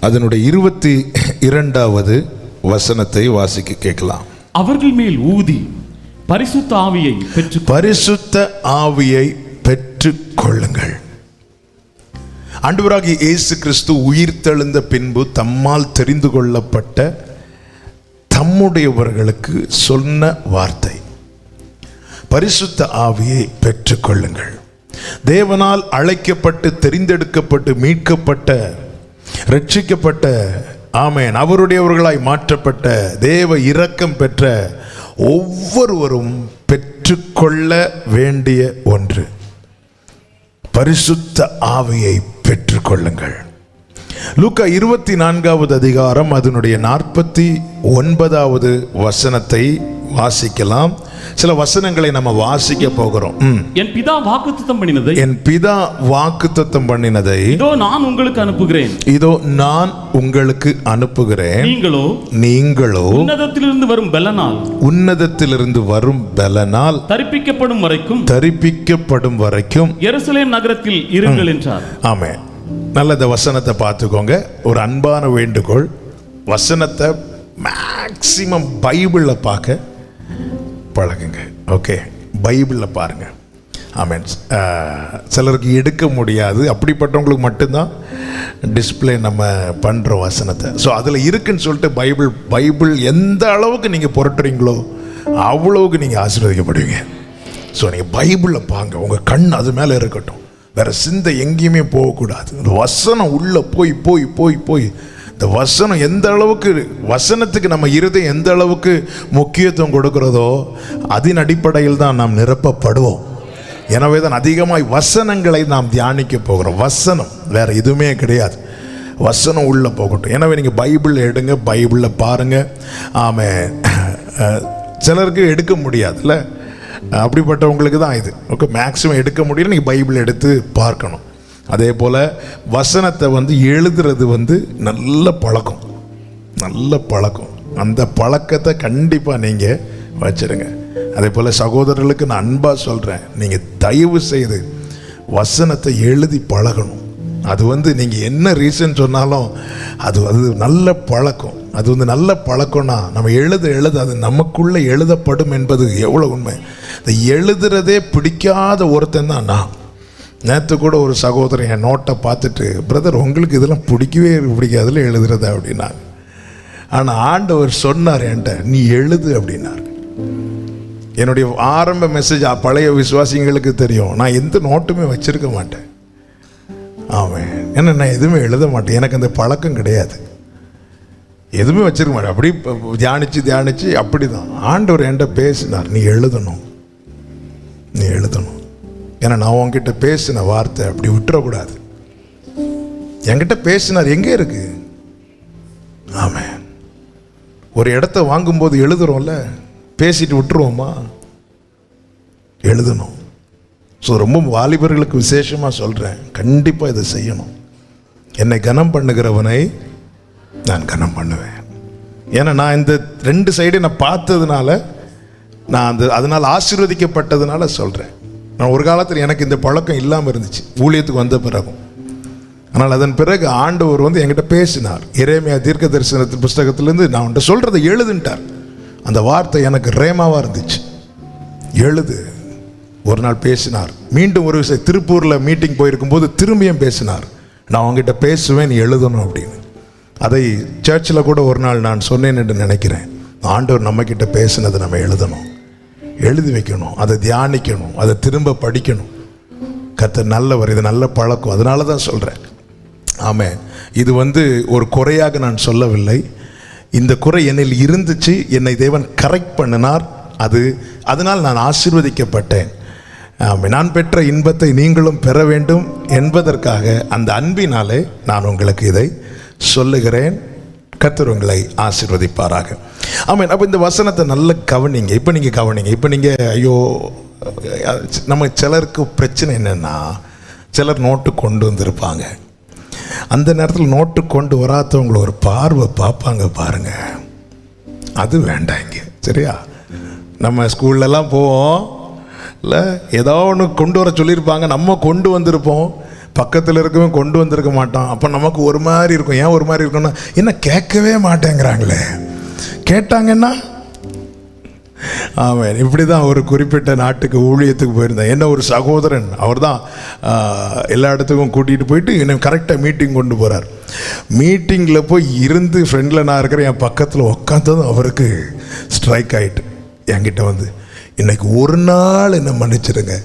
அதனுடைய 22வது வசனத்தை வாசிக்க கேட்கலாம். அவர்கள் மேல் ஊதி பரிசுத்த ஆவியை பெற்றுக் கொள்ளுங்கள். ஆண்டவராகிய இயேசு கிறிஸ்து உயிர்த்தெழுந்த பின்பு தம்மால் தெரிந்து கொள்ளப்பட்ட தம்முடையவர்களுக்கு சொன்ன வார்த்தை, பரிசுத்த ஆவியை பெற்றுக் கொள்ளுங்கள். தேவனால் அழைக்கப்பட்டு தெரிந்தெடுக்கப்பட்டு மீட்கப்பட்ட ரட்சிக்கப்பட்ட ஆமென் அவருடையவர்களாய் மாற்றப்பட்ட தேவ இரக்கம் பெற்ற ஒவ்வொருவரும் பெற்றுக்கொள்ள வேண்டிய ஒன்று, பரிசுத்த ஆவியை பெற்றுக்கொள்ளுங்கள். லூக்கா 24வது அதிகாரம் அதனுடைய 49வது வசனத்தை வாசிக்கலாம். சில வசனங்களை நம்ம வாசிக்க போகிறோம். என் பிதா வாக்குத்தத்தம் பண்ணினதை இதோ நான் உங்களுக்கு அனுப்புகிறேன். நீங்களோ உன்னதத்திலிருந்து வரும் பலனால் தரிப்பிக்கப்படும் வரைக்கும் எருசலேம் நகரத்தில் இருங்கள் என்றார். ஆமென். நல்ல இந்த வசனத்தை பார்த்துக்கோங்க. ஒரு அன்பான வேண்டுகோள், வசனத்தை மேக்சிமம் பைபிளில் பார்க்க பழகுங்க. ஓகே, பைபிளில் பாருங்க. ஆமென். சிலருக்கு எடுக்க முடியாது, அப்படிப்பட்டவங்களுக்கு மட்டும்தான் டிஸ்பிளே நம்ம பண்ணுறோம் வசனத்தை. ஸோ அதில் இருக்குன்னு சொல்லிட்டு பைபிள் எந்த அளவுக்கு நீங்கள் புரட்டுறீங்களோ அவ்வளவுக்கு நீங்கள் ஆசீர்வதிக்கப்படுவீங்க. ஸோ நீங்கள் பைபிளில் பாங்க, உங்கள் கண் அது மேலே இருக்கட்டும், வேறு சிந்தை எங்கேயுமே போகக்கூடாது. இந்த வசனம் உள்ளே போய் போய் போய் போய் இந்த வசனம் எந்த அளவுக்கு, வசனத்துக்கு நம்ம இருதயம் எந்த அளவுக்கு முக்கியத்துவம் கொடுக்கிறதோ அதன் அடிப்படையில் தான் நாம் நிரப்பப்படுவோம். எனவே தான் அதிகமாய் வசனங்களை நாம் தியானிக்க போகிறோம். வசனம் வேற எதுவுமே கிடையாது, வசனம் உள்ள போகட்டும். எனவே நீங்கள் பைபிள் எடுங்க, பைபிளில் பாருங்க. ஆமாம், சிலருக்கு எடுக்க முடியாதுல்ல, அப்படிப்பட்டவங்களுக்கு தான் இது. ஓகே, மேக்ஸிமம் எடுக்க முடியல, நீங்கள் பைபிள் எடுத்து பார்க்கணும். அதே போல் வசனத்தை எழுதுறது நல்ல பழக்கம், நல்ல பழக்கம். அந்த பழக்கத்தை கண்டிப்பாக நீங்கள் வச்சுருங்க. அதே போல் சகோதரர்களுக்கு நான் அன்பாக சொல்கிறேன், நீங்கள் தயவு செய்து வசனத்தை எழுதி பழகணும். அது நீங்கள் என்ன ரீசன் சொன்னாலும் அது நல்ல பழக்கம். அது நல்ல பழக்கம்னா நம்ம எழுத அது நமக்குள்ளே எழுதப்படும் என்பது எவ்வளோ உண்மை. இந்த எழுதுறதே பிடிக்காத ஒருத்தன் தான் நான். நேற்று கூட ஒரு சகோதரன் என் நோட்டை பார்த்துட்டு, பிரதர் உங்களுக்கு இதெல்லாம் பிடிக்கவே பிடிக்காதுல எழுதுறது அப்படின்னாங்க. ஆனால் ஆண்டவர் சொன்னார் என்கிட்ட, நீ எழுது அப்படின்னார். என்னுடைய ஆரம்ப மெசேஜ் பழைய விசுவாசிங்களுக்கு தெரியும், நான் எந்த நோட்டுமே வச்சிருக்க மாட்டேன். ஆமாம், ஏன்னா நான் எதுவுமே எழுத மாட்டேன், எனக்கு அந்த பழக்கம் கிடையாது, எதுவுமே வச்சிருக்க மாட்டேன். அப்படி தியானிச்சு அப்படி தான் ஆண்டவர் என்கிட்ட பேசினார், நீ எழுதணும். ஏன்னா நான் உங்ககிட்ட பேசின வார்த்தை அப்படி விட்டுறக்கூடாது. என்கிட்ட பேசினார் எங்கே இருக்கு? ஆமாம், ஒரு இடத்த வாங்கும்போது எழுதுறோம்ல, பேசிட்டு விட்டுருவோமா? எழுதணும். ஸோ ரொம்ப வாலிபர்களுக்கு விசேஷமாக சொல்கிறேன், கண்டிப்பாக இதை செய்யணும். என்னை கனம் பண்ணுகிறவனை நான் கனம் பண்ணுவேன். ஏன்னா நான் இந்த 2 சைடு நான் பார்த்ததுனால, நான் அதனால் ஆசீர்வதிக்கப்பட்டதுனால சொல்கிறேன். நான் ஒரு காலத்தில் எனக்கு இந்த பழக்கம் இல்லாமல் இருந்துச்சு, ஊழியத்துக்கு வந்த பிறகும். ஆனால் அதன் பிறகு ஆண்டவர் என்கிட்ட பேசினார். எரேமியா தீர்க்க தரிசனத்தின் புஸ்தகத்திலேருந்து நான் உன்கிட்ட சொல்கிறத எழுதுன்ட்டார். அந்த வார்த்தை எனக்கு ரேமாவாக இருந்துச்சு, எழுது. ஒரு நாள் பேசினார், மீண்டும் ஒரு விஷயம் திருப்பூரில் மீட்டிங் போயிருக்கும்போது திரும்பியும் பேசினார், நான் உங்ககிட்ட பேசுவேன், நீ எழுதணும் அப்படின்னு. அதை சர்ச்சில் கூட ஒரு நாள் நான் சொன்னேன் என்று நினைக்கிறேன். ஆண்டவர் நம்மக்கிட்ட பேசினதை நம்ம எழுதணும், எழுதி வைக்கணும், அதை தியானிக்கணும், அதை திரும்ப படிக்கணும். கர்த்தர் நல்லவர், இது நல்ல பழக்கம். அதனால தான் சொல்கிறேன். ஆமாம், இது ஒரு குறையாக நான் சொல்லவில்லை. இந்த குறை என்னில் இருந்துச்சு, என்னை தேவன் கரெக்ட் பண்ணினார். அதனால் நான் ஆசீர்வதிக்கப்பட்டேன். நான் பெற்ற இன்பத்தை நீங்களும் பெற வேண்டும் என்பதற்காக அந்த அன்பினாலே நான் உங்களுக்கு இதை சொல்லுகிறேன். கர்த்தர் உங்களை ஆசீர்வதிப்பாராக. ஆமாம். அப்போ இந்த வசனத்தை நல்ல கவனிங்க. இப்போ நீங்கள் ஐயோ, நம்ம சிலருக்கு பிரச்சனை என்னென்னா, சிலர் நோட்டு கொண்டு வந்திருப்பாங்க. அந்த நேரத்தில் நோட்டு கொண்டு வராதவங்களை ஒரு பார்வை பார்ப்பாங்க பாருங்க, அது வேண்டாம் இங்கே. சரியா? நம்ம ஸ்கூல்லலாம் போவோம் இல்லை, ஏதோ ஒன்று கொண்டு வர சொல்லியிருப்பாங்க, நம்ம கொண்டு வந்திருப்போம். பக்கத்தில் இருக்கவன் கொண்டு வந்திருக்க மாட்டான். அப்போ நமக்கு ஒரு மாதிரி இருக்கும். ஏன் ஒரு மாதிரி இருக்கும்னா, என்ன கேட்கவே மாட்டேங்கிறாங்களே, கேட்டாங்கன்னா. ஆமாம், இப்படி தான் ஒரு குறிப்பிட்ட நாட்டுக்கு ஊழியத்துக்கு போயிருந்தேன். என்ன ஒரு சகோதரன், அவர் தான் எல்லா இடத்துக்கும் கூட்டிகிட்டு போயிட்டு என்ன கரெக்டாக மீட்டிங் கொண்டு போகிறார். மீட்டிங்கில் போய் இருந்து ஃப்ரெண்டில் நான் இருக்கிறேன், என் பக்கத்தில் உட்காந்ததும் அவருக்கு ஸ்ட்ரைக் ஆகிட்டு என்கிட்ட வந்து, இன்னைக்கு ஒரு நாள் என்ன மன்னிச்சிடுங்க.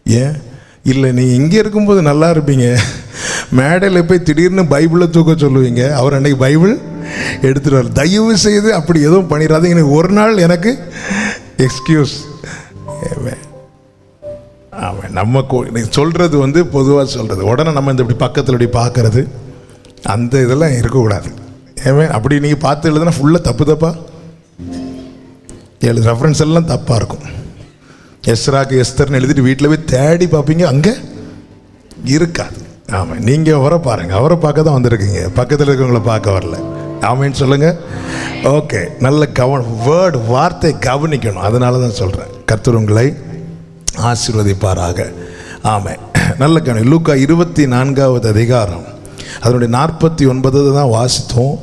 ஏன் இல்லை, நீங்கள் இங்கே இருக்கும்போது நல்லா இருப்பீங்க, மேடையில் போய் திடீர்னு பைபிளை தூக்க சொல்லுவீங்க. அவர் அன்றைக்கி பைபிள் எடுத்துகிட்டு வர, தயவு செய்து அப்படி எதுவும் பண்ணிடாதீங்க, எனக்கு ஒரு நாள் எனக்கு எக்ஸ்கியூஸ். ஆமாம், நம்ம சொல்கிறது வந்து பொதுவாக சொல்கிறது, உடனே நம்ம இந்த இப்படி பக்கத்தில் இப்படி பார்க்கறது அந்த இதெல்லாம் இருக்கக்கூடாது. ஏன் அப்படி நீங்கள் பார்த்து எழுதுனா ஃபுல்லாக தப்பு தப்பாக ரெஃபரன்ஸ் எல்லாம் தப்பாக இருக்கும். எஸ்ராக்கு எஸ்தர்னு எழுதிட்டு வீட்டில் போய் தேடி பார்ப்பீங்க, அங்கே இருக்காது. ஆமாம், நீங்கள் அவரை பாருங்கள், அவரை பார்க்க தான் வந்திருக்கீங்க, பக்கத்தில் இருக்கவங்கள பார்க்க வரல. ஆமான்னு சொல்லுங்கள். ஓகே, நல்ல வார்த்தை கவனிக்கணும். அதனால தான் சொல்கிறேன். கர்த்தர் உங்களை ஆசீர்வதிப்பாராக. ஆமாம், நல்ல கவனி. லூக்கா 24வது அதிகாரம் அதனுடைய 49 தான் வாசித்தோம்.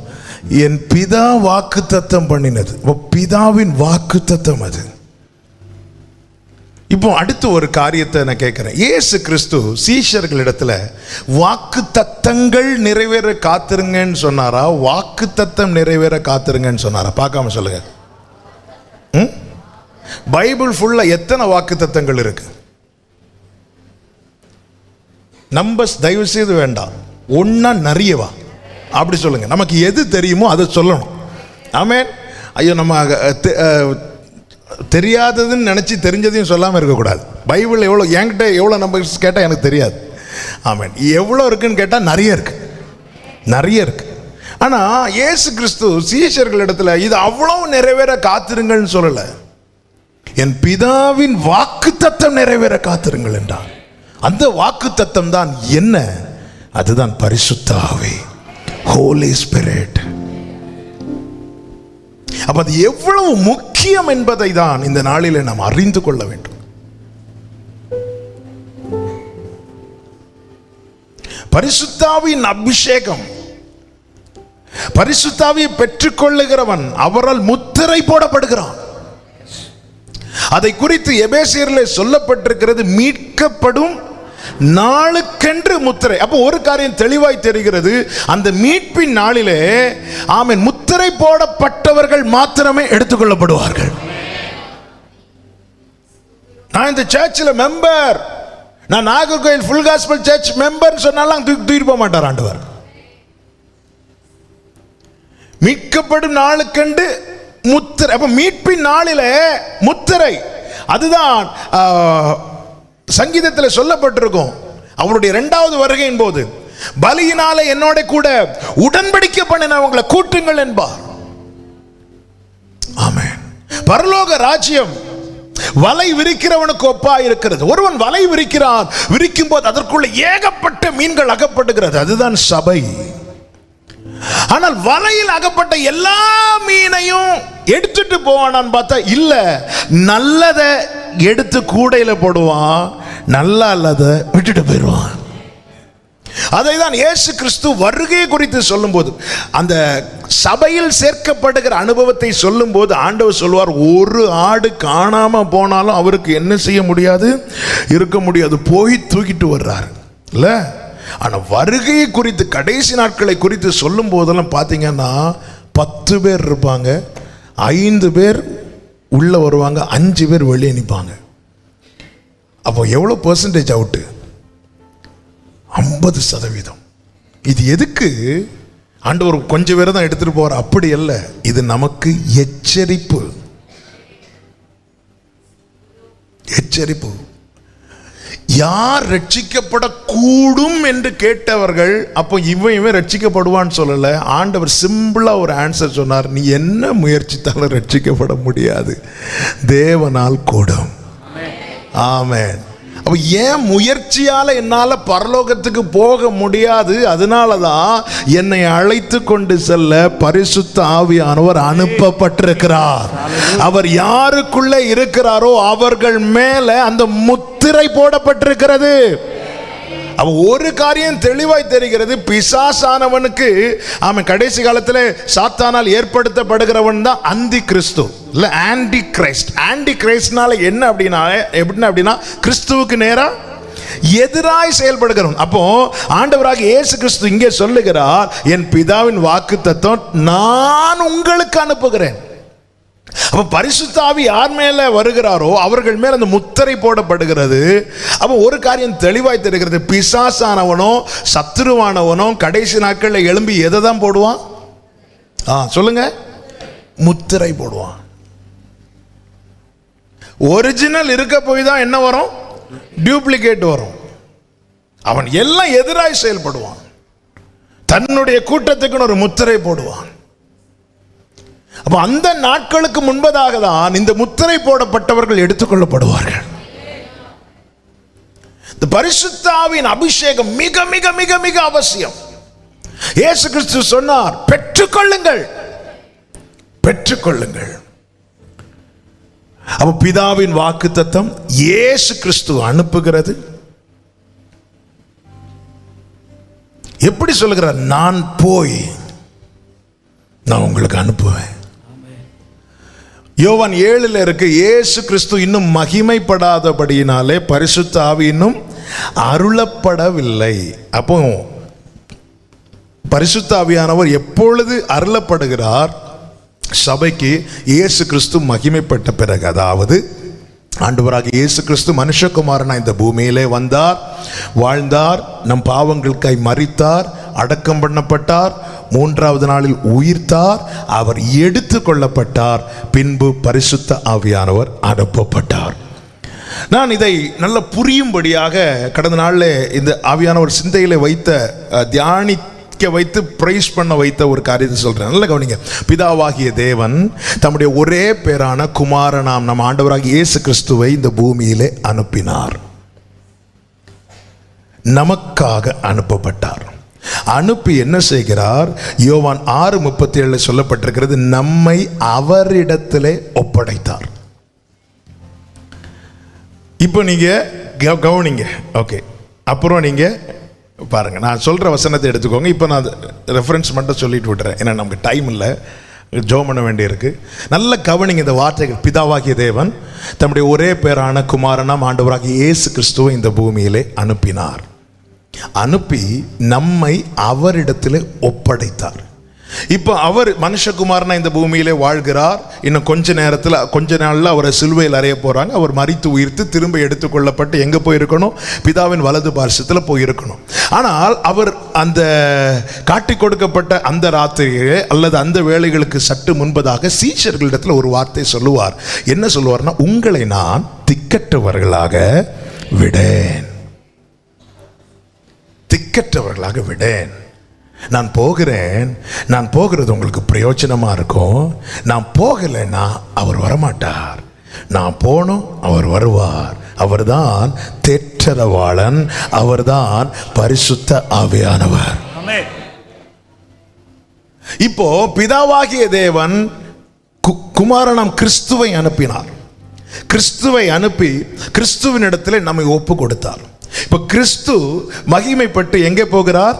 என் பிதா வாக்கு தத்தம் பண்ணினது. பிதாவின் வாக்கு தத்தம் அது. இப்போ அடுத்து ஒரு காரியத்தை நான் கேட்கிறேன். இயேசு கிறிஸ்து சீஷர்களிடத்துல வாக்கு தத்தங்கள் நிறைவேற காத்திருங்கன்னு சொன்னாரா, வாக்கு தத்தம் நிறைவேற காத்திருங்கன்னு சொன்னாரா? பார்க்காம சொல்லுங்க. பைபிள் ஃபுல்லா எத்தனை வாக்கு தத்தங்கள் இருக்கு? நம்பர்ஸ் தயவு செய்து வேண்டாம், ஒன்னா நிறையவா அப்படி சொல்லுங்க. நமக்கு எது தெரியுமோ அதை சொல்லணும். ஆமென். ஐயோ, நம்ம தெரியாததுன்னு நினச்சி தெரிஞ்சதையும் சொல்லாமல் இருக்கக்கூடாது. பைபிள் எவ்வளோ, என்கிட்ட எவ்வளோ நம்பர்ஸ் கேட்டால் எனக்கு தெரியாது. ஆமென். எவ்வளோ இருக்குன்னு கேட்டால் நிறைய இருக்கு, நிறைய இருக்கு. ஆனால் இயேசு கிறிஸ்து சீஷர்களிடத்துல இது அவ்வளோ நிறைவேற காத்திருங்கள்னு சொல்லலை, என் பிதாவின் வாக்கு தத்தம் நிறைவேற காத்திருங்கள் என்றார். அந்த வாக்கு தத்தம் தான் என்ன? அதுதான் பரிசுத்த ஆவி, ஹோலி ஸ்பிரிட். அப்ப அது எவ்வளவு முக்கியம் என்பதை தான் இந்த நாளிலே நாம் அறிந்து கொள்ள வேண்டும். பரிசுத்தாவின் அபிஷேகம், பரிசுத்தாவியை பெற்றுக்கொள்ளுகிறவன் அவரால் முத்திரை போடப்படுகிறான். அதை குறித்து எபேசியரிலே சொல்லப்பட்டிருக்கிறது, மீட்கப்படும் நாளுக்கென்று முத்திரை. அப்போ ஒரு காரியம் தெளிவாய் தெரிகிறது, அந்த மீட்பின் நாளிலே ஆமென் முத்திரை போடப்பட்டவர்கள் மாத்திரமே எடுத்துக்கொள்ளப்படுவார்கள். நான் இந்த சர்ச்சில் மெம்பர், நான் Nagercoil full gospel search member சொன்னாலும் தூக்கிட்டு போக மாட்டார் ஆண்டவர். மீட்கப்படும் நாளுக்கென்று முத்திரை. அப்ப மீட்பின் நாளிலே முத்திரை, அதுதான் சங்கீதத்தில் சொல்லப்பட்டிருக்கும். அவருடைய 2வது வருகையின் போது பலியினாலே என்னோட கூட உடன்படிக்கை பண்ணினவங்களை கூட்டுங்கள் என்பார். ஆமென். பரலோக ராஜ்யம் வலை விரிக்கிறவனுக்கு ஒப்பா இருக்கிறது. ஒருவன் வலை விரிக்கிறான், விரிக்கும் போது அதற்குள்ள ஏகப்பட்ட மீன்கள் அகப்படுகிறது, அதுதான் சபை. ஆனால் வலையில் அகப்பட்ட எல்லா மீனையும் எடுத்துட்டு போவானான்னு பார்த்தா இல்ல, நல்லதை எடுத்து கூடையில போடுவான், நல்லா அல்லத விட்டுட்டு போயிடுவான். அதை தான் இயேசு கிறிஸ்து வருகை குறித்து சொல்லும்போது, அந்த சபையில் சேர்க்கப்படுகிற அனுபவத்தை சொல்லும் போது ஆண்டவர் சொல்வார், ஒரு ஆடு காணாம போனாலும் அவருக்கு என்ன செய்ய முடியாது, இருக்க முடியாது, போய் தூக்கிட்டு வர்றாரு இல்ல. ஆனா வருகையை குறித்து, கடைசி நாட்களை குறித்து சொல்லும் போதெல்லாம் பார்த்தீங்கன்னா 10 பேர் இருப்பாங்க, 5 பேர் உள்ள வருவாங்க, 5 பேர் வெளியே நிற்பாங்க. அப்போ எவ்வளோ பெர்சன்டேஜ் அவுட்டு? 50%. இது எதுக்கு? ஆண்டவர் கொஞ்சம் பேரை தான் எடுத்துட்டு போறார், அப்படி அல்ல. இது நமக்கு எச்சரிப்பு, எச்சரிப்பு. யார் ரட்சிக்கப்படக்கூடும் என்று கேட்டவர்கள், அப்போ இவன் ரட்சிக்கப்படுவான்னு சொல்லல. ஆண்டவர் சிம்பிளா ஒரு ஆன்சர் சொன்னார், நீ என்ன முயற்சித்தாலும் ரட்சிக்கப்பட முடியாது, தேவனால் கூடும். ஆமென். அப்ப ஏன் முயற்சியால என்னால பரலோகத்துக்கு போக முடியாது? அதனாலதான் என்னை அழைத்து கொண்டு செல்ல பரிசுத்த ஆவியானவர் அனுப்பப்பட்டிருக்கிறார். அவர் யாருக்குள்ளே இருக்கிறாரோ அவர்கள் மேல அந்த முத்திரை போடப்பட்டிருக்கிறது. அவ ஒரு காரியம் தெளிவாய் தெரிகிறது, பிசாசானவனுக்கு அவன் கடைசி காலத்தில் சாத்தானால் ஏற்படுத்தப்படுகிறவன் தான் அந்தி கிறிஸ்து, இல்ல ஆன்டி கிரைஸ்ட். ஆன்டி கிரைஸ்ட்னால என்ன அப்படின்னா கிறிஸ்துவுக்கு நேரா எதிராய் செயல்படுகிறவன். அப்போ ஆண்டவராக இயேசு கிறிஸ்து இங்கே சொல்லுகிறார், என் பிதாவின் வாக்குத்தத்தம் நான் உங்களுக்கு அனுப்புகிறேன். அப்ப பரிசுத்த ஆவி யார் மேல வருகிறாரோ அவர்கள் மேல் அந்த முத்திரை போடப்படுகிறது. அப்ப ஒரு காரியம் தெளிவாய் தெரிகிறது, பிசாசானவனோ சத்துருவானவனோ கடைசி நாட்களில் எழும்பி எதை தான் போடுவான்? சொல்லுங்க, முத்திரை போடுவான். ஒரிஜினல் இருக்க போய் தான் என்ன வரும்? டூப்ளிகேட் வரும். அவன் எல்லாம் எதிராய் செயல்படுவான். தன்னுடைய கூட்டத்துக்கு ஒரு முத்திரை போடுவான். அப்ப அந்த நாட்களுக்கு முன்பதாக தான் இந்த முத்திரை போடப்பட்டவர்கள் எடுத்துக்கொள்ளப்படுவார்கள். இந்த பரிசுத்த ஆவியின் அபிஷேகம் மிக மிக மிக மிக அவசியம். இயேசு கிறிஸ்து சொன்னார், பெற்றுக்கொள்ளுங்கள், பெற்றுக்கொள்ளுங்கள். அப்ப பிதாவின் வாக்குத்தத்தம் இயேசு கிறிஸ்து அனுப்புகிறது. எப்படி சொல்லுகிறார்? நான் போய் நான் உங்களுக்கு அனுப்புவேன். யோவான் 7 இருக்கு, இயேசு கிறிஸ்து இன்னும் மகிமைப்படாதபடியினாலே பரிசுத்த ஆவி இன்னும் அருளப்படவில்லை. அப்போ பரிசுத்த ஆவியானவர் எப்பொழுது அருளப்படுகிறார்? சபைக்கு இயேசு கிறிஸ்து மகிமைப்பட்ட பிறகு. அதாவது ஆண்டவராக இயேசு கிறிஸ்து மனுஷகுமாரனா இந்த பூமியிலே வந்தார், வாழ்ந்தார், நம் பாவங்களுக்காய் மரித்தார், அடக்கம் பண்ணப்பட்டார், 3வது நாளில் உயிர்த்தார், அவர் எடுத்து கொள்ளப்பட்டார், பின்பு பரிசுத்த ஆவியானவர் அனுப்பப்பட்டார். நான் இதை நல்ல புரியும்படியாக கடந்த நாளில் இந்த ஆவியானவர் சிந்தையில வைத்த தியானிக்க வைத்து பிரைஸ் பண்ண வைத்த ஒரு காரியத்தை சொல்றேன். நல்ல கவனிங்க. பிதாவாகிய தேவன் தம்முடைய ஒரே பேரான குமாரனாம் நம் ஆண்டவராகிய இயேசு கிறிஸ்துவை இந்த பூமியிலே அனுப்பினார். நமக்காக அனுப்பப்பட்டார். அனுப்பி என்ன செய்கிறார்? யோவான் 6:37 சொல்லப்பட்டிருக்கிறது, நம்மை அவரிடத்திலே ஒப்படைத்தார். இப்போ நீங்க கவனிங்க. ஓகே, அப்புறம் நீங்க பாருங்க, நான் சொல்ற வசனத்தை எடுத்துக்கோங்க. இப்போ நான் ரெஃபரன்ஸ் மட்டும் சொல்லிட்டு விட்டுறேன், ஏன்னா நமக்கு டைம் இல்லை, ஜெபம் பண்ண வேண்டியிருக்கு. நல்ல கவனிங்க இந்த வார்த்தைகள். பிதாவாகிய தேவன் தம்முடைய ஒரே பேரான குமாரனாம் ஆண்டவராகிய இயேசு கிறிஸ்துவை இந்த பூமியிலே அனுப்பினார். அனுப்பி நம்மை அவரிடத்திலே ஒப்படைத்தார். இப்போ அவர் மனுஷகுமாரனா இந்த பூமியிலே வாழ்கிறார். இன்னும் கொஞ்ச நாள்ல அவரை சிலுவையில் அறைய போறாங்க. அவர் மரித்து உயிர்த்து திரும்ப எடுத்துக்கொள்ளப்பட்டு எங்க போயிருக்கணும்? பிதாவின் வலது பார்சத்தில் போயிருக்கணும். ஆனால் அவர் அந்த காட்டி கொடுக்கப்பட்ட அந்த ராத்திரியே அல்லது அந்த வேளைகளுக்கு சற்று முன்பதாக சீஷர்களிடத்தில் ஒரு வார்த்தை சொல்லுவார். என்ன சொல்லுவார்னா, உங்களை நான் திக்கற்றவர்களாக விடேன், திக்கற்றவர்களாக விடேன். நான் போகிறேன், நான் போகிறது உங்களுக்கு பிரயோஜனமா இருக்கும். நான் போகலைன்னா அவர் வரமாட்டார், நான் போனோம் அவர் வருவார். அவர்தான் தேற்றரவாளன், அவர்தான் பரிசுத்த ஆவியானவர். இப்போ பிதாவாகிய தேவன் குமாரனாம் கிறிஸ்துவை அனுப்பினார். கிறிஸ்துவை அனுப்பி கிறிஸ்துவின் இடத்துல நம்மை ஒப்பு கொடுத்தார். இப்ப கிறிஸ்து மகிமைப்பட்டு எங்கே போகிறார்?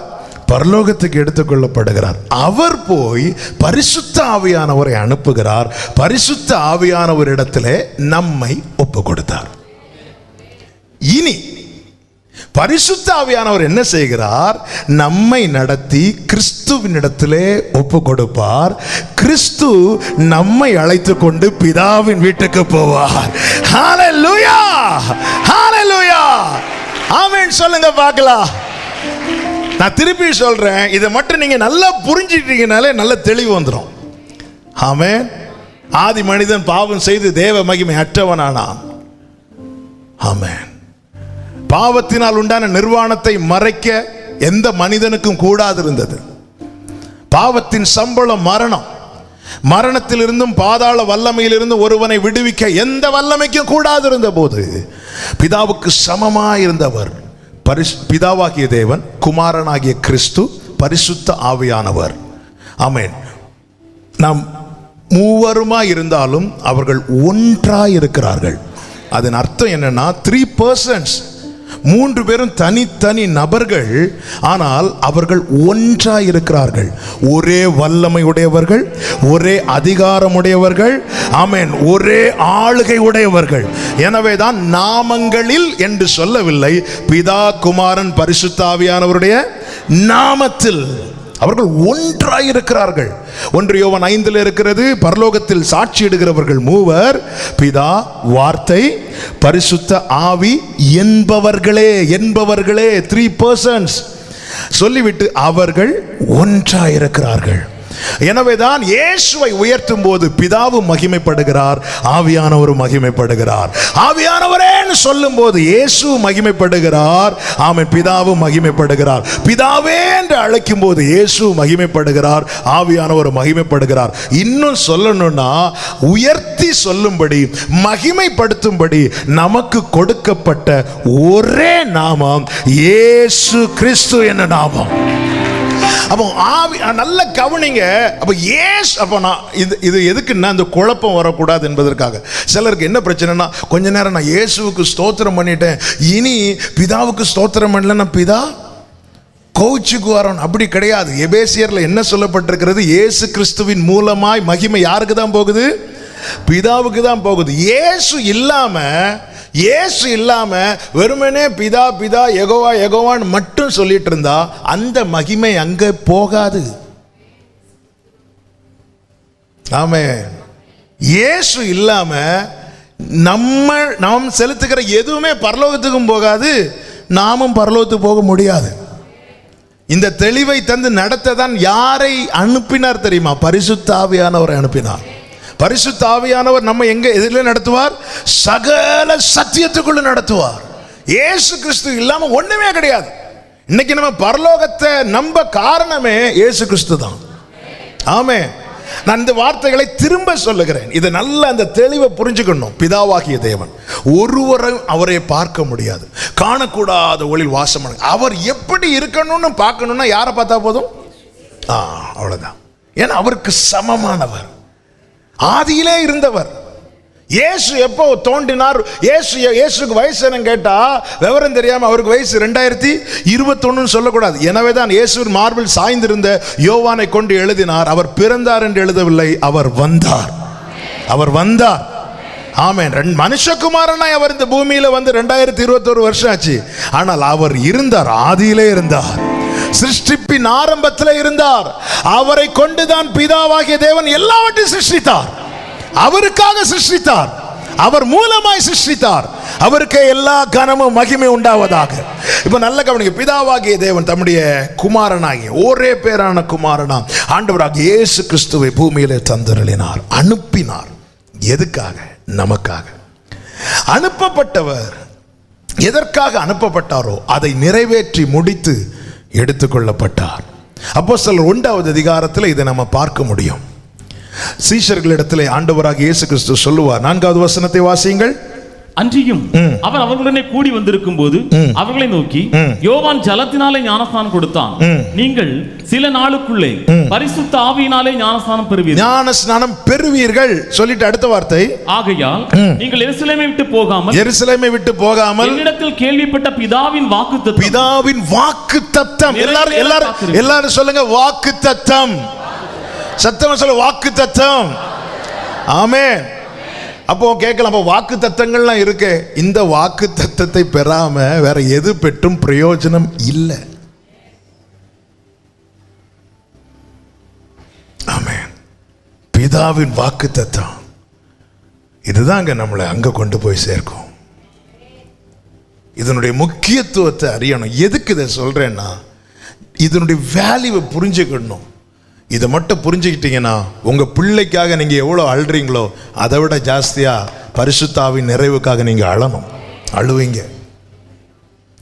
பரலோகத்துக்கு எடுத்துக்கொள்ளப்படுகிறார். அவர் போய் பரிசுத்த ஆவியானவரை அனுப்புகிறார். பரிசுத்த ஆவியானவரிடத்திலே நம்மை ஒப்பு கொடுத்தார். இனி பரிசுத்த ஆவியானவர் என்ன செய்கிறார்? நம்மை நடத்தி கிறிஸ்துவினிடத்திலே ஒப்பு கொடுப்பார். கிறிஸ்து நம்மை அழைத்து கொண்டு பிதாவின் வீட்டுக்கு போவார். ஹல்லேலூயா, ஹல்லேலூயா, ஆமென் சொல்லுங்க பார்க்கலாம். நான் திருப்பி சொல்றேன், இதை மட்டும் நீங்க நல்லா புரிஞ்சிட்டீங்கனாலே நல்ல தெளிவு வந்துடும். ஆமென். ஆதி மனிதன் பாவம் செய்து தேவ மகிமை அற்றவனானான். ஆமென். பாவத்தினால் உண்டான நிர்வாணத்தை மறைக்க எந்த மனிதனுக்கும் கூடாது இருந்தது. பாவத்தின் சம்பளம் மரணம். மரணத்திலிருந்தும் பாதாள வல்லமையிலிருந்து ஒருவனை விடுவிக்க எந்த வல்லமைக்கும் கூடாது இருந்த போது பிதாவுக்கு சமமாயிருந்தவர் பிதாவாகிய தேவன், குமாரனாகிய கிறிஸ்து, பரிசுத்த ஆவியானவர். ஆமென். நாம் மூவருமாய் இருந்தாலும் அவர்கள் ஒன்றாய் இருக்கிறார்கள். அதன் அர்த்தம் என்னன்னா 3 persons, 3 பேரும் தனித்தனி நபர்கள், ஆனால் அவர்கள் ஒன்றாய் இருக்கிறார்கள். ஒரே வல்லமை உடையவர்கள், ஒரே அதிகாரம் உடையவர்கள், ஆமென், ஒரே ஆளுகை உடையவர்கள். எனவேதான் நாமங்களில் என்று சொல்லவில்லை, பிதா குமாரன் பரிசுத்த ஆவியானவருடைய நாமத்தில் அவர்கள் ஒன்றாய் இருக்கிறார்கள். 1 யோவான் 5 இருக்கிறது, பரலோகத்தில் சாட்சியிடுகிறவர்கள் 3, பிதா, வார்த்தை, பரிசுத்த ஆவி என்பவர்களே 3 persons சொல்லிவிட்டு அவர்கள் ஒன்றாய் இருக்கிறார்கள். எனவேதான் இயேசுவை உயர்த்தும் போது பிதாவும் மகிமைப்படுகிறார், ஆவியானவரும் மகிமைப்படுகிறார். ஆவியானவரேன்னு சொல்லும் போது இயேசு மகிமைப்படுகிறார், ஆமென், பிதாவும் மகிமைப்படுகிறார். பிதாவே என்று அழைக்கும் போது இயேசு மகிமைப்படுகிறார், ஆவியானவர் மகிமைப்படுகிறார். இன்னும் சொல்லணும்னா உயர்த்தி சொல்லும்படி, மகிமைப்படுத்தும்படி நமக்கு கொடுக்கப்பட்ட ஒரே நாமம் இயேசு கிறிஸ்து என்ற நாமம். அப்போ ஆவி நல்ல கவனிங்க. அப்போ அப்போ நான் இது எதுக்குன்னா இந்த குழப்பம் வரக்கூடாது என்பதற்காக. சிலருக்கு என்ன பிரச்சனைனா, கொஞ்ச நேரம் நான் இயேசுவுக்கு ஸ்தோத்திரம் பண்ணிட்டேன், இனி பிதாவுக்கு ஸ்தோத்திரம் பண்ணலன்னா பிதா கோச்சுக்கு வரணும். அப்படி கிடையாது. எபேசியர்ல என்ன சொல்லப்பட்டிருக்கிறது? இயேசு கிறிஸ்துவின் மூலமாய் மகிமை யாருக்கு தான் போகுது? பிதாவுக்கு தான் போகுது. இயேசு இல்லாம வெறுமனே பிதா பிதா யெகோவா யெகோவான்னு மட்டும் சொல்லிட்டு இருந்தா அந்த மகிமை அங்க போகாது. ஆமென். இயேசு இல்லாம நாம் செலுத்துகிற எதுவுமே பரலோகத்துக்கும் போகாது, நாமும் பரலோகத்துக்கு போக முடியாது. இந்த தெளிவை தந்து நடத்த தான் யாரை அனுப்பினார் தெரியுமா? பரிசுத்த ஆவியானவரை அனுப்பினார். பரிசுத்த ஆவியானவர் நம்ம எதில் நடத்துவார்? சகல சத்தியத்துக்குள்ள நடத்துவார். இயேசு கிறிஸ்து இல்லாம ஒண்ணுமே கிடையாது. இன்னைக்கு நம்ம பரலோகத்தை நம்ப காரணமே இயேசு கிறிஸ்து தான். ஆமென். நான் இந்த வார்த்தைகளை திரும்ப சொல்லுகிறேன். இதை நல்ல அந்த தெளிவை புரிஞ்சுக்கணும். பிதாவாகிய தேவன் ஒருவரும் அவரை பார்க்க முடியாது, காணக்கூடாத ஒளியில் வாசம். அவர் எப்படி இருக்கணும்னு பார்க்கணும்னா யாரை பார்த்தா போதும்? அவ்வளவுதான். ஏன்னா அவருக்கு சமமானவர், ஆதியிலே இருந்தவர். இயேசு எப்போ தோன்றினார்? இயேசுக்கு வயசு என்னன்னு கேட்டா விவரம் தெரியாம அவருக்கு வயசு 2021 சொல்லக்கூடாது. எனவேதான் இயேசுவின் மார்பில் சாய்ந்திருந்த யோவானை கொண்டு எழுதினார், அவர் பிறந்தார் என்று எழுதவில்லை, அவர் வந்தார். ஆமென். மனுஷகுமாரனாய் அவர் இந்த பூமியில வந்து 2021 வருஷம் ஆச்சு. ஆனால் அவர் இருந்தார், ஆதியிலே இருந்தார், சிருஷ்டிப்பின் ஆரம்பத்தில் இருந்தார். அவரை கொண்டுதான் பிதாவாகிய தேவன் எல்லாவற்றையும் சிருஷ்டித்தார். அவருக்காக சிருஷ்டித்தார், அவர் மூலமாய் சிருஷ்டித்தார். அவருக்கு எல்லா கனமும் மகிமை உண்டாவதாக. இப்ப நல்ல கவனிங்க. பிதாவாகிய தேவன் தம்முடைய குமாரனாகிய ஒரே பேரான குமாரனாம் ஆண்டவராகிய இயேசு கிறிஸ்துவை பூமியிலே தந்தருளினார், அனுப்பினார். எதுக்காக? நமக்காக. அனுப்பப்பட்டவர் எதற்காக அனுப்பப்பட்டாரோ அதை நிறைவேற்றி முடித்து எடுத்துக்கொள்ளப்பட்டார். அப்போஸ்தலர் 1வது அதிகாரத்தில் இதை நம்ம பார்க்க முடியும். சீஷர்களிடத்தில் ஆண்டவராகிய இயேசு கிறிஸ்து சொல்லுவார். 4வது வசனத்தை வாசியுங்கள். அன்றியும் அவர் அவர்களுடனே கூடி வந்திருக்கும் போது அவர்களை நோக்கி, யோவான் ஜலத்தினாலே ஞானஸ்நானம் கொடுத்தான், நீங்கள் சில நாளுக்குள்ளே பரிசுத்த ஆவியினாலே ஞானஸ்நானம் பெறுவீர்கள். ஞானஸ்நானம் பெறுவீர்கள் சொல்லிட்டு அடுத்த வார்த்தை, ஆகையால் நீங்கள் எருசலேமை விட்டு போகாமல் என்னிடத்தில் கேள்விப்பட்ட பிதாவின் வாக்குத்தத்தம். எல்லாரும் சொல்லுங்க, வாக்குத்தத்தம். சத்தமா சொல்ல, வாக்குத்தத்தம். ஆமென். அப்போ கேட்கலாம், வாக்கு தத்தங்கள்லாம் இருக்கு. இந்த வாக்கு தத்தத்தை பெறாம வேற எது பெற்றும் பிரயோஜனம் இல்லை. ஆமென். பிதாவின் வாக்கு தத்தம் இதுதாங்க நம்மளை அங்க கொண்டு போய் சேர்க்கும். இதனுடைய முக்கியத்துவத்தை அறியணும். எதுக்கு இதை சொல்றேன்னா, இதனுடைய வேல்யூவை புரிஞ்சுக்கணும். இதை மட்டும் புரிஞ்சுக்கிட்டீங்கன்னா உங்க பிள்ளைக்காக நீங்க எவ்வளவு அழுறீங்களோ அதை விட ஜாஸ்தியா பரிசுத்த ஆவியின் நிறைவுக்காக நீங்க அழுவீங்க.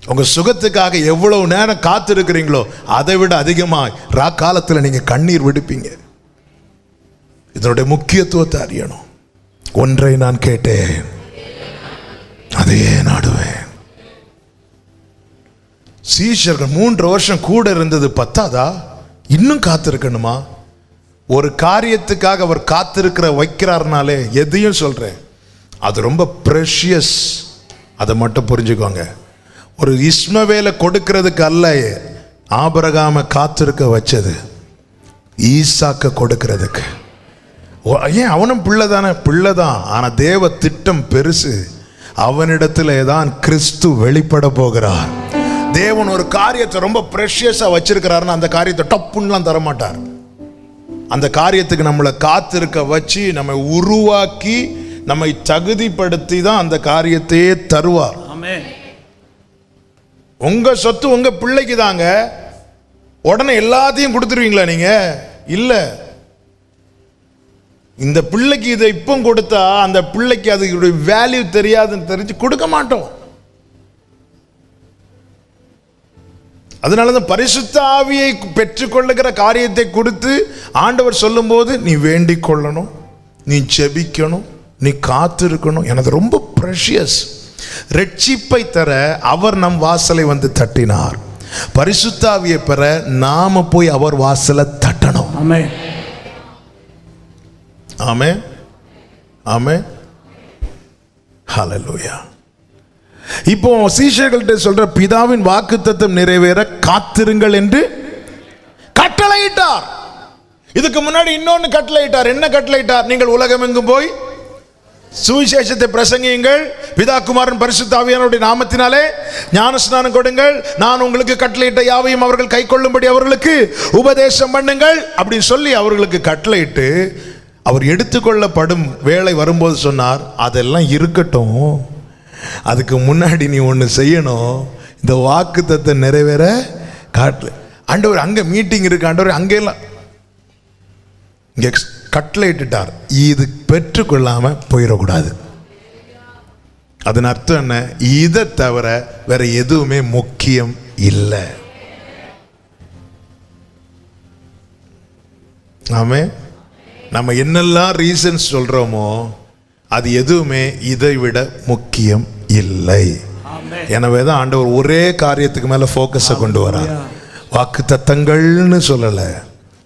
உங்க சுகத்துக்காக எவ்வளவு நேரம் காத்து இருக்கிறீங்களோ அதை விட அதிகமா ராக்காலத்தில் நீங்க கண்ணீர் விடுப்பீங்க. இதனுடைய முக்கியத்துவத்தை அறியணும். ஒன்றை நான் கேட்டேன், அதையே நாடுவேன். சீஷர்கள் 3 வருஷம் கூட இருந்தது பத்தாதா? இன்னும் காத்திருக்கணுமா? ஒரு காரியத்துக்காக அவர் காத்திருக்கிற வைக்கிறார்னாலே எதையும் சொல்றேன், அது ரொம்ப ப்ரெஷியஸ். அதை மட்டும் புரிஞ்சுக்கோங்க. ஒரு இஸ்மவேலை கொடுக்கிறதுக்கு அல்ல ஆபிரகாமை காத்திருக்க வச்சது, ஈசாக்க கொடுக்கிறதுக்கு. ஏன் அவனும் பிள்ளை தானே, பிள்ளை தான். ஆனால் தேவ திட்டம் பெருசு. அவனிடத்திலே தான் கிறிஸ்து வெளிப்பட போகிறார். தேவன் ஒரு காரியத்தை ரொம்ப ப்ரெஷியஸா வச்சிருக்கிறாருன்னு அந்த காரியத்தை டப்புன்னுலாம் தரமாட்டார். அந்த காரியத்துக்கு நம்மளை காத்திருக்க வச்சு நம்மை உருவாக்கி நம்மை தகுதிப்படுத்தி தான் அந்த காரியத்தையே தருவார். உங்க சொத்து உங்க பிள்ளைக்கு தாங்க. உடனே எல்லாத்தையும் கொடுத்துருவீங்களா நீங்க? இல்ல. இந்த பிள்ளைக்கு இதை இப்போ கொடுத்தா அந்த பிள்ளைக்கு அதுக்கு வேல்யூ தெரியாதுன்னு தெரிஞ்சு கொடுக்க மாட்டோம். அதனாலதான் பரிசுத்த ஆவியை பெற்றுக்கொள்ளுகிற காரியத்தை குறித்து ஆண்டவர் சொல்லும் போது நீ வேண்டிக் கொள்ளணும், நீ ஜெபிக்கணும், நீ காத்திருக்கணும். எனக்கு ரொம்ப ப்ரெஷியஸ். ரட்சிப்பை தர அவர் நம் வாசலை வந்து தட்டினார். பரிசுத்த ஆவியை பெற நாம போய் அவர் வாசலை தட்டணும். ஆமென், ஆமென், ஆமென், ஹல்லேலூயா. இப்போ சீஷர்கள்ட்ட சொல்ற பிதாவின் வாக்குத்தத்தம் நிறைவேற காத்திருங்கள் என்று கட்டளையிட்டார். இதுக்கு முன்னாடி இன்னொன்னு கட்டளையிட்டார். என்ன கட்டளையிட்டார்? நீங்கள் உலகமெங்கும் போய் சுவிசேஷத்தை பிரசங்கியுங்கள், பிதா குமாரன் பரிசுத்த ஆவியானவருடைய நாமத்தினாலே ஞானஸ்நானம் கொடுங்கள், நான் உங்களுக்கு கட்டளையிட்ட யாவையும் அவர்கள் கைக்கொள்ளும்படி அவர்களுக்கு உபதேசம் பண்ணுங்கள் அப்படின்னு சொல்லி அவர்களுக்கு கட்டளையிட்டு அவர் எடுத்துக்கொள்ளப்படும் வேளை வரும்போது சொன்னார், அதெல்லாம் இருக்கட்டும், அதுக்கு முன்னாடி நீ ஒன்று செய்யணும், இந்த வாக்குத்தத்தை நிறைவேற காட்டல. ஆண்டவர் அங்கே மீட்டிங் இருக்கு, ஆண்டவர் அங்கெல்லாம் இங்கே கட்டளையிட்டுட்டார். இது பெற்றுக்கொள்ளாம போயிடக்கூடாது. அதன் அர்த்தம் என்ன? இதை தவிர வேற எதுவுமே முக்கியம் இல்லை. ஆமே. நம்ம என்னெல்லாம் ரீசன்ஸ் சொல்றோமோ அது எதுவுமே இதை விட முக்கியம் இல்லை. எனவே தான் ஆண்டவர் ஒரே காரியத்துக்கு மேல போக்கஸை கொண்டு வரார். வாக்கு தத்தங்கள்னு சொல்லலை,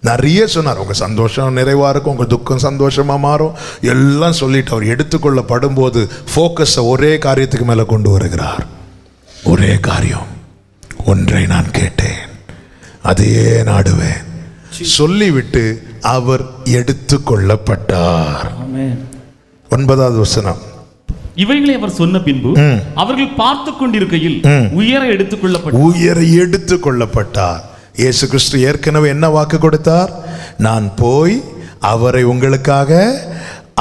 நிறைய சொன்னார். உங்க சந்தோஷம் நிறைவா இருக்கும், உங்க துக்கம் சந்தோஷமா மாறும், எல்லாம் சொல்லிட்டு அவர் எடுத்துக்கொள்ளப்படும் போது போக்கஸை ஒரே காரியத்துக்கு மேல கொண்டு வருகிறார். ஒரே காரியம், ஒன்றை நான் கேட்டேன் அதையே நாடுவேன் சொல்லிவிட்டு அவர் எடுத்துக்கொள்ளப்பட்டார். 9வது வசனம். இவைகளை அவர் சொன்ன பின்பு அவர்கள் பார்த்து கொண்டிருக்கையில் உயர எடுத்துக்கொள்ளப்பட்டார். இயேசு கிறிஸ்து ஏற்கனவே என்ன வாக்கு கொடுத்தார்? நான் போய் அவரை உங்களுக்காக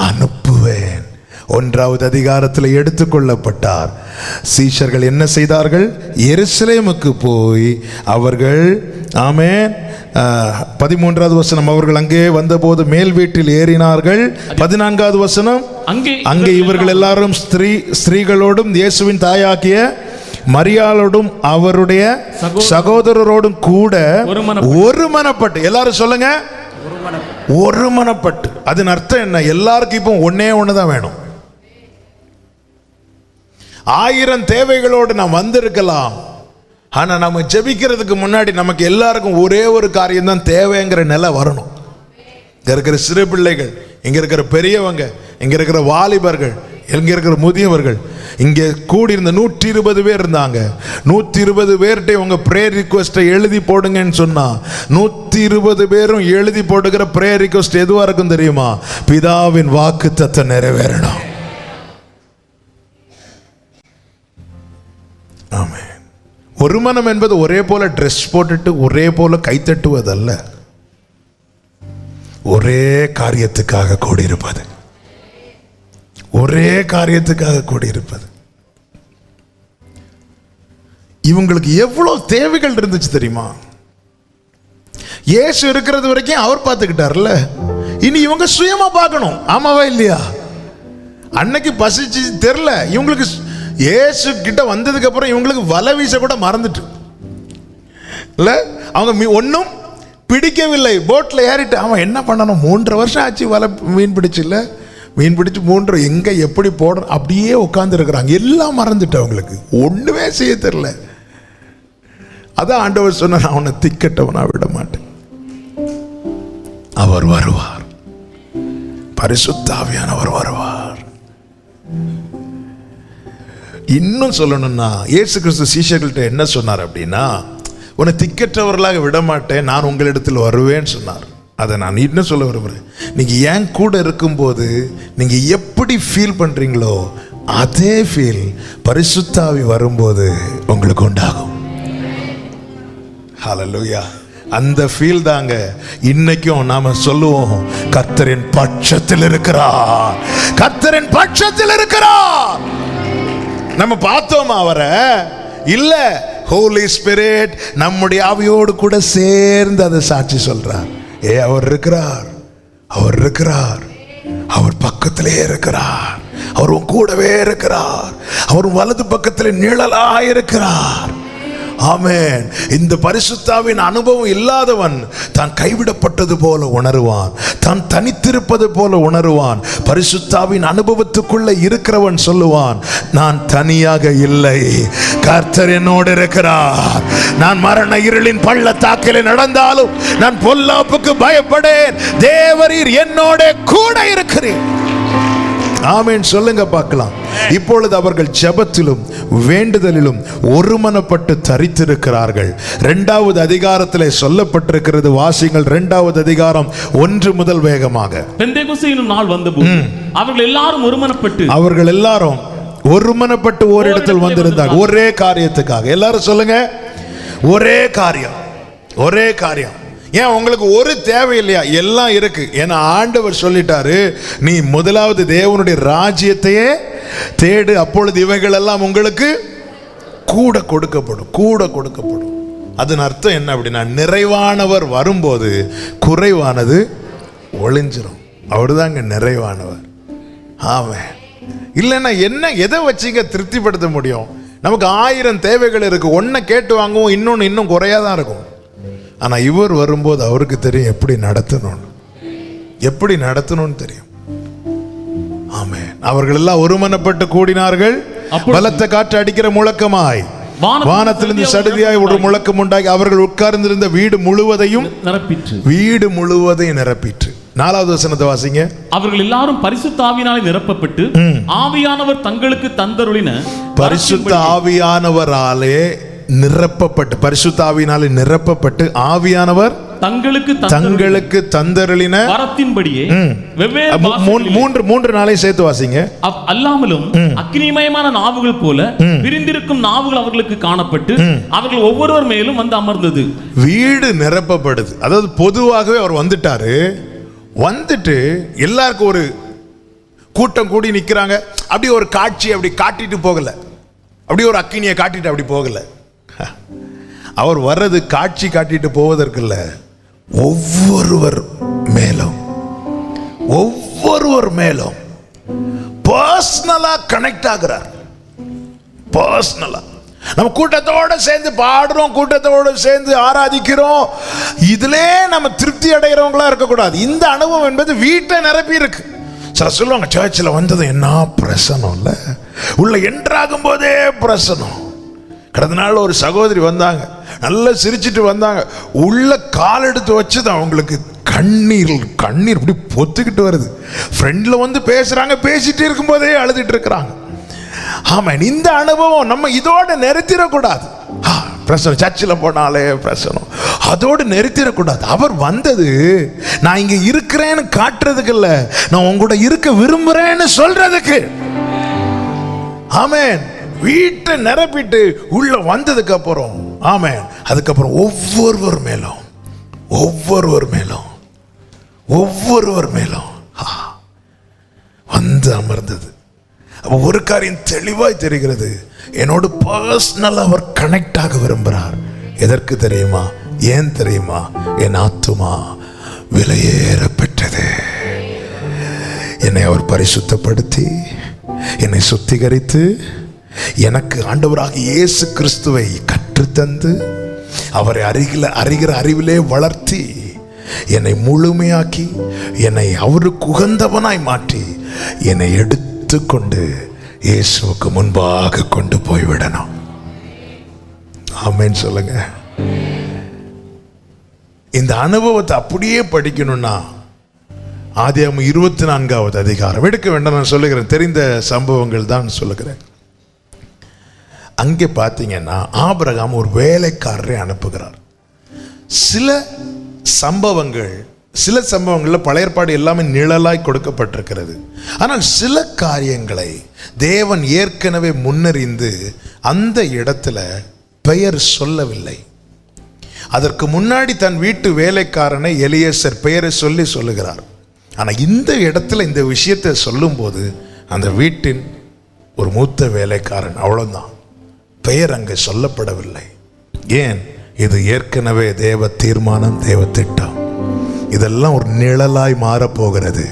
அனுப்புவேன். 1வது அதிகாரத்தில் எடுத்துக்கொள்ளப்பட்டார். சீஷர்கள் என்ன செய்தார்கள்? எருசலேமுக்கு போய் அவர்கள், ஆமென், 13வது வசனம், அவர்கள் அங்கே வந்தபோது மேல் வீட்டில் ஏறினார்கள். 14வது வசனம், அங்கே இவர்கள் எல்லாரும் ஸ்திரீகளோடும் இயேசுவின் தாயாகிய மரியாளோடும் அவருடைய சகோதரரோடும் கூட ஒருமனப்பட்டு, எல்லாரும் சொல்லுங்க, ஒருமனப்பட்டு. அதன் அர்த்தம் என்ன? எல்லாருக்கும் இப்போ ஒன்னே ஒண்ணுதான் வேணும். 1000 தேவைகளோடு நாம் வந்திருக்கலாம், ஆனா நம்ம ஜெபிக்கிறதுக்கு முன்னாடி நமக்கு எல்லாருக்கும் ஒரே ஒரு காரியம் தான் தேவைங்கிற நிலை வரணும். இங்க இருக்கிற சிறு பிள்ளைகள், இங்க இருக்கிற பெரியவங்க, இங்க இருக்கிற வாலிபர்கள், இங்க இருக்கிற முதியவர்கள், இங்கே கூடியிருந்த 120 பேர் இருந்தாங்க. 120 பேர்கிட்ட உங்க பிரேயர் ரிக்வெஸ்ட்டை எழுதி போடுங்கன்னு சொன்னா 120 பேரும் எழுதி போடுகிற பிரேயர் ரிக்வெஸ்ட் எதுவா இருக்கும் தெரியுமா? பிதாவின் வாக்குத்தத்தம் நிறைவேறணும். ஆமென். ஒரு மனம் என்பது ஒரே போல ட்ரெஸ் போட்டுட்டு ஒரே போல கைத்தட்டுவதல்ல, ஒரே காரியத்துக்காக கூடியிருப்பது, ஒரே காரியத்துக்காக கூடியிருப்பது. இவங்களுக்கு எவ்வளவு தேவைகள் இருந்துச்சு தெரியுமா? இயேசு இருக்கிறது வரைக்கும் அவர் பார்த்துக்கிட்டார்ல, இனி இவங்க சுயமா பார்க்கணும். ஆமாவா இல்லையா? அன்னைக்கு பசிச்சு தெரியல இவங்களுக்கு. இயேசு கிட்ட வந்ததுக்கு அப்புறம் இவங்களுக்கு வலை வீச கூட மறந்துட்டு இல்ல, அவங்க ஒன்னும் பிடிக்கவில்லை. போட்ல ஏறிட்டு அவன் என்ன பண்ணணும்? 3.5 வருஷம் ஆச்சு வலை மீன் பிடிச்சு இல்ல, மீன் பிடிச்சு 3 எங்க எப்படி போட அப்படியே உட்கார்ந்து இருக்கிறாங்க. எல்லாம் மறந்துட்டு அவங்களுக்கு ஒண்ணுமே செய்ய தெரியல. அதான் ஆண்டவர் சொன்ன, நான் அவனை திக்கட்டவனா விட மாட்டேன், அவர் வருவார், பரிசுத்த ஆவியானவர் வருவார். இன்னும் சொல்லணும்னா இயேசு கிறிஸ்து சீஷர்கள்ட்ட என்ன சொன்னார் அப்படின்னா, உன்னை திக்கற்றவர்களாக விட மாட்டேன், நான் உங்களிடத்தில் வருவேன்னு சொன்னார். அதை நான் இன்னும் சொல்ல விரும்புகிறேன். நீங்கள் என் கூட இருக்கும்போது நீங்கள் எப்படி ஃபீல் பண்ணுறீங்களோ அதே ஃபீல் பரிசுத்த ஆவி வரும்போது உங்களுக்கு உண்டாகும். ஹல்லேலூயா. அந்த ஃபீல் தாங்க இன்னைக்கும் நாம சொல்லுவோம், கர்த்தரின் பட்சத்தில் இருக்கிறார், கர்த்தரின் பட்சத்தில் இருக்கிறார். நம்ம பார்த்தோமா அவரை? இல்ல, ஹோலி ஸ்பிரிட் நம்முடைய ஆவியோடு கூட சேர்ந்து அதை சாட்சி சொல்றார். அவர் இருக்கிறார், அவர் இருக்கிறார், அவர் பக்கத்திலே இருக்கிறார், அவர் கூடவே இருக்கிறார், அவர் வலது பக்கத்தில் நிழலாய் இருக்கிறார். ஆமென். இந்த பரிசுத்தாவின் அனுபவம் இல்லாதவன் தான் கைவிடப்பட்டது போல உணருவான், தான் தனித்திருப்பது போல உணருவான். பரிசுத்தாவின் அனுபவத்துக்குள்ள இருக்கிறவன் சொல்லுவான், நான் தனியாக இல்லை, கர்த்தர் என்னோடு இருக்கிறார். நான் மரண இருளின் பள்ளத்தாக்கிலே நடந்தாலும் நான் பொல்லாப்புக்கு பயப்படேன், தேவரீர் என்னோட கூட இருக்கிறேன். ஆமென் சொல்லுங்க பார்க்கலாம். இப்பொழுது அவர்கள் ஜெபத்திலும் வேண்டுதலிலும் ஒருமனப்பட்டு தரித்திருக்கிறார்கள். 2வது அதிகாரத்திலே சொல்லப்பட்டிருக்கிறது. வாசிங்கள் 2வது அதிகாரம் 1 முதல் வேகமாக. பெந்தேகோஸ்தே என்னும் நாள் வந்தபோது அவர்கள் எல்லாரும் ஒருமனப்பட்டு ஓரிடத்தில் வந்திருந்தார்கள். ஒரே காரியத்துக்காக. எல்லாரும் சொல்லுங்க, ஒரே காரியம், ஒரே காரியம். ஏன் உங்களுக்கு ஒரு தேவை இல்லையா? எல்லாம் இருக்கு. ஏன்னா ஆண்டவர் சொல்லிட்டாரு, நீ முதலாவது தேவனுடைய ராஜ்யத்தையே தேடு, அப்பொழுது இவைகள் எல்லாம் உங்களுக்கு கூட கொடுக்கப்படும், கூட கொடுக்கப்படும். அதன் அர்த்தம் என்ன அப்படின்னா, நிறைவானவர் வரும்போது குறைவானது ஒளிஞ்சிரும். அவர் தாங்க நிறைவானவர். ஆமென். இல்லைன்னா என்ன, எதை வச்சுங்க திருப்திப்படுத்த முடியும்? நமக்கு 1000 தேவைகள் இருக்கு. ஒன்றை கேட்டு வாங்குவோம், இன்னொன்று இன்னும் குறையாதான் இருக்கும். ஆனால் இவர் வரும்போது அவருக்கு தெரியும் எப்படி நடத்தணும்னு, எப்படி நடத்தணும்னு தெரியும். ஆமென். அவர்கள் எல்லாம் ஒருமனப்பட்டு கூடினார்கள். பலத்த காற்று அடிக்கிற முழக்கமாய் வானத்திலிருந்து சடுதியாய் ஒரு முழக்கம் உண்டாகி அவர்கள் உட்கார்ந்திருந்த வீடு முழுவதையும் நிரப்பிற்று. வீடு முழுவதையும் நிரப்பிற்று. 4வது வசனத்தை வாசிங்க. அவர்கள் எல்லாரும் பரிசுத்த ஆவியினாலே நிரப்பப்பட்டு ஆவியானவர் தங்களுக்கு தந்தருளின, பரிசுத்த ஆவியானவராலே நிரப்பப்பட்டு, பரிசுத்த ஆவியினாலே நிரப்பப்பட்டு ஆவியானவர் தங்களுக்கு தந்தருளின வரத்தின்படியே மூன்று நாளை சேர்த்து வாசிங்க. அல்லாமலும் அக்னிமயமான நாவுகள் போல விரிந்திருக்கும் நாவுகள் அவர்களுக்கு காணப்பட்டு அவர்கள் ஒவ்வொருவர் மேலும் வந்து அமர்ந்தது. வீடு நிரப்பப்படுது. அதாவது பொதுவாகவே அவர் வந்துட்டாரு. வந்துட்டு எல்லாருக்கும் ஒரு கூட்டம் கூடி நிக்கிறாங்க. அப்படி ஒரு காட்சி அப்படி காட்டிட்டு போகல, அப்படி ஒரு அக்கினியை காட்டிட்டு அப்படி போகல. அவர் வர்றது காட்சி காட்டிட்டு போவதற்கு இல்ல, ஒவ்வொருவர் மேலும் ஒவ்வொருவர் மேலும் பர்சனலா கனெக்ட் ஆகிறார். பர்சனலா நம்ம கூட்டத்தோட சேர்ந்து பாடுறோம், கூட்டத்தோட சேர்ந்து ஆராதிக்கிறோம், இதிலே நம்ம திருப்தி அடைகிறவங்களா இருக்கக்கூடாது. இந்த அனுபவம் என்பது வீட்டை நிரப்பி இருக்கு. சில சொல்லுவாங்க, சர்ச்சில் வந்தது என்ன பிரசனம் இல்லை, உள்ள என்ட்ராகும் போதே பிரசனம். கடந்த நாள் ஒரு சகோதரி வந்தாங்க, நல்லா சிரிச்சிட்டு வந்தாங்க. உள்ள கால் எடுத்து வச்சது அவங்களுக்கு கண்ணீர் இப்படி பொத்துக்கிட்டு வருது. ஃப்ரெண்ட்ல வந்து பேசுறாங்க, பேசிட்டு இருக்கும் போதே அழுதுட்டு இருக்கிறாங்க. ஆமாம், இந்த அனுபவம் நம்ம இதோட நிறுத்திடக்கூடாது. பிரசனம் சர்ச்சில் போனாலே பிரசனம், அதோடு நிறுத்திடக்கூடாது. அவர் வந்தது நான் இங்க இருக்கிறேன்னு காட்டுறதுக்கு இல்ல, நான் உங்களோட இருக்க விரும்புறேன்னு சொல்றதுக்கு. ஆமென். வீட்டை நிரப்பிட்டு உள்ள வந்ததுக்கு அப்புறம், ஆமென், அதுக்கப்புறம் ஒவ்வொருவர் மேலும் ஒவ்வொருவர் மேலும் ஒவ்வொருவர் மேலும் வந்து அமர்ந்தது. அப்ப ஒரு காரியம் தெளிவாய் தெரிகிறது, என்னோடு பர்சனல் அவர் கனெக்ட் ஆக விரும்புகிறார். எதற்கு தெரியுமா? ஏன் தெரியுமா? என் ஆத்துமா விலையேற பெற்றது. என்னை அவர் பரிசுத்தப்படுத்தி என்னை சுத்திகரித்து எனக்கு ஆண்டவராக இயேசு கிறிஸ்துவை கற்றுத்தந்து அவரை அறிகிற அறிவிலே வளர்த்தி என்னை முழுமையாக்கி என்னை அவருக்கு உகந்தவனாய் மாற்றி என்னை எடுத்துக்கொண்டு இயேசுவுக்கு முன்பாக கொண்டு போய்விடணும். ஆமென் சொல்லுங்க. இந்த அனுபவத்தை அப்படியே படிக்கணும்னா ஆதியாகமம் 24வது அதிகாரம் எடுக்க வேண்டாம். நான் சொல்லுகிறேன், தெரிந்த சம்பவங்கள் தான் சொல்லுகிறேன். அங்கே பார்த்தீங்கன்னா ஆபிரகாம் ஒரு வேலைக்காரரை அனுப்புகிறார். சில சம்பவங்கள்ல பழைய ஏற்பாடு எல்லாமே நிழலாய் கொடுக்கப்பட்டிருக்கிறது. ஆனால் சில காரியங்களை தேவன் ஏற்கனவே முன்னறிந்து அந்த இடத்துல பெயர் சொல்லவில்லை. அதற்கு முன்னாடி தன் வீட்டு வேலைக்காரனை எலியேசர் பெயரை சொல்லுகிறார். ஆனால் இந்த இடத்துல இந்த விஷயத்தை சொல்லும்போது அந்த வீட்டின் ஒரு மூத்த வேலைக்காரன், அவ்வளவுதான், பெயர் அங்கே சொல்லப்படவில்லை. ஏன்? இது ஏற்கனவே தேவ தீர்மானம், தேவ திட்டம். இதெல்லாம் ஒரு நிழலாய் மாறப்போகிறது.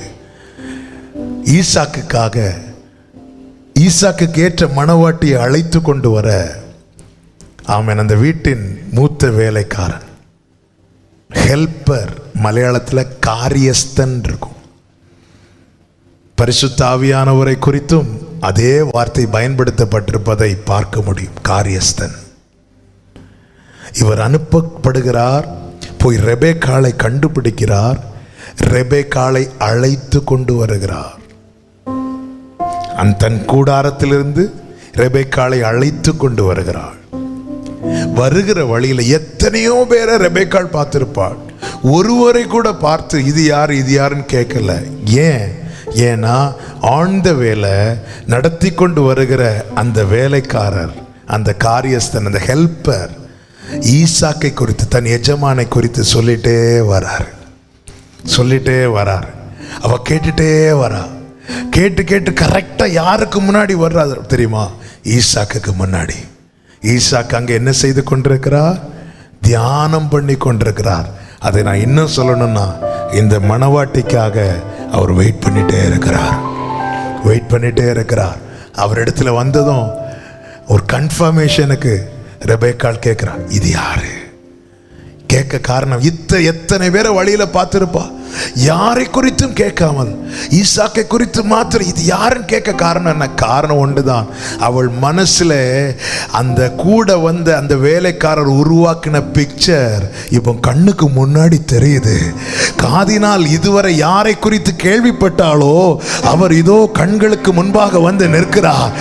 ஈசாக்குக்கு ஏற்ற மணவாட்டியை அழைத்து கொண்டு வர ஆமென் அந்த வீட்டின் மூத்த வேலைக்காரன், ஹெல்ப்பர், மலையாளத்தில் காரியஸ்தன் இருக்கும். பரிசுத்த ஆவியானவரை குறித்தும் அதே வார்த்தை பயன்படுத்தப்பட்டிருப்பதை பார்க்க முடியும். காரியஸ்தன். இவர் அனுப்பப்படுகிறார், போய் ரெபேக்காளை கண்டுபிடிக்கிறார், ரெபேக்காளை அழைத்து கொண்டு வருகிறார். தன் கூடாரத்திலிருந்து ரெபேக்காளை அழைத்து கொண்டு வருகிறார். வருகிற வழியில் எத்தனையோ பேரை ரெபேக்காள் பார்த்திருப்பாள். ஒருவரை கூட பார்த்து இது யாருன்னு கேட்கல. ஏன்னா ஆன் த வேலை நடத்தி கொண்டு வருகிற அந்த வேலைக்காரர், அந்த காரியஸ்தன், அந்த ஹெல்ப்பர் ஈசாக்கை குறித்து, தன் எஜமானை குறித்து சொல்லிட்டே வரார். அவ கேட்டுட்டே வரா. கேட்டு கரெக்டா யாருக்கு முன்னாடி வர்றாரு தெரியுமா? ஈசாக்குக்கு முன்னாடி. ஈசாக்கு அங்கே என்ன செய்து கொண்டிருக்கிறார்? தியானம் பண்ணி கொண்டிருக்கிறார். அதை நான் இன்னும் சொல்லணும்னா, இந்த மணவாட்டிக்காக அவர் வெயிட் பண்ணிட்டே இருக்கிறார். அவர் இடத்துல வந்ததும் ஒரு கன்ஃபர்மேஷனுக்கு ரெபேக்காள் கேட்கிறார், இது யாரு? கேட்க காரணம், எத்தனை பேரை வழியில பார்த்திருப்பா, யாரை குறித்தும் கேட்காமல் ஈசாக்கை குறித்து மாத்திரம் இது யாருன்னு கேட்க காரணம் என்ன? காரணம் ஒன்றுதான். அவள் மனசுல அந்த கூட வந்த அந்த வேலைக்காரர் உருவாக்கின பிக்சர் இப்போ கண்ணுக்கு முன்னாடி தெரியுது. காதினால் இதுவரை யாரை குறித்து கேள்விப்பட்டாலோ அவர் இதோ கண்களுக்கு முன்பாக வந்து நிற்கிறார்.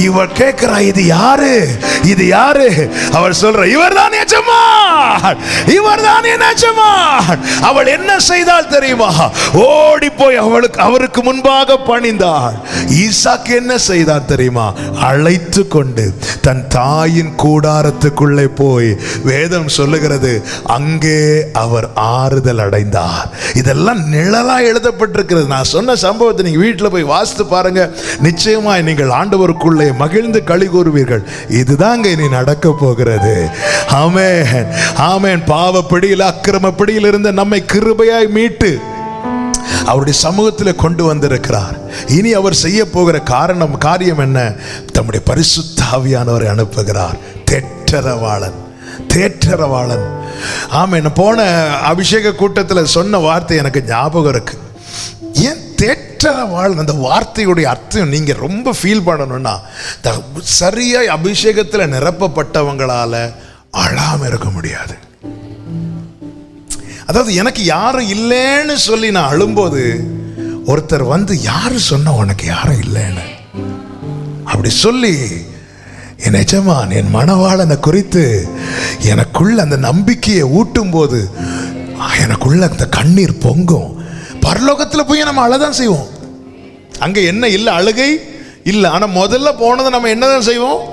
இவர் கேட்கிறா, இது யாரு? அவள் சொல்ற, இவர்தான் எஜமான். அவள் என்ன செய்தால் தெரியுமா? ஓடி போய் அவருக்கு முன்பாக பணிந்தாள். ஈசாக்கு என்ன செய்தார் தெரியுமா? அழைத்து கொண்டு தன் தாயின் கூடாரத்துக்குள்ளே போய், வேதம் சொல்லுகிறது, அங்கே அவர் ஆறுதல் அடைந்தார். இதெல்லாம் நிழலா எழுதப்பட்டிருக்கிறது. நான் சொன்ன சம்பவத்தை நீங்க வீட்டில் போய் வாசித்து பாருங்க. நிச்சயமாய் நீங்கள் ஆண்டவருக்குள்ளே மகிழ்ந்து களி கூறுவீர்கள். இதுதாங்க இனி நடக்க போகிறது. ஆமென். பாவ பிடியில், அக்கிரம பிடியில் இருந்த நம்மை கிருபையாய் மீட்டு அவருடைய சமூகத்தில் கொண்டு வந்திருக்கிறார். இனி அவர் செய்ய போகிற காரியம் என்ன? தம்முடைய பரிசுத்த ஆவியானவரை அனுப்புகிறார். தேற்றரவாளன். ஆமென். போன அபிஷேக கூட்டத்தில் சொன்ன வார்த்தை எனக்கு ஞாபகம் இருக்கு. ஏன் தேற்றரவாளன்? அந்த வார்த்தையுடைய அர்த்தம் நீங்க ரொம்ப ஃபீல் பண்ணணும்னா, சரியாய் அபிஷேகத்தில் நிரப்பப்பட்டவங்களால அழாம இருக்க முடியாது. அதாவது எனக்கு யாரும் இல்லைன்னு சொல்லி நான் அழும்போது ஒருத்தர் வந்து, யாரு சொன்ன உனக்கு யாரும் இல்லைன்னு அப்படி சொல்லி, என் எஜமான், என் மணவாளனை குறித்து எனக்குள்ள அந்த நம்பிக்கையை ஊட்டும் போது எனக்குள்ள அந்த கண்ணீர் பொங்கும். பரலோகத்தில் போய் நம்ம அழதான் செய்வோம். அங்க என்ன இல்லை? அழுகை இல்லை. ஆனா முதல்ல போனதை நம்ம என்னதான் செய்வோம்?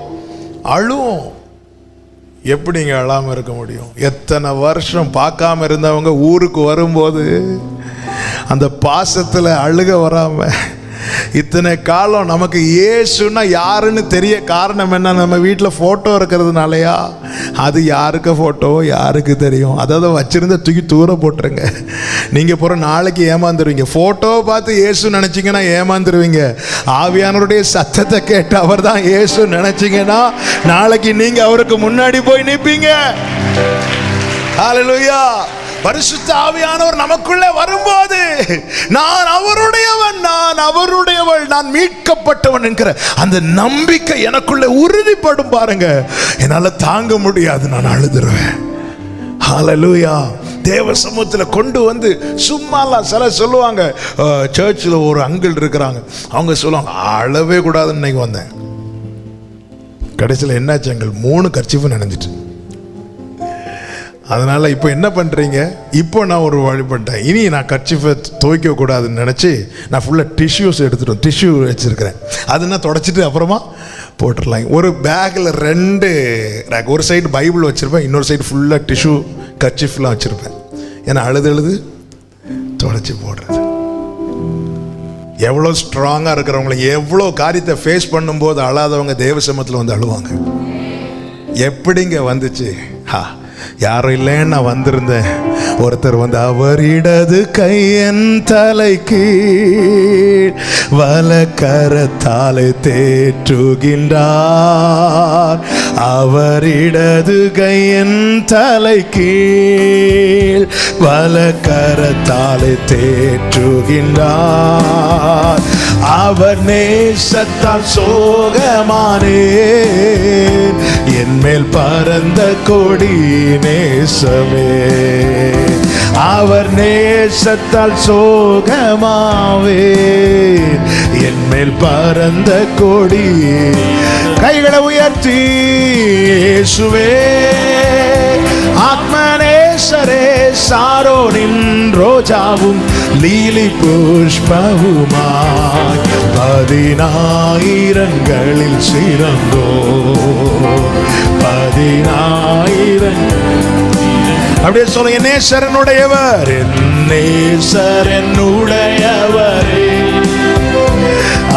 அழுவோம். எப்படிங்க அழாம இருக்க முடியும்? எத்தனை வருஷம் பார்க்காம இருந்தவங்க ஊருக்கு வரும்போது அந்த பாசத்துல அழுக வராம, இத்தனை காலம் நமக்கு இயேசுன்னா யாருன்னு தெரிய காரணம் என்ன? நம்ம வீட்டில் ஃபோட்டோ இருக்கிறதுனாலயா? அது யாருக்கு ஃபோட்டோ யாருக்கு தெரியும்? அதாவது வச்சிருந்த தூக்கி தூர போட்டுருங்க. நீங்கள் போகிற நாளைக்கு ஏமாந்துருவீங்க. ஃபோட்டோவை பார்த்து இயேசு நினச்சிங்கன்னா ஏமாந்துருவீங்க. ஆவியானவருடைய சத்தத்தை கேட்டு அவர் தான் இயேசு நினச்சிங்கன்னா நாளைக்கு நீங்கள் அவருக்கு முன்னாடி போய் நிற்பீங்க. ஹல்லேலூயா. பரிசுத்த ஆவியானவர் நமக்குள்ளே வரும்போது, நான் அவருடையவன், நான் அவருடையவள், நான் மீட்கப்பட்டவன் என்கிற அந்த நம்பிக்கை எனக்குள்ளே உறுதிப்படும் பாருங்க. என்னால தாங்க முடியாது, நான் அழுதுருவேன். ஹல்லேலூயா. தேவ சமூகத்தில் கொண்டு வந்து சும்மாலாம் சில சொல்லுவாங்க. சர்ச்சில் ஒரு அங்கிள் இருக்கிறாங்க, அவங்க சொல்லுவாங்க, அழவே கூடாதுன்னு இன்னைக்கு வந்தேன். கடைசியில் என்னாச்சு, எங்கள் 3 கர்ச்சீஃபும் நினைஞ்சிட்டு. அதனால இப்போ என்ன பண்றீங்க, இப்போ நான் ஒரு வழிபட்டேன், இனி நான் கர்ச்சீஃபை துவைக்க கூடாதுன்னு நினைச்சு நான் ஃபுல்லாக டிஷ்யூ வச்சிருக்கிறேன். அதுனா தொடச்சிட்டு அப்புறமா போட்டுடலாம். ஒரு பேக்கில் 2 ரேக், ஒரு சைடு பைபிள் வச்சிருப்பேன், இன்னொரு சைடு ஃபுல்லாக டிஷ்யூ கர்ச்சீஃப்லாம் வச்சிருப்பேன். ஏன்னா அழுது தொடச்சி போடுறது. எவ்வளோ ஸ்ட்ராங்காக இருக்கிறவங்கள, எவ்வளோ காரியத்தை ஃபேஸ் பண்ணும்போது அழாதவங்க தேவசமத்தில் வந்து அழுவாங்க. எப்படிங்க வந்துச்சு? யாரும் இல்லைன்னு நான் வந்திருந்தேன். ஒருத்தர் வந்து, அவர் இடது கையன் தலைக்கு வலக்கரத்தாலே தேற்றுகின்றார். அவர் இடது கையன் தலைக்கு வலக்கரத்தாலே தேற்றுகின்றார். அவர் நேசத்தால் சோகமானே, என் மேல் பறந்த கொடி நேசமே. அவர் நேசத்தால் சோகமாவே, என் மேல் பறந்த கொடி. கைகளை உயர்த்தி இயேசுவே ஆத்மநேசரே, சாரோனின் ரோஜாவும் லீலி புஷ்பவுமாய் 10,000ங்களில் சிறந்தோ. 10,000 அப்படியே சொல்ல, என் நேசரனுடையவர், என் நேசரனுடையவரே,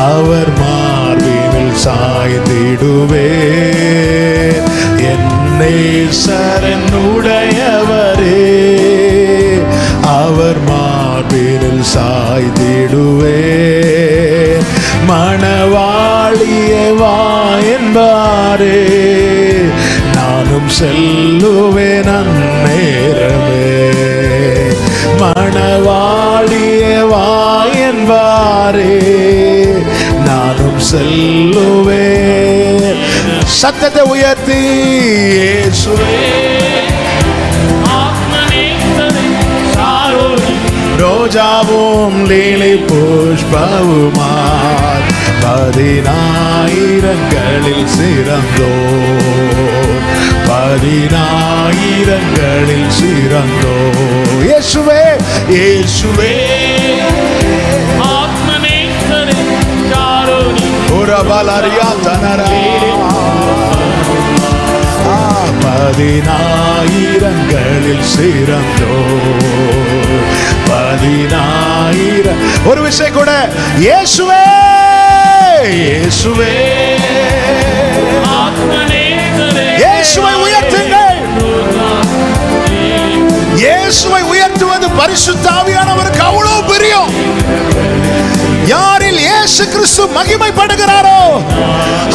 அவர் மார்பினில் சாய்ந்திடுவே. என் நேசரனுடையவரே, அவர் மார்பினில் சாய்ந்திடுவே. மணவாளியே வா என்பாரே, நானும் செல்லுவேன் அந்நேரமே. மணவாளியே வா என்பாரே, நானும் செல்லுவேன். சத்தத்தை உயர்த்தி இயேசுவே ரோஜாவும் லீலை புஷ்பவுமாய் 10,000ங்களில் சிறந்தோ. 10,000ங்களில் சிறந்தோ. இயேசுவே இயேசுவே ஆத்மநேசரே, சாரோனி உரபலரியா தனரா. 10,000ங்களில் சிறந்தோ. 10,000. ஒரு விஷயம் கூட, இயேசுவே இயேசுவே ஆத்மநேசரே, இயேசுவை உயர்த்துங்கள். இயேசுவை உயர்த்துவது பரிசுத்த ஆவியானவருக்கு அவ்வளவு பிரியம். யாரில் இயேசு கிறிஸ்து மகிமைப்படுகிறாரோ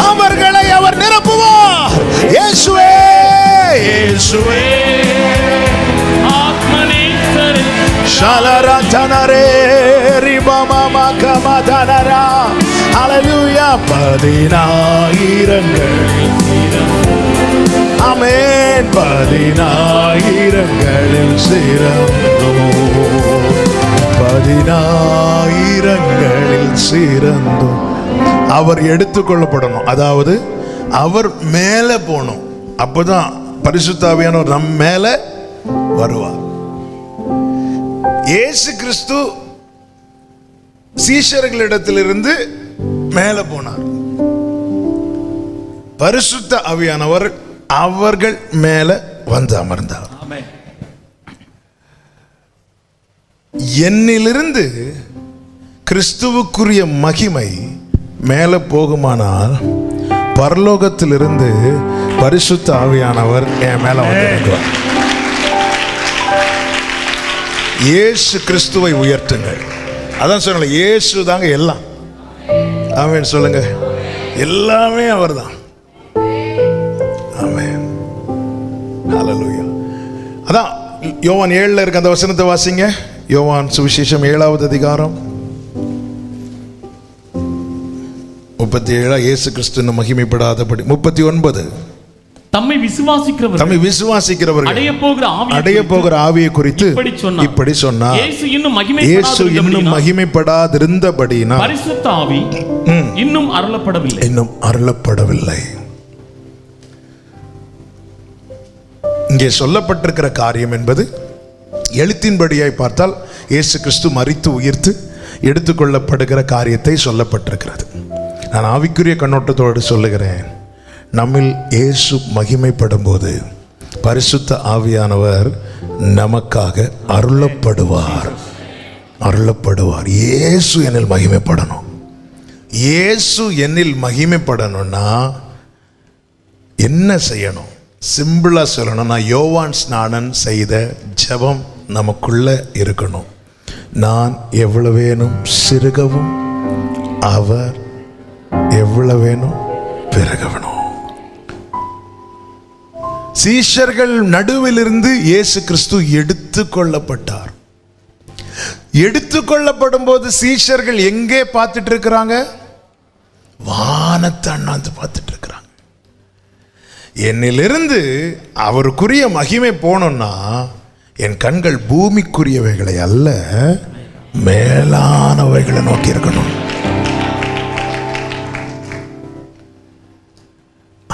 அவர்களை அவர் நிரப்புவார். இயேசுவே இயேசுவே ஆத்மநேசரே, ஷலரதனரே ரிபமமா கமதனரா. ஹல்லேலூயா. 10,000ங்களில் ஆமென். 10,000ங்களில் சிறந்தோ. 10,000ங்களில் சிறந்தோ. அவர் எடுத்துக்கொள்ளப்படணும், அதாவது அவர் மேலே போகணும். அப்போதான் பரிசுத்த ஆவியானவர் நம் மேல வருவார். இயேசு கிறிஸ்து சீஷர்களிடத்திலிருந்து மேலே போனார். பரிசுத்த ஆவியானவர் அவர்கள் மேல வந்து அமர்ந்தார். என்னிலிருந்து கிறிஸ்துவுக்குரிய மகிமை மேல போகுமானால் பரலோகத்திலிருந்து பரிசுத்த ஆவியானவர் என் மேல வந்து இயேசு கிறிஸ்துவை உயர்த்துங்கள். அதான் சொல்லுங்க, இயேசு தாங்க எல்லாம். ஆமென் சொல்லுங்க, எல்லாமே அவர்தான். ஆமென். ஹல்லேலூயா. அதான் யோவான் 7ல இருக்க அந்த வசனத்தை வாசிங்க. யோவான் சுவிசேஷம் 7வது அதிகாரம் 37. இயேசு கிறிஸ்து மகிமைப்படாதபடி 39. தம்மை விசுவாசிக்கிறவர்கள் அடைய போகிற ஆவியை குறித்து இப்படி சொன்னார். இயேசு இன்னும் மகிமைப்படாதிருந்தபடியினால் பரிசுத்த ஆவி இன்னும் அருளப்படவில்லை. இங்கே சொல்லப்பட்டிருக்கிற காரியம் என்பது எழுத்தின்படியாய் பார்த்தால் இயேசு கிறிஸ்து மரித்து உயிர்த்து எடுத்துக்கொள்ளப்படுகிற காரியத்தை சொல்லப்பட்டிருக்கிறது. நான் ஆவிக்குரிய கண்ணோட்டத்தோடு சொல்லுகிறேன். நம்மில் இயேசு மகிமைப்படும் போது பரிசுத்த ஆவியானவர் நமக்காக அருளப்படுவார். இயேசு என்னில் மகிமைப்படணும். இயேசு என்னில் மகிமைப்படணும்னா என்ன செய்யணும்? சிம்பிளா சொல்லணும்னா யோவான் ஸ்நானன் செய்த ஜெபம் நமக்குள்ள இருக்கணும். நான் எவ்வளவேனும் சிறுகவும் அவர் எவ்வளவேனும் பெருகவனும். சீஷர்கள் நடுவிலிருந்து இயேசு கிறிஸ்து எடுத்துக்கொள்ளப்பட்டார். எடுத்துக்கொள்ளப்படும் போது சீஷர்கள் எங்கே பார்த்துட்டு இருக்கிறாங்க? வானத்தை அண்ணாந்து பார்த்துட்டு இருக்கிறாங்க. என்னிலிருந்து அவருக்குரிய மகிமை போனோம்னா என் கண்கள் பூமிக்குரியவைகளை அல்ல மேலானவைகளை நோக்கி இருக்கணும்.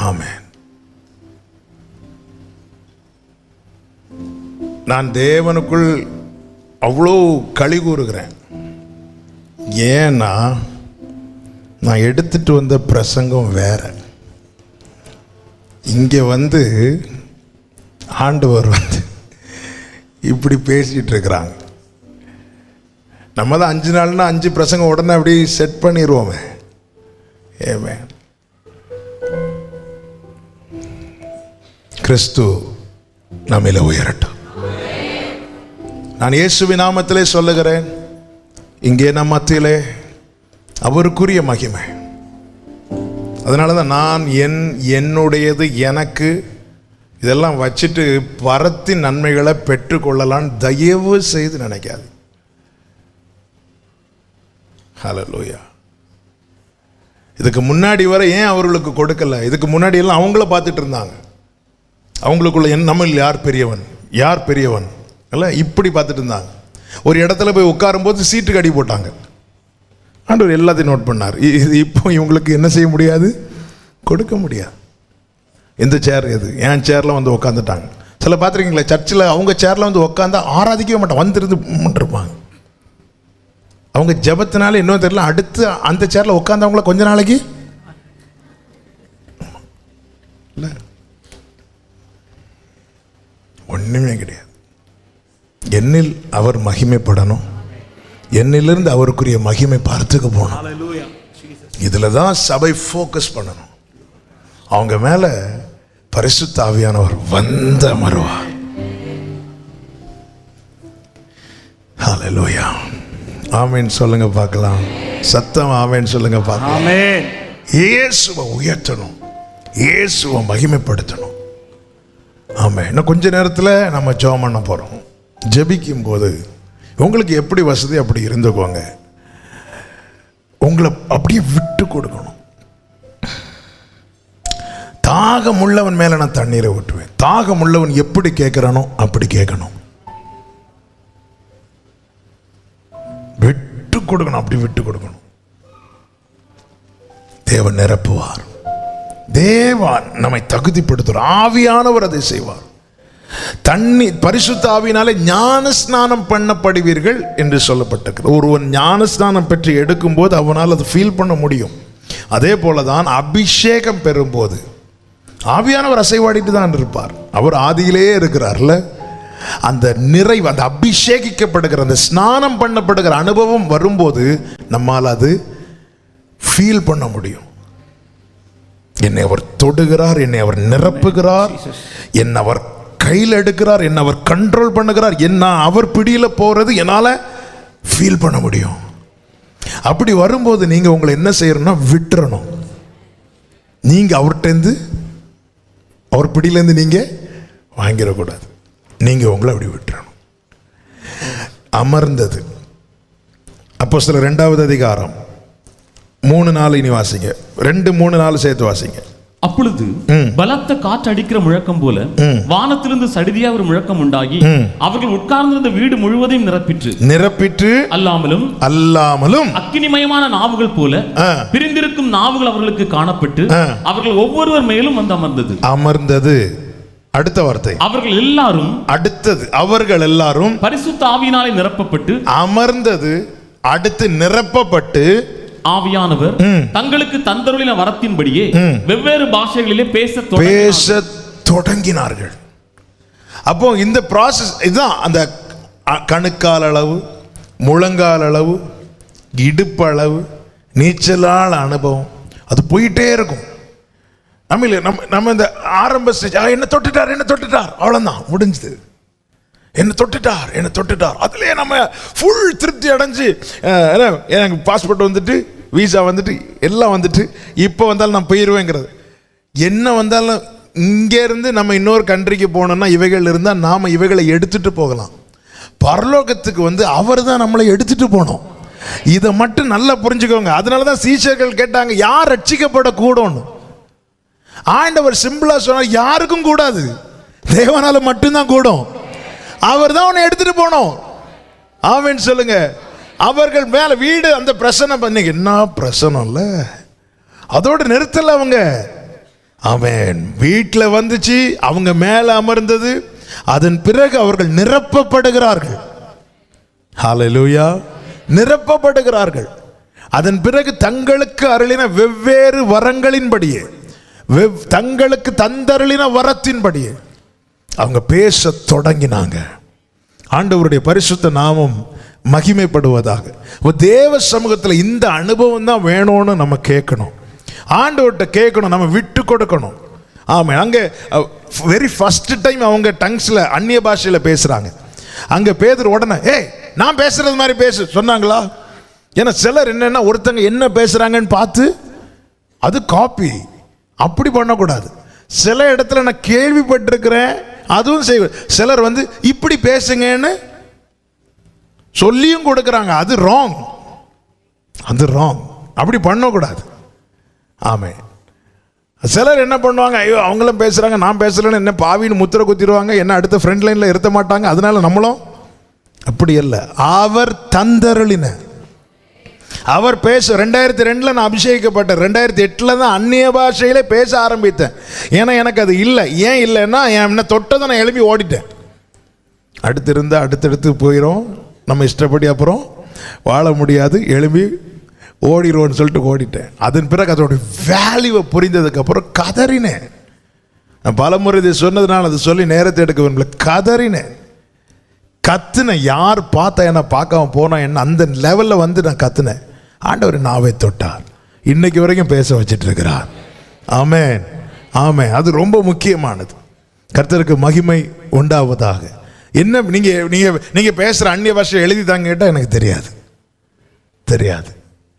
ஆமென். நான் தேவனுக்குள் அவ்வளோ களி கூறுகிறேன். ஏன்னா நான் எடுத்துட்டு வந்த பிரசங்கம் வேற. இங்கே வந்து ஆண்டவர் வந்து இப்படி பேசிட்டு இருக்கிறாங்க. நம்ம தான் 5 நாள்னா 5 பிரசங்கம் உடனே அப்படி செட் பண்ணிடுவோமே. ஏமே கிறிஸ்து நம்மில உயரட்டும். நான் இயேசுவின் நாமத்திலே சொல்லுகிறேன், இங்கே நம் மத்தியிலே அவருக்குரிய மகிமை. அதனால தான் நான் என்னுடையது எனக்கு இதெல்லாம் வச்சுட்டு பரத்தின் நன்மைகளை பெற்றுக்கொள்ளலான்னு தயவு செய்து நினைக்காது. ஹல்லேலூயா. இதுக்கு முன்னாடி வரை ஏன் அவர்களுக்கு கொடுக்கல? இதுக்கு முன்னாடி எல்லாம் அவங்கள பார்த்துட்டு இருந்தாங்க. அவங்களுக்குள்ள நம்ம யார் பெரியவன் அல்ல இப்படி பார்த்துட்டு இருந்தாங்க. ஒரு இடத்துல போய் உட்காரும்போது சீட்டுக்கு அடி போட்டாங்க. ஆண்டவர் எல்லாத்தையும் நோட் பண்ணார். இப்போ இவங்களுக்கு என்ன செய்ய முடியாது? கொடுக்க முடியாது. எந்த சேர் எது? என் சேரில் வந்து உட்காந்துட்டாங்க. சில பார்த்துருக்கீங்களா, சர்ச்சில் அவங்க சேரில் வந்து உட்காந்தா ஆராதிக்கவே மாட்டாங்க, வந்துருந்து இருப்பாங்க. அவங்க ஜெபத்தினால இன்னும் தெரியல, அடுத்து அந்த சேரில் உட்காந்தவங்கள கொஞ்ச நாளைக்கு இல்லை, ஒன்றுமே கிடையாது. என்னில் அவர் மகிமைப்படணும், என்னிலிருந்து அவருக்குரிய மகிமை பார்த்துக்க போகணும். இதில் தான் சபை ஃபோக்கஸ் பண்ணணும். அவங்க மேலே பரிசுத்த ஆவியானவர் வந்து அமருவார். ஹல்லேலூயா. ஆமென் சொல்லுங்க பார்க்கலாம். சத்தம் ஆமென் சொல்லுங்க பார்க்கலாம். ஆமென். இயேசுவை உயர்த்தணும், இயேசுவை மகிமைப்படுத்தணும். ஆமென். இன்னும் கொஞ்ச நேரத்தில் நம்ம ஜெபம் பண்ண போகிறோம். ஜெபிக்கும் போது உங்களுக்கு எப்படி வசதி அப்படி இருந்துக்கோங்க. உங்களை அப்படியே விட்டு கொடுக்கணும். தாகம் உள்ளவன் மேல நான் தண்ணீரை ஊற்றுவேன். தாகம் உள்ளவன் எப்படி கேட்கிறானோ அப்படி கேட்கணும். விட்டு கொடுக்கணும், அப்படி விட்டு கொடுக்கணும். தேவன் நிரப்புவார். தேவன் நம்மை தகுதிப்படுத்துவார். ஆவியானவர் அதை செய்வார். பரிசுத்த ஆவியினாலே ஞான ஸ்நானம் பண்ணப்படுவீர்கள் என்று சொல்லப்பட்டிருக்கிறது. ஒருவன் ஞான ஸ்நானம் பெற்று எடுக்கும் போது அவனால் அதை ஃபீல் பண்ண முடியும். அதே போலதான் அபிஷேகம் பெறும்போது ஆவியானவர் அசைவாடிட்டு தான் இருப்பார். அவர் ஆதியிலே இருக்கிறார்ல, அந்த நிறைவு, அந்த அபிஷேகிக்கப்படுகிற, அந்த ஸ்நானம் பண்ணப்படுகிற அனுபவம் வரும்போது நம்மால் அது ஃபீல் பண்ண முடியும். என்னை அவர் தொடுகிறார், என்னை அவர் நிரப்புகிறார், என்னை அவர் கையில் எடுக்கிறார், என்னை அவர் கண்ட்ரோல் பண்ணுகிறார், என்ன அவர் பிடியில் போறது என்னால் ஃபீல் பண்ண முடியும். அப்படி வரும்போது நீங்க உங்களை என்ன செய்யணும்னா விட்டுறணும். நீங்க அவர்கிட்டருந்து, அவர் பிடியிலேருந்து நீங்க வாங்கிடக்கூடாது. நீங்க உங்களை அப்படி விட்டுறணும். அமர்ந்தது அப்போஸ்தலர் 2வது அதிகாரம் 3-4 இனி வாசிங்க. 2-3-4 சேர்த்து வாசிங்க. அப்பொழுது பலத்த காற்று அடிக்கிற முழக்கம் போல வானத்திலிருந்து சடிதியா ஒரு முழக்கம் உண்டாகி அவர்கள் உட்கார்ந்திருந்த வீடு முழுவதையும் நிரப்பிற்று. அல்லாமலும் அக்கினிமயமான நாவுகள் போல பிரிந்திருக்கும் நாவுகள் அவர்களுக்கு காணப்பட்டு அவர்கள் ஒவ்வொருவர் மேலும் வந்து அமர்ந்தது. அடுத்த வார்த்தை, அவர்கள் எல்லாரும், அடுத்தது அவர்கள் எல்லாரும் பரிசுத்த ஆவியினாலே நிரப்பப்பட்டு, அமர்ந்தது அடுத்து நிரப்பப்பட்டு, ஆவியானவர் தங்களுக்கு தந்தருளின வரத்தின்படியே வெவ்வேறு பாஷைகளிலே பேச தொடங்கினார்கள். அப்போ இந்த ப்ராசஸ் இதுதான். அந்த கணுக்கால் அளவு, முழங்கால் அளவு, இடுப்பளவு, நீச்சலால் அனுபவம், அது போயிட்டே இருக்கும். நம்ம இந்த ஆரம்ப ஸ்டேஜ், என்ன தொட்டுட்டார் அவ்வளோதான், முடிஞ்சது. என்ன தொட்டுட்டார் அதுலேயே நம்ம ஃபுல் திருப்தி அடைஞ்சு, எனக்கு பாஸ்போர்ட் வந்துட்டு, வீசா வந்துட்டு, எல்லாம் வந்துட்டு, இப்போ வந்தாலும் நான் போயிடுவேங்கிறது. என்ன வந்தாலும் இங்கேருந்து நம்ம இன்னொரு கண்ட்ரிக்கு போனோம்னா இவைகள் இருந்தால் நாம் இவைகளை எடுத்துட்டு போகலாம். பரலோகத்துக்கு அவர் தான் நம்மளை எடுத்துட்டு போனோம். இதை மட்டும் நல்லா புரிஞ்சுக்கோங்க. அதனால தான் சீஷர்கள் கேட்டாங்க, யார் ரட்சிக்கப்படக்கூடன்னு. ஆண்டவர் சிம்பிளா சொன்னார், யாருக்கும் கூடாது, தேவனால மட்டும்தான் கூடும். அவர் தான் உன்னை எடுத்துட்டு போனோம். ஆமென் சொல்லுங்க. அவர்கள் மேல வீடு அந்த பிரசனம் பண்ணி, என்ன பிரசனம் இல்ல, அதோட நிறுத்தல அவங்க. ஆமென். வீட்டில் வந்துச்சு, அவங்க மேல அமர்ந்தது. அதன் பிறகு அவர்கள் நிரப்பப்படுகிறார்கள். ஹல்லேலூயா. நிரப்பப்படுகிறார்கள். அதன் பிறகு தங்களுக்கு அருளின வெவ்வேறு வரங்களின்படியே, தங்களுக்கு தந்தருளின வரத்தின்படியே அவங்க பேச தொடங்கினாங்க. ஆண்டவருடைய பரிசுத்த நாமம் மகிமைப்படுவதாக. தேவ சமூகத்தில் இந்த அனுபவம் தான் வேணும்னு நம்ம கேட்கணும். ஆண்டவர்கிட்ட கேட்கணும், நம்ம விட்டு கொடுக்கணும். ஆமாம். அங்கே வெரி ஃபர்ஸ்ட் டைம் அவங்க டங்ஸில் அந்நிய பாஷையில் பேசுகிறாங்க. அங்கே பேதுரு உடனே, ஏய் நான் பேசுறது மாதிரி பேசு சொன்னாங்களா? ஏன்னா சிலர் என்னன்னா, ஒருத்தங்க என்ன பேசுகிறாங்கன்னு பார்த்து அது காப்பி, அப்படி பண்ணக்கூடாது. சில இடத்துல நான் கேள்விப்பட்டிருக்கிறேன், அதுவும் செய்வேன். சிலர் இப்படி பேசுங்கன்னு சொல்லியும் கொடுக்குறாங்க. அது ராங், அது ராங், அப்படி பண்ணக்கூடாது. ஆமே. சிலர் என்ன பண்ணுவாங்க, ஐயோ அவங்களும் பேசுகிறாங்க நான் பேசலன்னு என்ன பாவின்னு முத்திரை குத்திடுவாங்க, என்ன அடுத்த ஃப்ரண்ட் லைனில் இருத்த மாட்டாங்க. அதனால நம்மளும் அப்படி அல்ல. அவர் தந்தருளின, அவர் பேச 2002 நான் அபிஷேகிக்கப்பட்டேன். 2008 தான் அந்நிய பாஷையிலே பேச ஆரம்பித்தேன். ஏன்னா எனக்கு அது இல்லை. ஏன் இல்லைன்னா, என்ன தொட்டதை நான் எழுப்பி ஓடிட்டேன். அடுத்தடுத்து போயிடும், நம்ம இஷ்டப்படி அப்புறம் வாழ முடியாது, எழுப்பி ஓடிடுவோன்னு சொல்லிட்டு ஓடிட்டேன். அதன் பிறகு அதோட வேல்யூவை புரிந்ததுக்கப்புறம் கதறினேன். நான் பலமுறை இதை சொன்னதுனால அதை சொல்லி நேரத்தை எடுக்க விரும்பல. கதறினேன், கத்துனேன். யார் பார்த்தா என்ன, பார்க்காம போனா என்ன, அந்த லெவலில் நான் கத்துனேன். ஆண்டவர் நாவை தொட்டார், இன்னைக்கு வரைக்கும் பேச வச்சிட்டு இருக்கிறார். ஆமென், ஆமென். அது ரொம்ப முக்கியமானது. கர்த்தருக்கு மகிமை உண்டாவதாக. என்ன நீங்க பேசுற அந்நிய பாஷை எழுதி தாங்க கேட்டால் எனக்கு தெரியாது.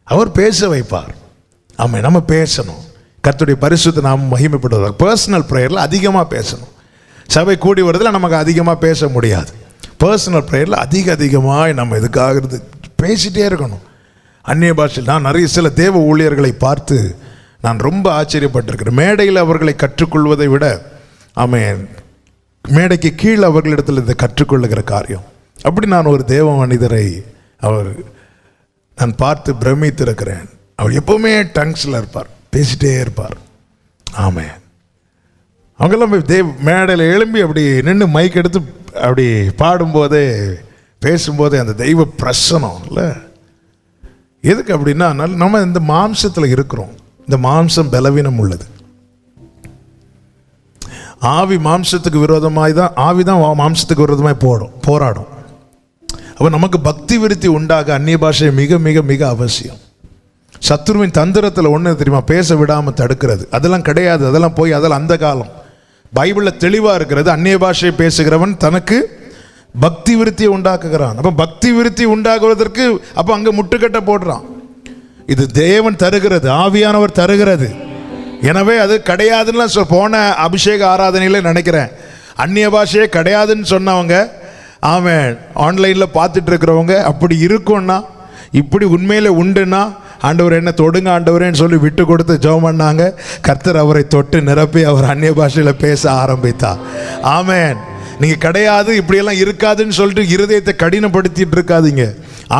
அவர் பேச வைப்பார். ஆமாம், நம்ம பேசணும். கர்த்தருடைய பரிசுத்த நாம் மகிமைப்படுவதாக. பர்சனல் ப்ரேயரில் அதிகமாக பேசணும். சபை கூடி வருதில் நமக்கு அதிகமாக பேச முடியாது. பர்சனல் ப்ரேயரில் அதிகமாக நம்ம இதுக்காக பேசிகிட்டே இருக்கணும். அந்நிய பாஷையில் நான் நிறைய சில தேவ ஊழியர்களை பார்த்து நான் ரொம்ப ஆச்சரியப்பட்டிருக்கிறேன். மேடையில் அவர்களை கற்றுக்கொள்வதை விட, ஆமென், மேடைக்கு கீழே அவர்களிடத்தில் இதை கற்றுக்கொள்ளுகிற காரியம். அப்படி நான் ஒரு தேவ மனிதரை நான் பார்த்து பிரமித்திருக்கிறேன். அவர் எப்பவுமே டங்ஸில் இருப்பார், பேசிட்டே இருப்பார். ஆமென். அவங்கெல்லாம் மேடையில் எழும்பி அப்படி நின்று மைக் எடுத்து அப்படி பாடும்போதே பேசும்போதே அந்த தெய்வ பிரசனம் இல்லை. எதுக்கு அப்படின்னா, நம்ம இந்த மாம்சத்தில் இருக்கிறோம். இந்த மாம்சம் பலவீனம் உள்ளது. ஆவி மாம்சத்துக்கு விரோதமாய் தான், ஆவி தான் மாம்சத்துக்கு விரோதமாய் போராடும். அப்போ நமக்கு பக்தி விருத்தி உண்டாக அந்நிய பாஷை மிக மிக மிக அவசியம். சத்துருவின் தந்திரத்தில் ஒன்று தெரியுமா, பேச விடாமல் தடுக்கிறது. அதெல்லாம் கிடையாது, அதெல்லாம் போய் அதெல்லாம் அந்த காலம். பைபிளில் தெளிவாக இருக்கிறது, அந்நிய பாஷை பேசுகிறவன் தனக்கு பக்தி விருத்தியை உண்டாக்குகிறான். அப்போ பக்தி விருத்தி உண்டாகுவதற்கு அப்போ அங்கே முட்டுக்கட்டை போடுறான். இது தேவன் தருகிறது, ஆவியானவர் தருகிறது. எனவே அது கிடையாதுன்னு போன அபிஷேக ஆராதனையில் நினைக்கிறேன், அந்நிய பாஷையே கிடையாதுன்னு சொன்னவங்க, ஆமென், ஆன்லைனில் பார்த்துட்டு இருக்கிறவங்க அப்படி இருக்கும்னா, இப்படி உண்மையில் உண்டுன்னா ஆண்டவர் என்ன தொடுங்க ஆண்டவரேன்னு சொல்லி விட்டு கொடுத்து ஜெபம் பண்ணாங்க. கர்த்தர் அவரை தொட்டு நிரப்பி அவர் அந்நிய பாஷையில் பேச ஆரம்பித்தார். ஆமென். நீங்கள் கிடையாது, இப்படியெல்லாம் இருக்காதுன்னு சொல்லிட்டு இருதயத்தை கடினப்படுத்திட்டு இருக்காதீங்க.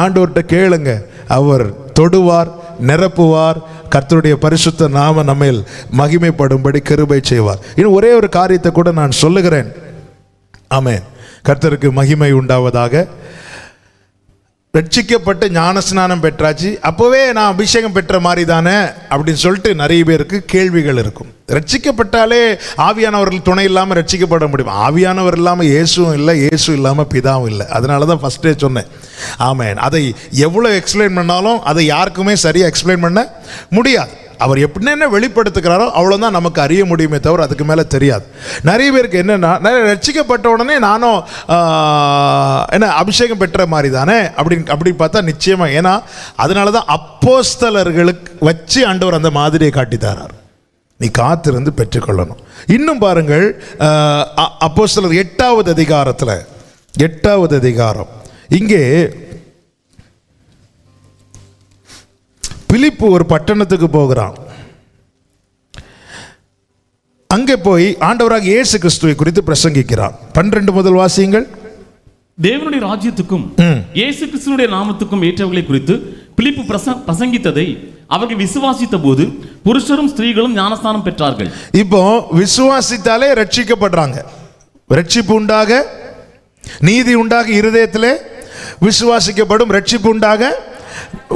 ஆண்டவர்கிட்ட கேளுங்க, அவர் தொடுவார், நிரப்புவார், கர்த்தருடைய பரிசுத்த நாம நம்மேல் மகிமைப்படும்படி கிருபை செய்வார். இன்னும் ஒரே ஒரு காரியத்தை கூட நான் சொல்லுகிறேன். ஆமென். கர்த்தருக்கு மகிமை உண்டாவதாக. ரட்சிக்கப்பட்டு ஞானஸ்நானம் பெற்றாச்சு, அப்போவே நான் அபிஷேகம் பெற்ற மாதிரி தானே அப்படின்னு சொல்லிட்டு நிறைய பேருக்கு கேள்விகள் இருக்கும். ரட்சிக்கப்பட்டாலே ஆவியானவர்கள் துணை இல்லாமல் ரட்சிக்கப்பட முடியும்? ஆவியானவர் இல்லாமல் இயேசுவும் இல்லை, இயேசு இல்லாமல் பிதாவும் இல்லை. அதனால தான் ஃபஸ்ட்டே சொன்னேன். ஆமென். அதை எவ்வளோ எக்ஸ்பிளைன் பண்ணாலும் அதை யாருக்குமே சரியாக எக்ஸ்பிளைன் பண்ண முடியாது. அவர் எப்படின்னு வெளிப்படுத்துகிறாரோ அவ்வளோதான் நமக்கு அறிய முடியுமே தவிர அதுக்கு மேலே தெரியாது. நிறைய பேருக்கு என்னென்னா, ரட்சிக்கப்பட்ட உடனே நானும் என்ன அபிஷேகம் பெற்ற மாதிரி தானே அப்படி பார்த்தா நிச்சயமாக. ஏன்னா அதனால தான் அப்போஸ்தலர்களுக்கு வச்சு ஆண்டவர் அந்த மாதிரியை காட்டித்தாரார். நீ காத்திருந்து பெற்றுக்கொள்ளணும். இன்னும் பாருங்கள், அப்போஸ்தலர் 8வது அதிகாரத்தில் 8வது அதிகாரம் இங்கே பிலிப்பு ஒரு பட்டணத்துக்கு போகிறான். அங்கே போய் ஆண்டவராக இயேசு கிறிஸ்துவை குறித்து பிரசங்கிக்கிறான். 12 முதல் வாசியுங்கள். தேவனுடைய ராஜ்யத்துக்கும் இயேசு கிறிஸ்துவினுடைய நாமத்துக்கும் ஏற்றவர்களை குறித்து பிலிப்பு பிரசங்கித்ததை அவர்கள் விசுவாசித்த போது புருஷரும் ஸ்திரீகளும் ஞானஸ்நானம் பெற்றார்கள். இப்போ விசுவாசித்தாலே ரட்சிக்கப்படுறாங்க. ரட்சிப்பு உண்டாக, நீதி உண்டாக இருதயத்திலே விசுவாசிக்கப்படும், ரட்சிப்பு உண்டாக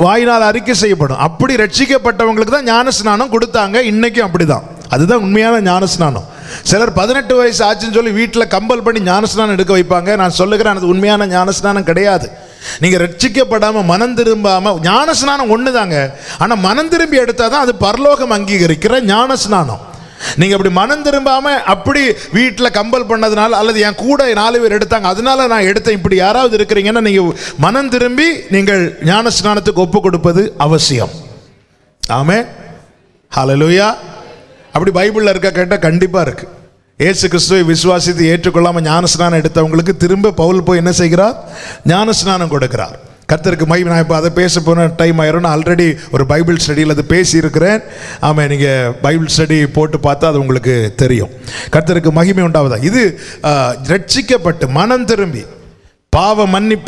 வாயினால் அறிக்கை செய்யப்படும். அப்படி ரட்சிக்கப்பட்டவங்களுக்கு தான் ஞானஸ்நானம் கொடுத்தாங்க. இன்னைக்கும் அப்படிதான். அதுதான் உண்மையான ஞானஸ்நானம். சிலர் 18 வயசு ஆச்சுன்னு சொல்லி வீட்டில் கம்பல் பண்ணி ஞானஸ்நானம் எடுக்க வைப்பாங்க. நான் சொல்லுகிறேன், அது உண்மையான ஞானஸ்நானம் கிடையாது. நீங்கள் ரட்சிக்கப்படாமல் மனம் திரும்பாமல், ஞானஸ்நானம் ஒன்று தாங்க, ஆனால் மனம் திரும்பி எடுத்தால் தான் அது பரலோகம் அங்கீகரிக்கிற ஞானஸ்நானம். நீங்கள் அப்படி மனம் திரும்பாம அப்படி வீட்டில் கம்பல் பண்ணதுனால, அல்லது என் கூட 4 பேர் எடுத்தாங்க அதனால நான் எடுத்தேன், இப்படி யாராவது இருக்கிறீங்கன்னா நீங்கள் மனம் திரும்பி நீங்கள் ஞானஸ்நானத்துக்கு ஒப்பு கொடுப்பது அவசியம். ஆமென். ஹல்லேலூயா. அப்படி பைபிளில் இருக்க கேட்டால் கண்டிப்பாக இருக்கு. இயேசு கிறிஸ்துவை விசுவாசித்து ஏற்றுக்கொள்ளாமல் ஞானஸ்நானம் எடுத்தவங்களுக்கு திரும்ப பவுல் போய் என்ன செய்கிறார்? ஞானஸ்நானம் கொடுக்கிறார். கர்த்தருக்கு மகிமை. நான் இப்போ அதை பேச போன டைம் ஆயிரும். நான் ஆல்ரெடி ஒரு பைபிள் ஸ்டடியில் அது பேசியிருக்கிறேன். ஆமாம், நீங்கள் பைபிள் ஸ்டடி போட்டு பார்த்தா அது உங்களுக்கு தெரியும். கர்த்தருக்கு மகிமை உண்டாவதா. இது ரட்சிக்கப்பட்டு மனம் திரும்பி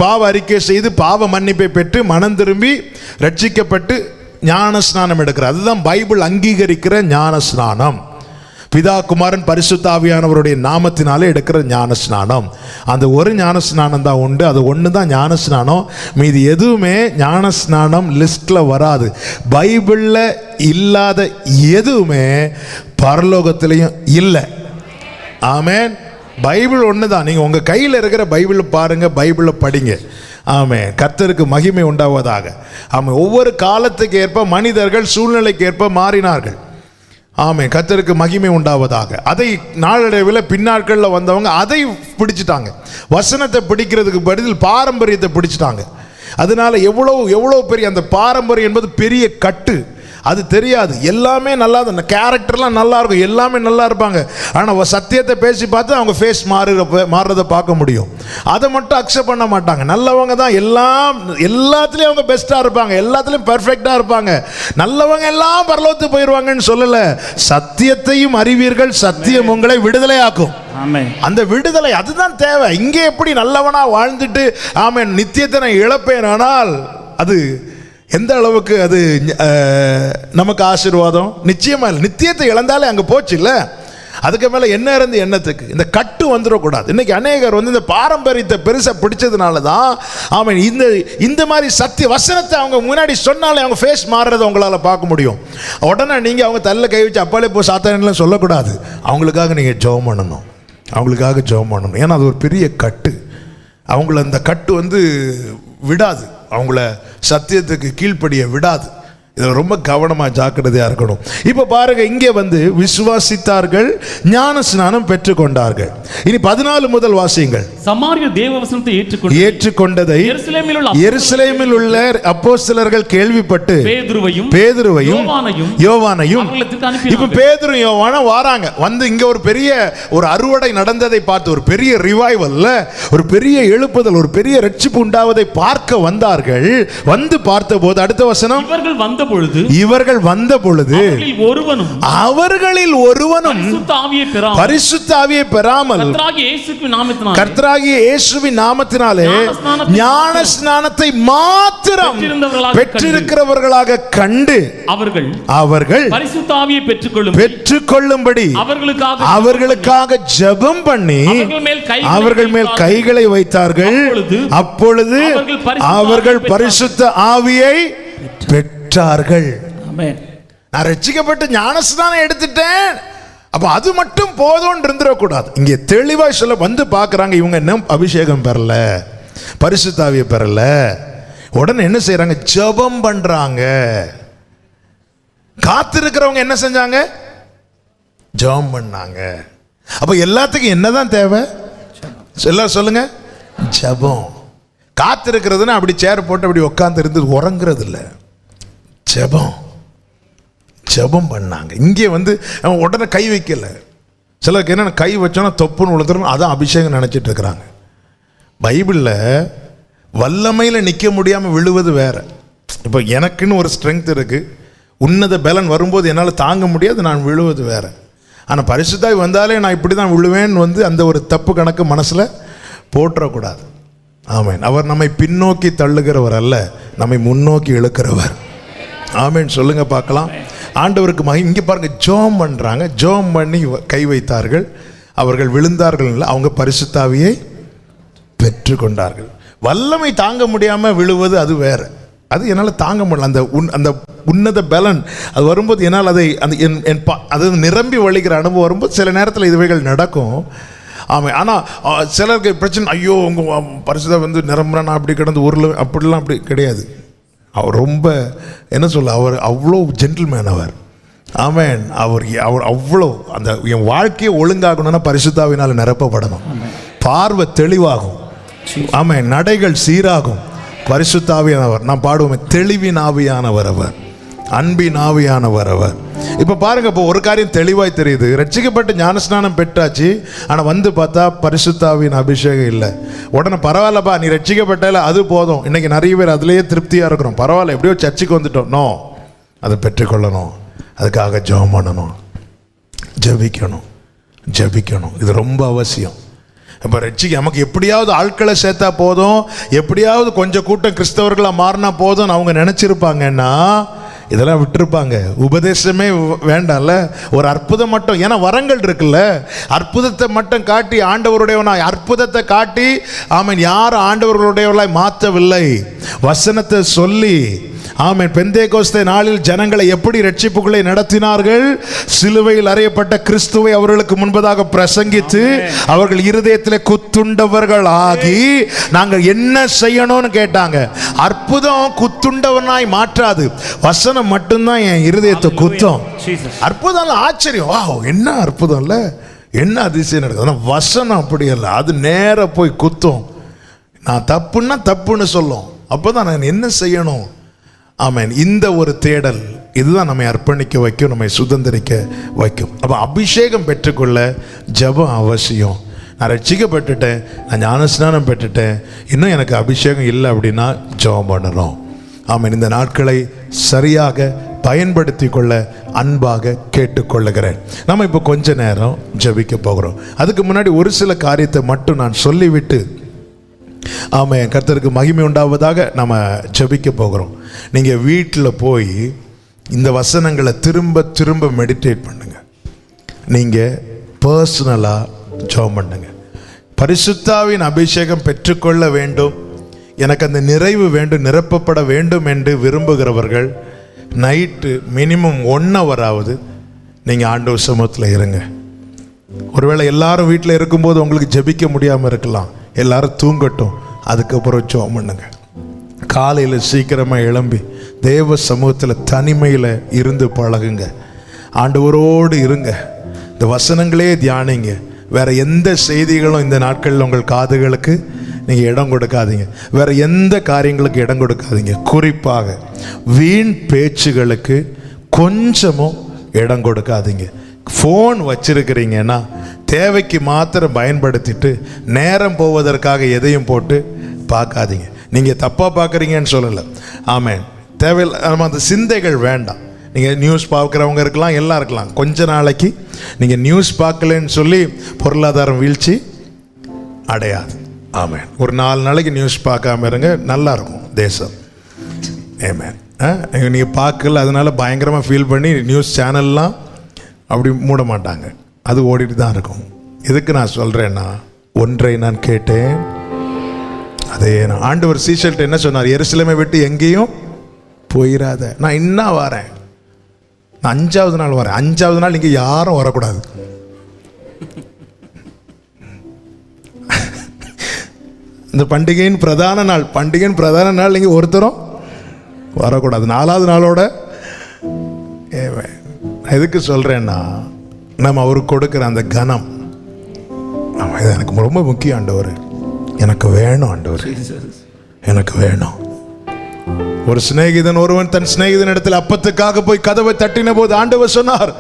பாவ அறிக்கை செய்து பாவ மன்னிப்பை பெற்று மனம் திரும்பி ரட்சிக்கப்பட்டு ஞானஸ்நானம் எடுக்கிறார். அதுதான் பைபிள் அங்கீகரிக்கிற ஞானஸ்நானம். பிதா குமாரன் பரிசுத்த ஆவியானவருடைய நாமத்தினாலே எடுக்கிற ஞானஸ்நானம். அந்த ஒரு ஞானஸ்நானம் தான் உண்டு. அது ஒன்று தான் ஞானஸ்நானம். மீதி எதுவுமே ஞானஸ்நானம் லிஸ்ட்டில் வராது. பைபிளில் இல்லாத எதுவுமே பரலோகத்திலையும் இல்லை. ஆமென். பைபிள் ஒன்று தான். நீங்கள் உங்கள் கையில் இருக்கிற பைபிளை பாருங்கள், பைபிளை படிங்க. ஆமென். கர்த்தருக்கு மகிமை உண்டாவதாக. ஆமாம். ஒவ்வொரு காலத்துக்கு ஏற்ப மனிதர்கள் சூழ்நிலைக்கு ஏற்ப மாறினார்கள். ஆமென். கர்த்தருக்கு மகிமை உண்டாவதாக. அதை நாளடைவில் பின்னாட்களில் வந்தவங்க அதை பிடிச்சிட்டாங்க. வசனத்தை பிடிக்கிறதுக்கு பதில் பாரம்பரியத்தை பிடிச்சிட்டாங்க. அதனால எவ்வளோ பெரிய அந்த பாரம்பரியம் என்பது பெரிய கட்டு. அது தெரியாது. எல்லாமே நல்லா, அந்த கேரக்டர்லாம் நல்லா இருக்கும், எல்லாமே நல்லா இருப்பாங்க. ஆனால் சத்தியத்தை பேசி பார்த்து அவங்க ஃபேஸ் மாறுறதை பார்க்க முடியும். அதை மட்டும் அக்செப்ட் பண்ண மாட்டாங்க. நல்லவங்க தான் எல்லாத்துலேயும் அவங்க பெஸ்ட்டாக இருப்பாங்க, எல்லாத்துலேயும் பெர்ஃபெக்டாக இருப்பாங்க. நல்லவங்க எல்லாம் பரலோகத்துக்கு போயிடுவாங்கன்னு சொல்லலை. சத்தியத்தையும் அறிவீர்கள், சத்தியம் உங்களை விடுதலையாக்கும். அந்த விடுதலை அதுதான் தேவை. இங்கே எப்படி நல்லவனா வாழ்ந்துட்டு ஆமென் நித்தியத்தை நான் இழப்பேன், ஆனால் அது எந்த அளவுக்கு அது நமக்கு ஆசீர்வாதம்? நிச்சயமா இல்லை. நித்தியத்தை இழந்தாலே அங்கே போச்சு இல்லை. அதுக்கு மேலே என்ன இருந்து எண்ணத்துக்கு இந்த கட்டு வந்துடக்கூடாது. இன்னைக்கு அநேகர் இந்த பாரம்பரியத்தை பெருசாக பிடிச்சதுனால தான் ஆமென் இந்த மாதிரி சத்திய வசனத்தை அவங்க முன்னாடி சொன்னாலே அவங்க ஃபேஸ் மாறுறதை அவங்களால பார்க்க முடியும். உடனே நீங்கள் அவங்க தள்ள கை வச்சு அப்பாலே போ சாத்தானெல்லாம் சொல்லக்கூடாது. அவங்களுக்காக நீங்கள் ஜெபம் பண்ணணும், அவங்களுக்காக ஜெபம் பண்ணணும். ஏன்னா அது ஒரு பெரிய கட்டு. அவங்கள அந்த கட்டு விடாது, அவங்கள சத்தியத்துக்கு கீழ்ப்படிய விடாது. இதில் ரொம்ப கவனமாக ஜாக்கிரதையாக இருக்கணும். இப்போ பாருங்க, இங்கே விசுவாசித்தார்கள், ஞான ஸ்நானம் பெற்றுக்கொண்டார்கள். இனி 14 முதல் வாசியுங்கள். சமாரிய தேவவசனத்தை ஏற்றுக்கொண்டதை எருசலேமில் உள்ள அப்போஸ்தலர்கள் கேள்விப்பட்டு பேதுருவையும் யோவானையும், இப்போ பேதுரு யோவானும் வராங்க. இங்க ஒரு பெரிய அறுவடை நடந்ததை பார்த்து, ஒரு பெரிய ரிவைவல்ல, ஒரு பெரிய எழுப்புதல், ஒரு பெரிய ரட்சிப்பு உண்டாவதை பார்க்க வந்தார்கள். வந்து பார்த்தபோது அடுத்த வசனம், இவர்கள் வந்த வந்த பொழுது அவர்களில் ஒருவனும் பரிசுத்த ஆவியை பெறாமல் கர்த்தராகிய இயேசுவின் நாமத்தினாலே ஞான ஸ்நானத்தை மாத்திரம் பெற்றிருக்கிறவர்களாக கண்டு அவர்கள் பரிசுத்த ஆவியை பெற்றுக்கொள்ளும்படி அவர்களுக்காக ஜெபம் பண்ணி அவர்கள் மேல் கைகளை வைத்தார்கள். அப்பொழுது அவர்கள் பரிசுத்த ஆவியை பெற்றார்கள். நான் ரட்சிக்கப்பட்டு ஞானஸ்நானம் எடுத்துட்டேன், அப்ப அது மட்டும் போதும்னு இருந்துடக்கூடாது. இங்கே தெளிவாய் சொல்ல வந்து பார்க்கறாங்க, இவங்க என்ன அபிஷேகம் பெறல, பரிசுத்த ஆவியை பெறல. உடனே என்ன செய்யறாங்க? ஜெபம் பண்றாங்க. காத்திருக்கிறவங்க என்ன செஞ்சாங்க? ஜெபம் பண்ணாங்க. அப்ப எல்லாத்துக்கும் என்னதான் தேவை? எல்லாரும் சொல்லுங்க, ஜெபம். காத்திருக்கிறதுன்னா அப்படி சேர் போட்டு அப்படி உட்கார்ந்து இருந்து உறங்குறது இல்லை, ஜெபம். ஜெபம் பண்ணாங்க. இங்கே வந்து அவன் உடனே கை வைக்கல. சிலருக்கு என்னென்ன கை வச்சோன்னா தொப்புன்னு உழுதுறோம், அதான் அபிஷேகம் நினச்சிட்டு இருக்கிறாங்க. பைபிளில் வல்லமையில் நிற்க முடியாமல் விழுவது வேற. இப்போ எனக்குன்னு ஒரு ஸ்ட்ரென்த் இருக்குது, உன்னத பலன் வரும்போது என்னால் தாங்க முடியாது, நான் விழுவது வேற. ஆனால் பரிசுத்தாவி வந்தாலே நான் இப்படி தான் விழுவேன்னு வந்து அந்த ஒரு தப்பு கணக்கு மனசில் போட்டுறக்கூடாது. ஆமேன். அவர் நம்மை பின்னோக்கி தள்ளுகிறவர் அல்ல, நம்மை முன்னோக்கி இழுக்கிறவர். ஆமேன். சொல்லுங்க பார்க்கலாம். ஆண்டவருக்கு இங்கே பாருங்க, ஜெபம் பண்ணுறாங்க. ஜெபம் பண்ணி கை வைத்தார்கள், அவர்கள் விழுந்தார்கள் இல்லை, அவங்க பரிசுத்த ஆவியை பெற்று கொண்டார்கள். வல்லமை தாங்க முடியாமல் விழுவது அது வேற. அது என்னால் தாங்க முடியல. அந்த உன்னத பலன் அது வரும்போது என்னால் அதை அது நிரம்பி வழிகிற அனுபவம் வரும்போது சில நேரத்தில் இதுவைகள் நடக்கும். ஆமாம். ஆனால் சிலருக்கு பிரச்சனை, ஐயோ உங்கள் பரிசுத்த வந்து நிரம்புறான் அப்படி கிடந்து ஊரில் அப்படிலாம் அப்படி கிடையாது. அவர் ரொம்ப என்ன சொல்ல, அவர் அவ்வளோ ஜென்டில்மேன் அவர். ஆமேன். அவர் அவ்வளோ அந்த என் வாழ்க்கையை ஒழுங்காகணும்னா பரிசுத்தாவினால் நிரப்பப்படணும். பார்வை தெளிவாகும். ஆமேன். நடைகள் சீராகும். பரிசுத்தாவியானவர். நான் பாடுவோமே, தெளிவின் ஆவியானவர் அவர், அன்பின் ஆவியானவர் அவர். இப்போ பாருங்க, இப்போ ஒரு காரியம் தெளிவாய் தெரியுது. ரட்சிக்கப்பட்டு ஞானஸ்நானம் பெற்றாச்சு, ஆனால் வந்து பார்த்தா பரிசுத்தாவின் அபிஷேகம் இல்லை. உடனே பரவாயில்லப்பா நீ ரட்சிக்கப்பட்டால அது போதும். இன்னைக்கு நிறைய பேர் அதுலேயே திருப்தியாக இருக்கிறோம். பரவாயில்ல எப்படியோ சர்ச்சுக்கு வந்துட்டோம். நோ, அதை பெற்றுக்கொள்ளணும். அதுக்காக ஜெபம் பண்ணணும், ஜெபிக்கணும், ஜெபிக்கணும். இது ரொம்ப அவசியம். இப்போ ரட்சிக்க நமக்கு எப்படியாவது ஆட்களை சேர்த்தா போதும், எப்படியாவது கொஞ்சம் கூட்டம் கிறிஸ்தவர்களாக மாறினா போதும் அவங்க நினச்சிருப்பாங்கன்னா இதெல்லாம் விட்டுருப்பாங்க. உபதேசமே வேண்டாம்ல, ஒரு அற்புதம் மட்டும். ஏன்னா வரங்கள் இருக்குல்ல, அற்புதத்தை மட்டும் காட்டி ஆண்டவருடையவனாய், அற்புதத்தை காட்டி ஆமீன் யாரும் ஆண்டவர்களுடையவர்களாய் மாற்றவில்லை. வசனத்தை சொல்லி ஆமீன் பெந்தேகோஸ்தே நாளில் ஜனங்களை எப்படி ரட்சிப்புகளை நடத்தினார்கள்? சிலுவையில் அறையப்பட்ட கிறிஸ்துவை அவர்களுக்கு முன்பதாக பிரசங்கித்து அவர்கள் இருதயத்தில் குத்துண்டவர்கள் ஆகி நாங்கள் என்ன செய்யணும்னு கேட்டாங்க. அற்புதம் குத்துண்டவனாய் மாற்றாது, வசனம் மட்டும்தான் என் இருதயத்தை குத்தும். அற்புதம் ஆச்சரியம், வா என்ன அற்புதம் இல்லை, என்ன அதிசயம் நடக்குது. வசனம் அப்படி இல்லை, அது நேர போய் குத்தும். நான் தப்புன்னா தப்புன்னு சொல்லும். அப்போதான் நான் என்ன செய்யணும். ஆமேன். இந்த ஒரு தேடல் இதுதான் நம்மை அர்ப்பணிக்க வைக்கும், நம்மை சுதந்திரிக்க வைக்கும். அப்போ அபிஷேகம் பெற்றுக்கொள்ள ஜெபம் அவசியம். நான் ரட்சிக்கப்பட்டுட்டேன், நான் ஞானஸ்நானம் பெற்றுட்டேன், இன்னும் எனக்கு அபிஷேகம் இல்லை அப்படின்னா ஜெபம் பண்ணணும். ஆமேன். இந்த நாட்களை சரியாக பயன்படுத்தி கொள்ள அன்பாக கேட்டுக்கொள்ளுகிறேன். நம்ம இப்போ கொஞ்ச நேரம் ஜெபிக்க போகிறோம். அதுக்கு முன்னாடி ஒரு சில காரியத்தை மட்டும் நான் சொல்லிவிட்டு ஆமாம் கர்த்தருக்கு மகிமை உண்டாவதாக நம்ம ஜெபிக்க போகிறோம். நீங்கள் வீட்டில் போய் இந்த வசனங்களை திரும்ப திரும்ப மெடிடேட் பண்ணுங்க. நீங்கள் பர்சனலாக ஜெபம் பண்ணுங்க. பரிசுத்தாவின் அபிஷேகம் பெற்றுக்கொள்ள வேண்டும், எனக்கு அந்த நிறைவு வேண்டும், நிரப்பப்பட வேண்டும் என்று விரும்புகிறவர்கள் நைட்டு மினிமம் 1 ஹவராவது நீங்கள் ஆண்டவர் சமூகத்தில் இருங்க. ஒருவேளை எல்லாரும் வீட்டில் இருக்கும்போது உங்களுக்கு ஜெபிக்க முடியாமல் இருக்கலாம், எல்லாரும் தூங்கட்டும், அதுக்கப்புறம் ஜெபம் பண்ணுங்க. காலையில் சீக்கிரமாக எழும்பி தேவ சமூகத்தில் தனிமையில் இருந்து பழகுங்க, ஆண்டவரோடு இருங்க, இந்த வசனங்களே தியானிங்க. வேற எந்த செய்திகளும் இந்த நாட்களில் உங்கள் காதுகளுக்கு நீங்கள் இடம் கொடுக்காதீங்க, வேற எந்த காரியங்களுக்கு இடம் கொடுக்காதீங்க. குறிப்பாக வீண் பேச்சுகளுக்கு கொஞ்சமும் இடம் கொடுக்காதீங்க. ஃபோன் வச்சிருக்கிறீங்கன்னா தேவைக்கு மாத்திரம் பயன்படுத்திட்டு நேரம் போவதற்காக எதையும் போட்டு பார்க்காதீங்க. நீங்கள் தப்பாக பார்க்குறீங்கன்னு சொல்லலை. ஆமென். தேவையில்லை அந்த சிந்தைகள் வேண்டாம். நீங்கள் நியூஸ் பார்க்குறவங்க இருக்கலாம், எல்லாம் இருக்கலாம். கொஞ்ச நாளைக்கு நீங்கள் நியூஸ் பார்க்கலன்னு சொல்லி பொருளாதாரம் வீழ்ச்சி அடையாது. ஆமென். ஒரு 4 நாளைக்கு நியூஸ் பார்க்காம இருங்க, நல்லா இருக்கும் தேசம். ஆமென். நீங்கள் பார்க்கல அதனால பயங்கரமாக ஃபீல் பண்ணி நியூஸ் சேனல்லாம் அப்படி மூட மாட்டாங்க, அது ஓடிட்டு தான் இருக்கும். எதுக்கு நான் சொல்கிறேன்னா, ஒன்றை நான் கேட்டேன், அதே நான் ஆண்டவர் சீஷல்ட்ட என்ன சொன்னார்? எருசலேமை விட்டு எங்கேயும் போயிடாத, நான் இன்னும் வரேன், நான் 5வது நாள் வரேன். 5வது நாள் இங்கே யாரும் வரக்கூடாது. இந்த பண்டிகையின் பிரதான நாள் இங்கே ஒருத்தரும் வரக்கூடாது. 4வது நாளோட எதுக்கு சொல்கிறேன்னா, நம்ம அவருக்கு கொடுக்குற அந்த கனம், இது எனக்கு ரொம்ப முக்கியம் ஆண்டவர், எனக்கு வேணும் ஆண்டவர், எனக்கு வேணும். ஒரு சிநேகிதன் ஒருவன் தன் சிநேகிதன் இடத்தில் அப்பத்துக்காக போய் கதவை தட்டின போது ஆண்டவர் சொன்னார்,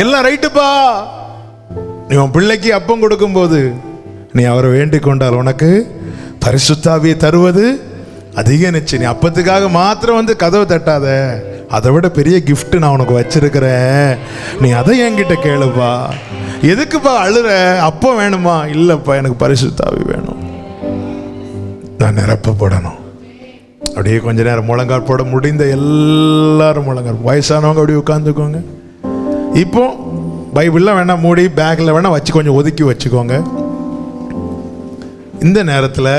எல்லாம் ரைட்டுப்பா, நீ உன் பிள்ளைக்கு அப்பம் கொடுக்கும் போது நீ அவரை வேண்டிக் கொண்டால் உனக்கு பரிசுத்த ஆவியை தருவது அதிக நிச்சயம். நீ அப்பத்துக்காக மாத்திரம் வந்து கதவை தட்டாத, அதை விட பெரிய கிஃப்ட் நான் உனக்கு வச்சிருக்கிறேன், நீ அதை என்கிட்ட கேளுப்பா. எதுக்குப்பா அழுற? அப்பம் வேணுமா? இல்லைப்பா, எனக்கு பரிசுத்த ஆவி வேணும், நான் நிரப்பப்படணும். அப்படியே கொஞ்ச நேரம் முழங்கால் போட முடிந்த எல்லாரும் முழங்கால், வயசானவங்க அப்படியே உட்காந்துக்கோங்க. இப்போ பைபிள்லாம் வேணா மூடி பேக்கில் வேணா வச்சு கொஞ்சம் ஒதுக்கி வச்சுக்கோங்க. இந்த நேரத்தில்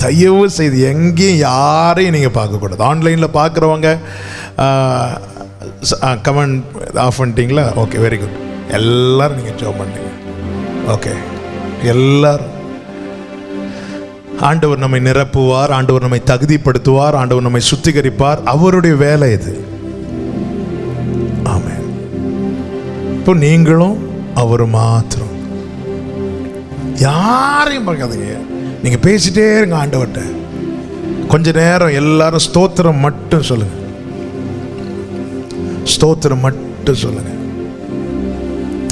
தயவு செய்து எங்கேயும் யாரையும் நீங்கள் பார்க்கக்கூடாது. ஆன்லைனில் பார்க்குறவங்க கமெண்ட் ஆஃப் பண்ணிட்டீங்களா? Okay, very good. எல்லாரும் நீங்கள் ஜாப் பண்ணீங்க. ஓகே, எல்லாரும். ஆண்டவர் நம்மை நிரப்புவார், ஆண்டவர் நம்மை தகுதிப்படுத்துவார், ஆண்டவர் நம்மை சுத்திகரிப்பார். அவருடைய வேலை இது. ஆமென். இப்போ நீங்களும் அவர் மாத்திரம், யாரையும் பார்க்காதீங்க. நீங்க பேசிட்டே இருங்க ஆண்டவர்கிட்ட. கொஞ்ச நேரம் எல்லாரும் ஸ்தோத்திரம் மட்டும் சொல்லுங்க, ஸ்தோத்திரம் மட்டும் சொல்லுங்க.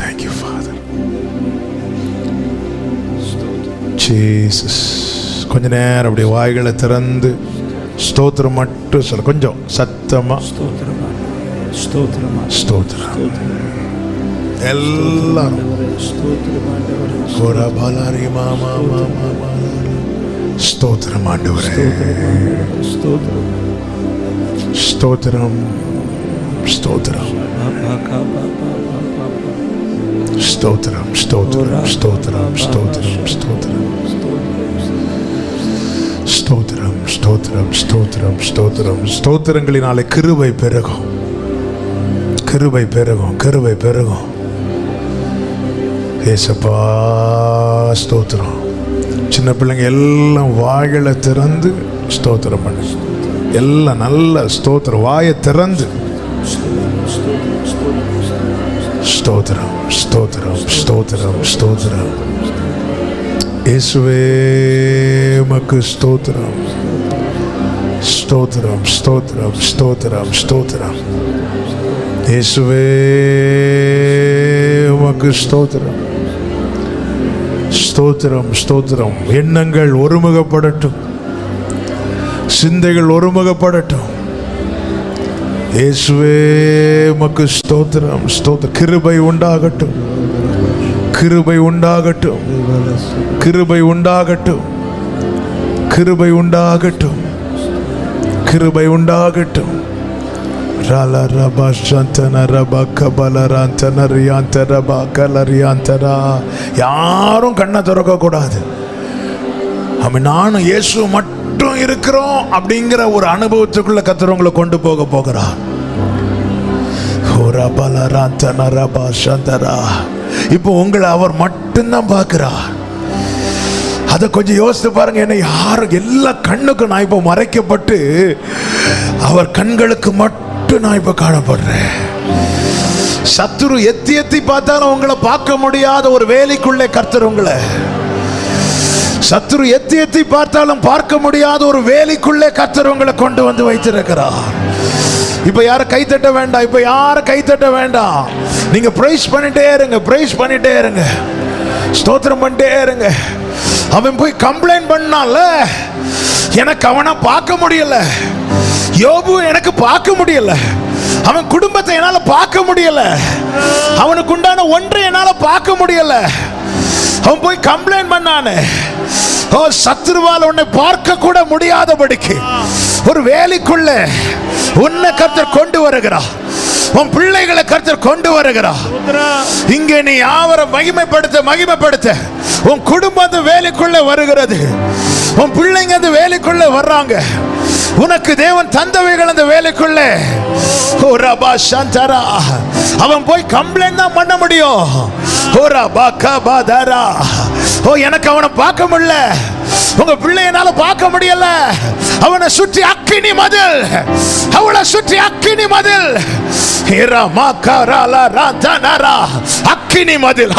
Thank you Father. ஜீசஸ். கொஞ்ச நேரம் அப்படியே வாய்களை திறந்து ஸ்தோத்திரம் மட்டும் சொல்ல, கொஞ்சம் சத்தமா ஸ்தோத்திரம் எல்லாரும். ஸ்தோத்திரம் ஆண்டவரே, ஸ்தோத்திரம் ஸ்தோத்திரம் ஸ்தோத்திரம் ஸ்தோத்திரம் ஸ்தோத்திரம் ஸ்தோத்திரம் ஸ்தோத்திரம் ஸ்தோத்திரம் ஸ்தோத்திரம் ஸ்தோத்திரம் ஸ்தோத்திரம். ஸ்தோத்திரங்களினாலே கிருபை பெருகும், கிருபை பெருகும், கிருபை பெருகும். ஏசப்பா ஸ்தோத்திரம். சின்ன பிள்ளைங்க எல்லாம் வாய்களை திறந்து ஸ்தோத்திரம் பண்ணு, எல்லாம் நல்ல ஸ்தோத்திரம், வாயை திறந்து ஸ்தோத்திரம் ஸ்தோத்திரம் ஸ்தோத்திரம் ஸ்தோத்திரம். இயேசுவே உமக்கு ஸ்தோத்திரம் ஸ்தோத்திரம் ஸ்தோத்திரம் ஸ்தோத்திரம் ஸ்தோத்திரம். இயேசுவே உமக்கு ஸ்தோத்திரம் ஸ்தோத்திரம் ஸ்தோத்திரம். எண்ணங்கள் ஒருமுகப்படட்டும், சிந்தைகள் ஒருமுகப்படட்டும். இயேசுவே உமக்கு ஸ்தோத்திரம் ஸ்தோத்திரம். கிருபை உண்டாகட்டும், கிருபை உண்டாகட்டும், கிருபை உண்டாகட்டும், கிருபை உண்டாகட்டும், கிருபை உண்டாகட்டும். ரல ரப சந்தன ரப கபலராந்தன ரியாந்த ரப கலரியாந்தரா. யாரும் கண்ணை திறக்க கூடாது. நானும் இயேசு மட்டும் இருக்கிறோம் அப்படிங்கிற ஒரு அனுபவத்துக்குள்ள கர்த்தர் கொண்டு போக போகிறார். இப்போ உங்களை அவர் மட்டும்தான் பார்க்கிறார். அதை கொஞ்சம் யோசித்து பாருங்க. என்ன யாரும் எல்லா கண்ணுக்கும் நான் இப்போ மறைக்கப்பட்டு அவர் கண்களுக்கு மட்டும் நான் இப்ப காணப்படுறேன். சத்துரு எத்தி எத்தி பார்த்தாலும் உங்களை பார்க்க முடியாத ஒரு வேலைக்குள்ளே கர்த்தர் உங்களை, சத்துரு எத்தி எத்தி பார்த்தாலும் பார்க்க முடியாத ஒரு வேலைக்குள்ளே கர்த்தர் உங்களை கொண்டு வந்து வைத்திருக்கிறார். இப்ப யாரும் கைத்தட்ட வேண்டாம், இப்ப யாரும் கைத்தட்ட வேண்டாம். நீங்க பிரைஸ் பண்ணிட்டே இருங்க, பிரைஸ் பண்ணிட்டே இருங்க, ஸ்தோத்திரம் பண்ணிட்டே இருங்க. அவன் போய் கம்ப்ளைண்ட் பண்ணால, எனக்கு அவனை பார்க்க முடியல, யோபு எனக்கு பார்க்க முடியல, அவன் குடும்பத்தை என்னால பார்க்க முடியல, அவனுக்கு உண்டான ஒன்றை என்னால பார்க்க முடியல. அவன் போய் கம்ப்ளைண்ட் பண்ணானே, ஓ சத்துருவால் உன்னை பார்க்க கூட முடியாதபடிக்கு ஒரு வேலைக்குள்ள உன்னை கர்த்தர் கொண்டு வருகிறார், உன் பிள்ளைகளை கர்த்தர் கொண்டு வருகிறார். இங்க நீ அவரை மகிமைப்படுத்த உன் குடும்பம் அந்த வேலைக்குள்ள வருகிறது, உன் பிள்ளைங்க அந்த வேலைக்குள்ள வர்றாங்க, உனக்கு தேவன் தந்தவைகள் அந்த வேலைக்குள்ள. ஓ ரபா சந்தரா, அவன் போய் கம்ப்ளைண்ட் தான் பண்ண முடியும். ஓ ரபா கபாதரா, ஓ எனக்கு அவனை பார்க்க முடியல, உங்க பிள்ளையனால பார்க்க முடியல, அவனை சுற்றி அக்கினி மதில், அவளை சுற்றி அக்கினி மதில், அக்கினி மதில்,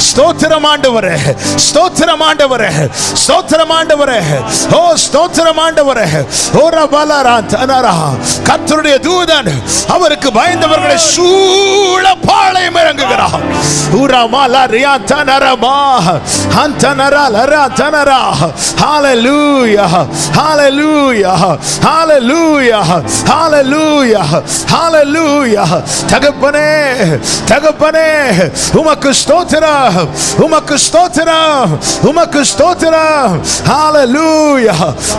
ஸ்தோத்திரம் ஆண்டவரே, ஸ்தோத்திரம் ஆண்டவரே, ஸ்தோத்திரம் ஆண்டவரே, ஓ ஸ்தோத்திரம் ஆண்டவரே. ஓ ரபலரா தனரா, கர்த்தருடைய தூதன் அவருக்கு பயந்தவர்களை சூழ பாளையம் இறங்குகிறார். உரமாலா ரியா தனரமா ஹந்தனரா லரா தனரா. ஹalleluya, ஹalleluya, ஹalleluya, ஹalleluya, ஹalleluya. தகப்பனே, தகப்பனே, உமக்கு ஸ்தோத்திரம், உமக்கு ஸ்தோத்திரம், உமக்கு ஸ்தோத்திரம். ஹalleluya,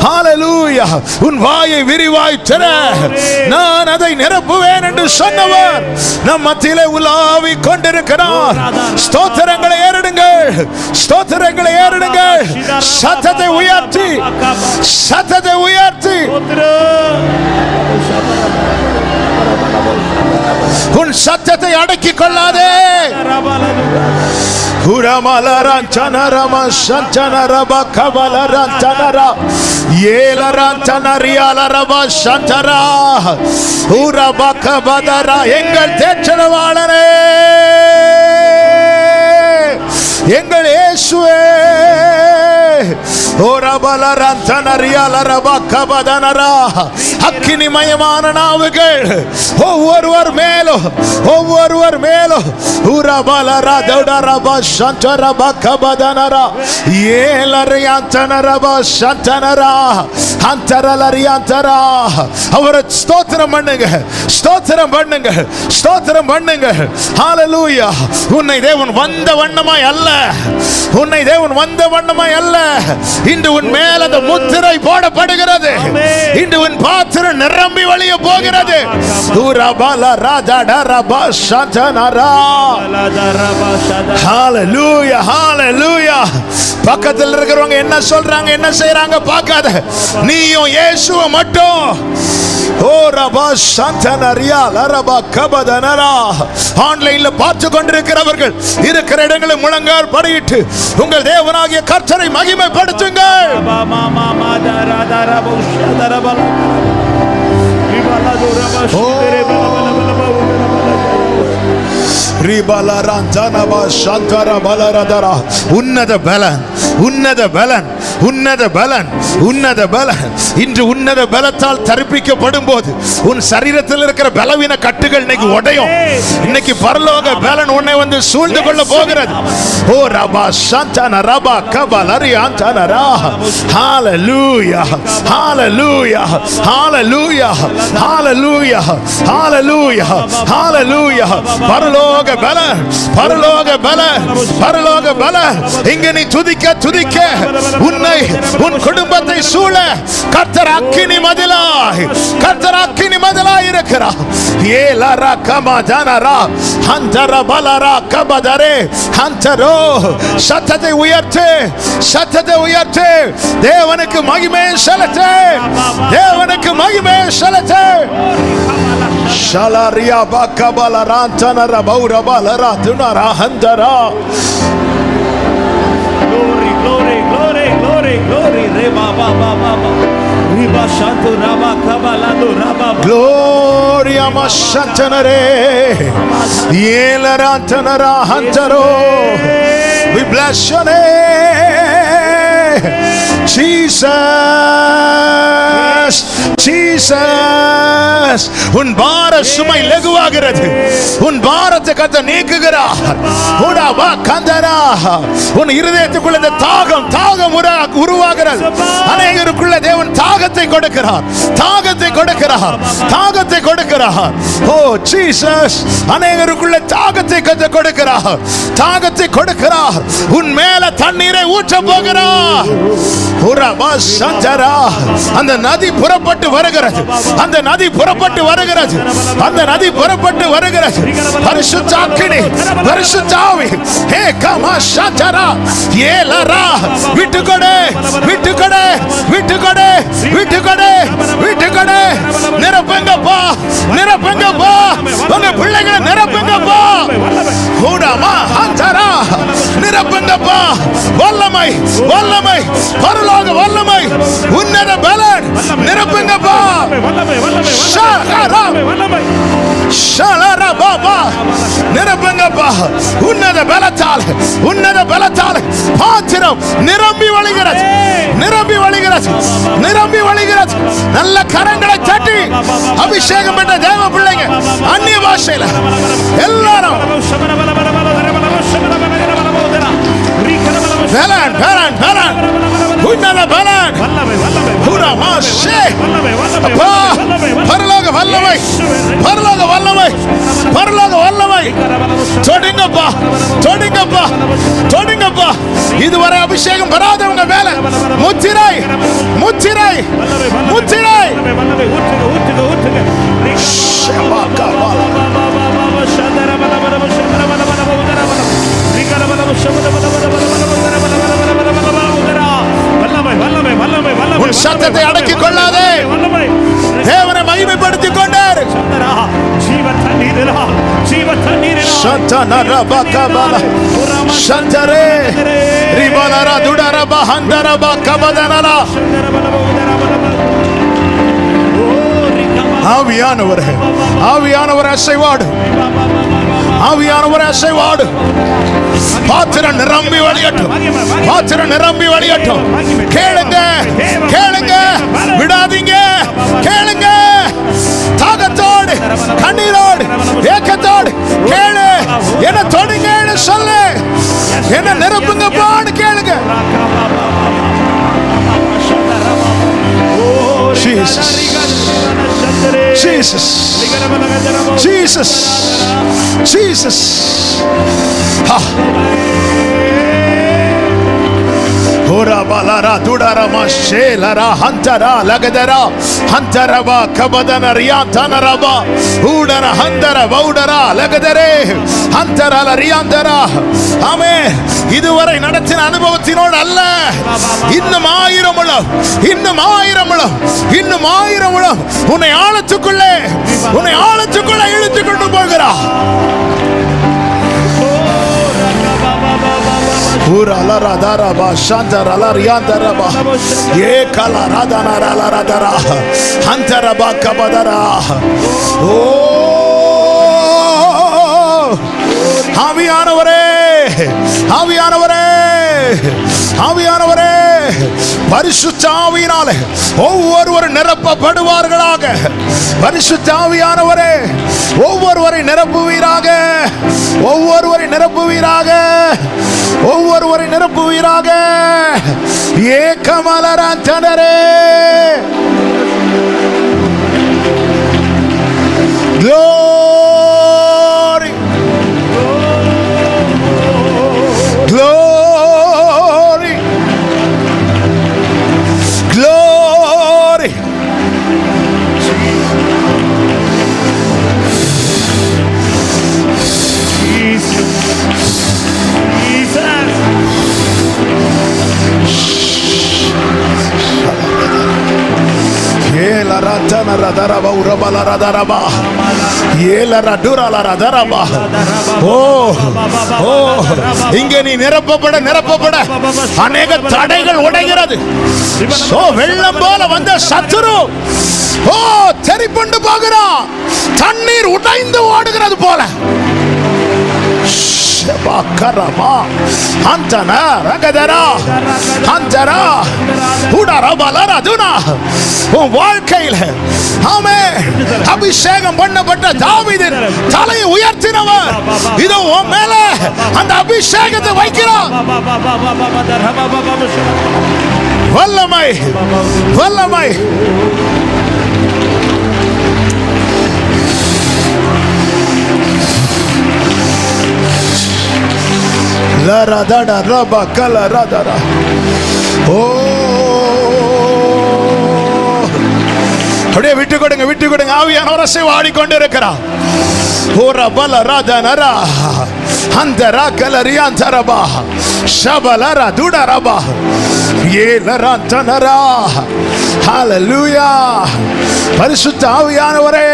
ஹalleluya. உன் வாயை விரிவாய் திற, நான் அதை நிரப்புவேன் என்று சொன்னவர் நம் மத்தியிலே உலாவி கொண்டிருக்கிறார். ஸ்தோத்திரங்களை ஏறிடுங்கள், ஸ்தோத்திரங்களை ஏறிடுங்கள். சத்தத்தை உயர்த்தி, சத்தத்தை உயர்த்தி, உன் சத்தத்தை அடக்கிக் கொள்ளாதே. உரமலரான் சனரமா சந்தனரபா கபலரான் சனரா ஏலரான் சனரியாலரபா சந்தரா உரபா கபதரா. எங்கள் தேற்றரவாளனே, எங்கள் இயேசுவே, அக்கினிமயமான நாவுகள் ஒவ்வொருவர் மேலும், ஒவ்வொருவர் மேலும் அவரை ஸ்தோத்திரம் பண்ணுங்க, ஸ்தோத்திரம் பண்ணுங்க, ஸ்தோத்திரம் பண்ணுங்க. ஹalleluya. உன்னை தேவன் வந்த வண்ணமாய் அல்ல, உன்னை தேவன் வந்த வண்ணமாய் அல்ல, இன்று உன் மேல் அந்த முத்திரை போடப்படுகிறது, இன்று உன் பாத்திரம் நிரம்பி வழிய போகிறது. ஹalleluya, ஹalleluya. பக்கத்தில் இருக்கிறவங்க என்ன சொல்றாங்க, என்ன செய்றாங்க பார்க்காத, நீயும் இயேசுவை மட்டும். ஓ ரபா சந்தனரியா லரபா கபதனரா. ஆன்லைன்ல பார்த்து கொண்டிருக்கிறவர்கள் இருக்கிற இடங்களில் முழங்கால் படியிட்டு உங்கள் தேவனாகிய கர்த்தரை மகிமைப்படுத்துங்கள். உன்னத பலன், உன்னத பலன், உன்னத பலன், உன்னத பலன். இன்று உன்னத பலத்தால் தரிப்பிக்கப்படும் போது உன் சரீரத்தில் இருக்கிற பலவீன கட்டுகள் இன்னைக்கு உடையும். இன்னைக்கு பரலோக பலன் உன்னை வந்து சூழ்ந்து கொள்ள போகிறது. ஓ ரபா சந்தன ரபா கபலரி அந்தனரா. ஹalleluya, ஹalleluya, ஹalleluya, ஹalleluya, ஹalleluya, ஹalleluya. பரலோக பலன், பரலோக பலன், பரலோக பலன். இங்க நீ துதிக்க துதிக்க உன்னை, உன் குடும்பத்தை சூழ கர்த்தர் அக்கினி மதிலாய், கர்த்தர் அக்கினி மதிலாய் இருக்கிறார். ஏலரா கமதனரா ஹந்தர பலரா கபதரே ஹந்தரோ. சத்தத்தை உயர்த்து, சத்தத்தை உயர்த்து. தேவனுக்கு மகிமை செலுத்து, தேவனுக்கு மகிமை செலுத்து. ஷலரியா பக்கபலரா தனர பௌரபலரா துனரா ஹந்தரா. Glory, glory, glory, glory. Reba ba ba ba ba. Reba shantu raba kabalando raba. Gloria mashantanare. Yelera tanara hantaro. We bless your name, Jesus. Jesus Jesus. உன் பார சுமை லகுவாகிறது. உன் பாரத்தை கர்த்தர் நீக்குகிறார். உடவா கந்தரா. உன் இருதயத்துக்குள்ள இந்த தாகம் உருவாகிறது. அநேகருக்குள்ள தேவன் தாகத்தை கொடுக்கிறார். தாகத்தை கொடுக்கிறார். தாகத்தை கொடுக்கிறார். ஓ ஜீசஸ். அநேகருக்குள்ள தாகத்தை கர்த்தர் கொடுக்கிறார். தாகத்தை கொடுக்கிறார். உன் மேல தண்ணீரை ஊற்ற போகிறார். அந்த நதி புறப்பட்டு வருகிறது. அந்த நதி புறப்பட்டு வருகிறது. அந்த நதி புறப்பட்டு வருகிறது. பரிசுத்த அக்கினி, பரிசுத்த ஆவி. ஹே கமா ஷாஜரா ஏலரா. விட்டுக்கொடு, விட்டுக்கொடு, விட்டுக்கொடு, விட்டுக்கொடு, விட்டுக்கொடு. நிரப்புங்கப்பா, நிரப்புங்கப்பா. உங்க பிள்ளைகளை நிரப்புங்கப்பா. கூடமா அந்தரா. நிரப்புங்கப்பா. வல்லமை, வல்லமை, பரலோக வல்லமை, உன்னத பலன். நிரப்புங்கப்பா. ஷலரா பாபா. நிரப்புங்கப்பா. உன்னத பலத்தால், உன்னத பலத்தால் பாத்திரம் நிரம்பி வழிகிறது. நிரம்பி வழிகிறது. நிரம்பி வழிகிறது. நல்ல கரங்களை தட்டி அபிஷேகம் பெற்ற தேவ பிள்ளைங்க அந்நிய பாஷையில எல்லாரும் பலன் பலன் பலன் உன்னத பலன். பரலோக வல்லமை, பரலோக வல்லமை, பரலோக வல்லமை. தொடுங்கப்பா, தொடுங்கப்பா, தொடுங்கப்பா. இதுவரை அபிஷேகம் பெறாதவங்க மேல முத்திரை, முத்திரை, முத்திரை. உன் சத்தத்தை அடக்கிக் கொள்ளாதே. தேவனை மகிமைப்படுத்திக் கொண்டார். ஆவியானவர், ஆவியானவர் அசைவாடு, ஆவியானவர் அசைவாடு. பாத்திரம் நிரம்பி வழியட்டும், பாத்திரம் நிரம்பி வழியட்டும். கேளுங்க, கேளுங்க, விடாதீங்க. கேளுங்க, தாகத்தோடு, கண்ணீரோடு, ஏக்கத்தோடு கேளு. என்ன தொடுங்கன்னு சொல்லு. என்ன நிரப்புங்கப்பான்னு கேளுங்க. Jesus, Jesus, Jesus, Jesus. Ha. Ora balara dudara mashelara hantara lagadara hantaraba kabadana riyantanaraba udara hantara baudara lagadare hantara riyantara. ஆமென். இதுவரை நடத்தின அனுபவத்தினோடு அல்ல, இன்னும் 1000 முழம், இன்னும் 1000 முழம், இன்னும் 1000 முழம் உன்னை ஆழத்துக்குள்ளே, உன்னை ஆழத்துக்குள்ளே இழுத்துக் கொண்டு போகிறார். ஆவியானவரே, ஆவியானவரே, ஆவியானவரே, பரிசுத்த ஆவியினாலே ஒவ்வொருவர் நிரப்பப்படுவார்களாக. பரிசுத்த ஆவியானவரே, ஒவ்வொருவரை நிரப்புவீராக, ஒவ்வொருவரை நிரப்புவீராக, ஒவ்வொருவரை நிரப்புவீராக. ஏகமலராந்தனரே. Glory, glory, glory. இங்கே நீ நிரப்பப்பட நிரப்பப்பட அநேக தடைகள் உடைகிறது. வெள்ளம் போல வந்த சத்துரு தெரிப்புண்டு போகிறான். தண்ணீர் உடைந்து ஓடுகிறது போல Shabakarama Antana Ragadara Antara Udarabalara Duna உன் வாழ்க்கையில் ஆமே அபிஷேகம் பண்ணப்பட்ட தாவீதின் தலையை உயர்த்தினவர் இதோ உன் மேல அந்த அபிஷேகத்தை வைக்கிறார். வல்லமை வல்லமை லரதட ரப கலரதர ஓ அப்படியே விட்டு கொடுங்க ஆவியானவர் அசைவு ஆடிக்கொண்டு இருக்கிறார். ஓர பல ராதனரா அந்தரா கலரியாந்தரபா ஷபலரா துடரபா ஏலராந்தனரா ஹalleluya. பரிசுத்த ஆவியானவரே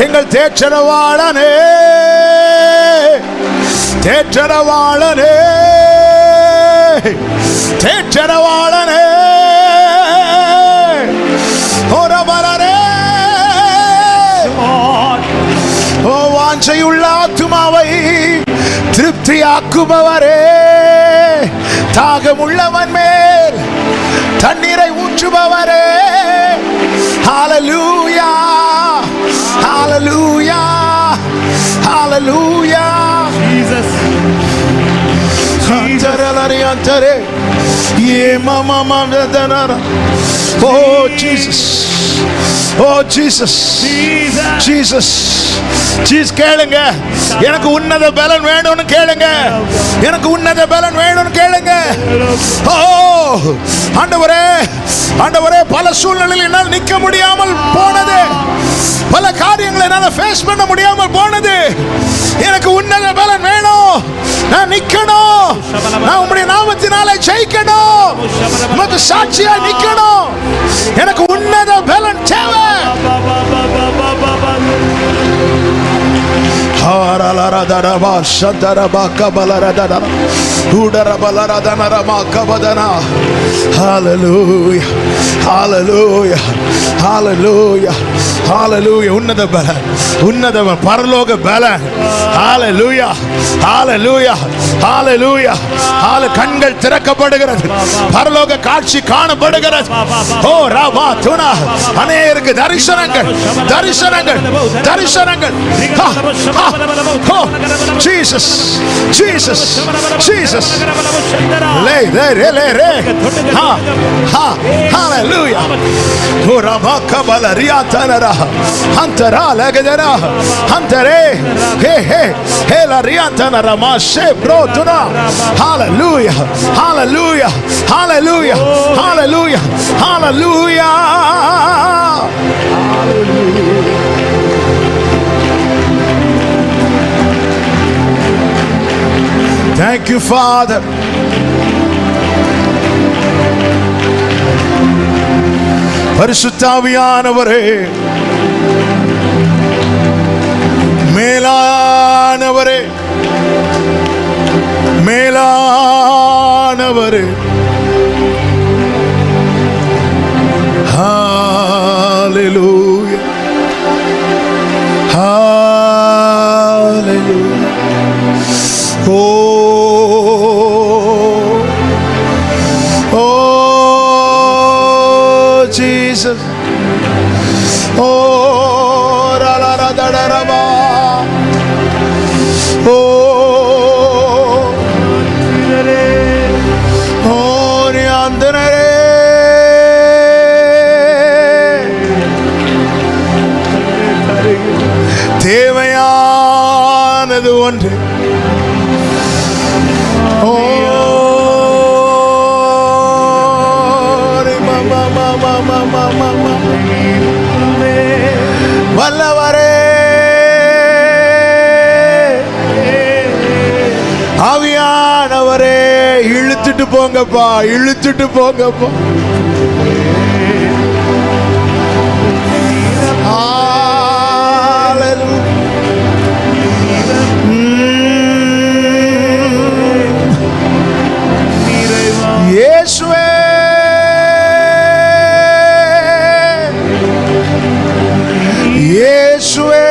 எங்கள் தேற்றரவாளனே தேற்றரவாளனே தேற்றரவாளனே ஓ வாஞ்சையுள்ள ஆத்துமாவை திருப்தியாக்குபவரே தாகமுள்ளவன் மேல் தண்ணீரை ஊற்றுபவரே ஹalleluya ஹalleluya ஹalleluya Jesus Antaralariantare ye mama mamdana oh Jesus oh Jesus Jesus Jesus கேளுங்க எனக்கு உன்னத பலன் வேணும்னு கேளுங்க எனக்கு உன்னத பலன் வேணும்னு கேளுங்க ஓ ஆண்டவரே ஆண்டவரே பல சூழ்நிலையில் என்னால் நிற்க முடியாமல் போனது பல காரியங்களை என்னால் ஃபேஸ் பண்ண முடியாமல் போனது எனக்கு உன்னத பலன் வேணும் நான் நிக்கணும் நான் உம்முடைய நாமத்தினாலே ஜெயிக்கணும் உமக்கு சாட்சியா நிக்கணும் எனக்கு உன்னத பலன் தேவை ஹாரலரதரபா ஷதரபா கபலரதர உடரபலரதனரமா கபதனா ஹalleluya ஹalleluya ஹalleluya ஹalleluya உன்னத பலன் உன்னத பரலோக பலன் ஹalleluya ஹalleluya ஹalleluya கண்கள் திறக்கப்படுகிறது பரலோக காட்சி காணப்படுகிறது ஓ ராமா துனா அநேகருக்கு தரிசனங்கள் தரிசனங்கள் தரிசனங்கள் Oh, Jesus, Jesus, Jesus. Le, ha, ha, hallelujah. Oh, Ramaka Balaria Tanara, Hantara, Lagadera, Hantare, hey, hey, hey, La Riantana, Mashe, Bro, Tuna. Hallelujah, hallelujah, hallelujah, hallelujah, hallelujah. Thank you, Father. பரிசுத்த ஆவியானவரே மேலானவரே மேலானவரே ஹalleluya hallelujah oh Jesus oh la la la da da da ba oh ni andare தேவையானது ஒன்று வல்லவரே ஆவியானவரே இழுத்துட்டு போங்கப்பா இழுத்துட்டு போங்கப்பா இயேசுவே இயேசுவே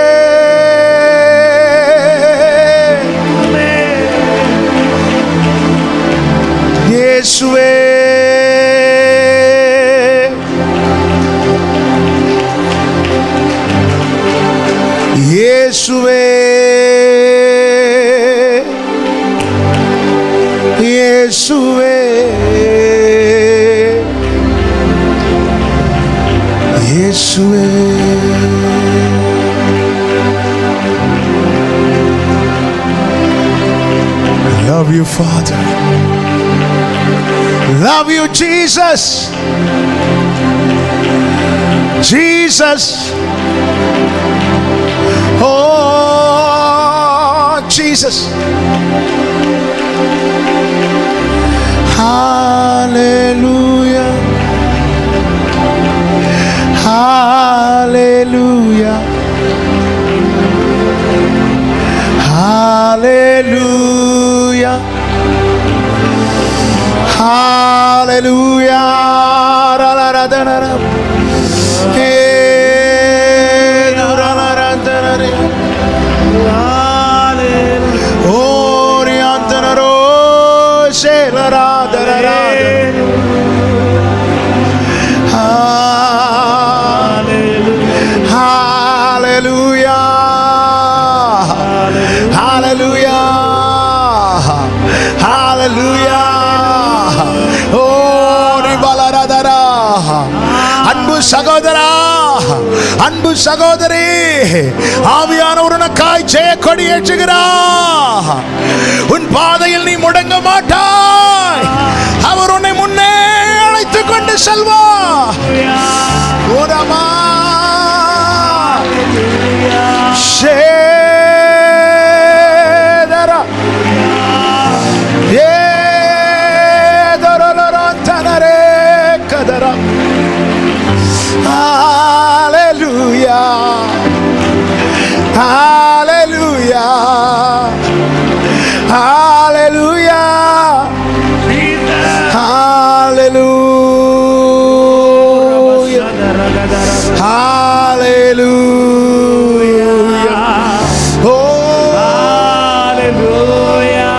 இயேசுவே இயேசுவே இயேசுவே. Love you, Father. Love you, Jesus. Jesus. Oh, Jesus. Hallelujah. Hallelujah. Hallelujah. Hallelujah. அன்பு சகோதரா, அன்பு சகோதரி, ஆவியானவர் உனக்காய் ஜெய கொடி ஏற்றுகிறார். உன் பாதையில் நீ முடங்க மாட்டாய். அவர் உன்னை முன்னே அழைத்துக் கொண்டு செல்வார். ஓரமா சேதரா ஏதரலரந்தனரே கதரா. Hallelujah. Hallelujah. Hallelujah. Hallelujah. Hallelujah. Oh, Hallelujah.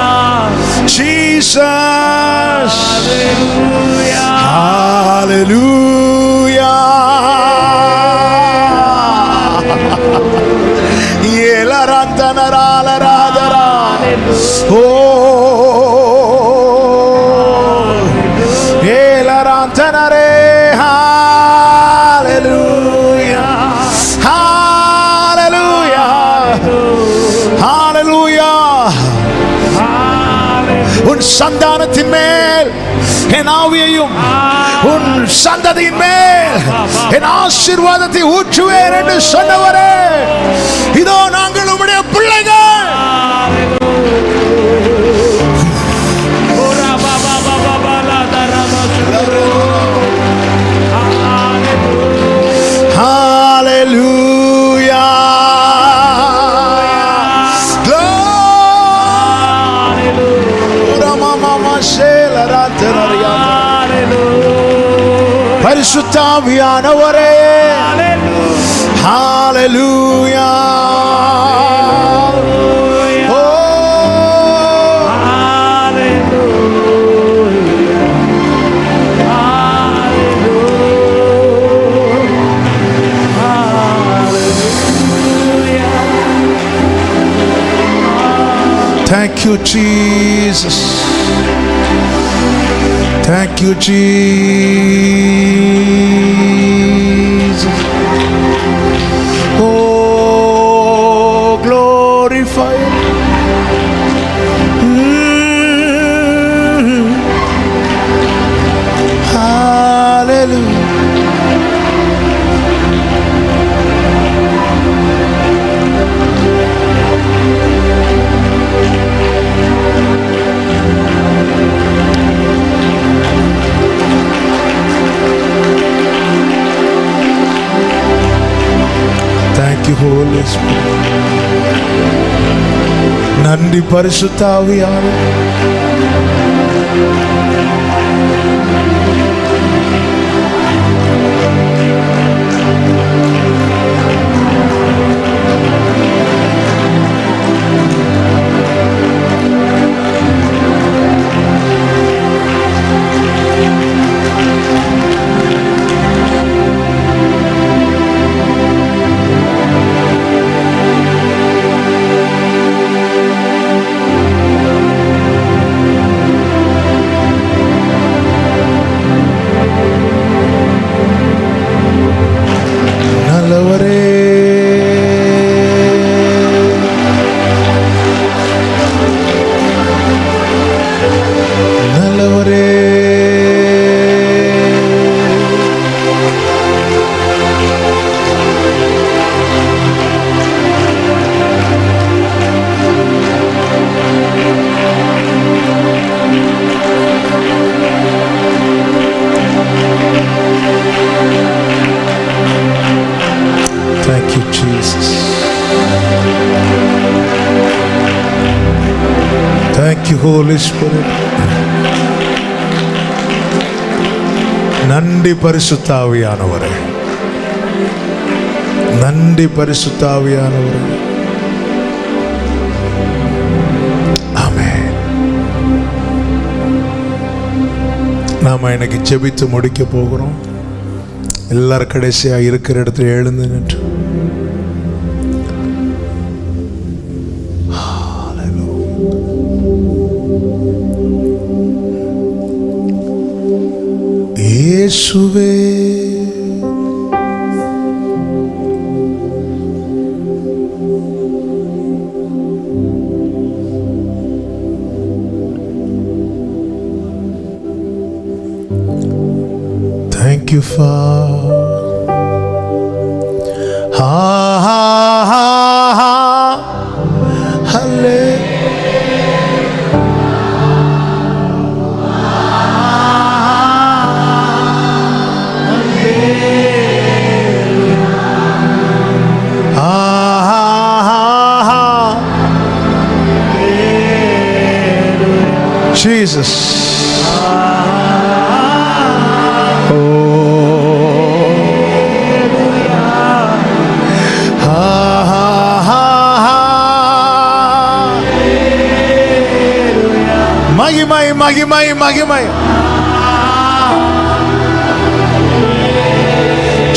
Jesus. Hallelujah. Hallelujah. உன் சந்தானத்தின் மேல் என் ஆவியையும் உன் சந்ததியின் மேல் என் ஆசீர்வாதத்தை ஊற்றுவேன் என்று சொன்னவரே, இதோ நாங்கள் உம்முடைய பிள்ளைகள். Hallelujah. பரிசுத்த ஆவியானவரே, ஹalleluya. Thank you, Jesus. Thank you, Jesus. Oh, glorify. Hallelujah. Thank you, Holy Spirit. நன்றி பரிசுத்த ஆவியானவரே. Thank you, Holy Spirit. நன்றி பரிசுத்த ஆவியானவரே, நன்றி பரிசுத்த ஆவியானவரே. ஆமென். நாம இன்னைக்கு ஜெபித்து முடிக்க போகிறோம். எல்லாரும் கடைசியா இருக்கிற இடத்துல எழுந்து நின்று இயேசுவே Thank you, Father. Ha ha ha ha. Hallelujah. Jesus. மகிமை மகிமை மகிமை.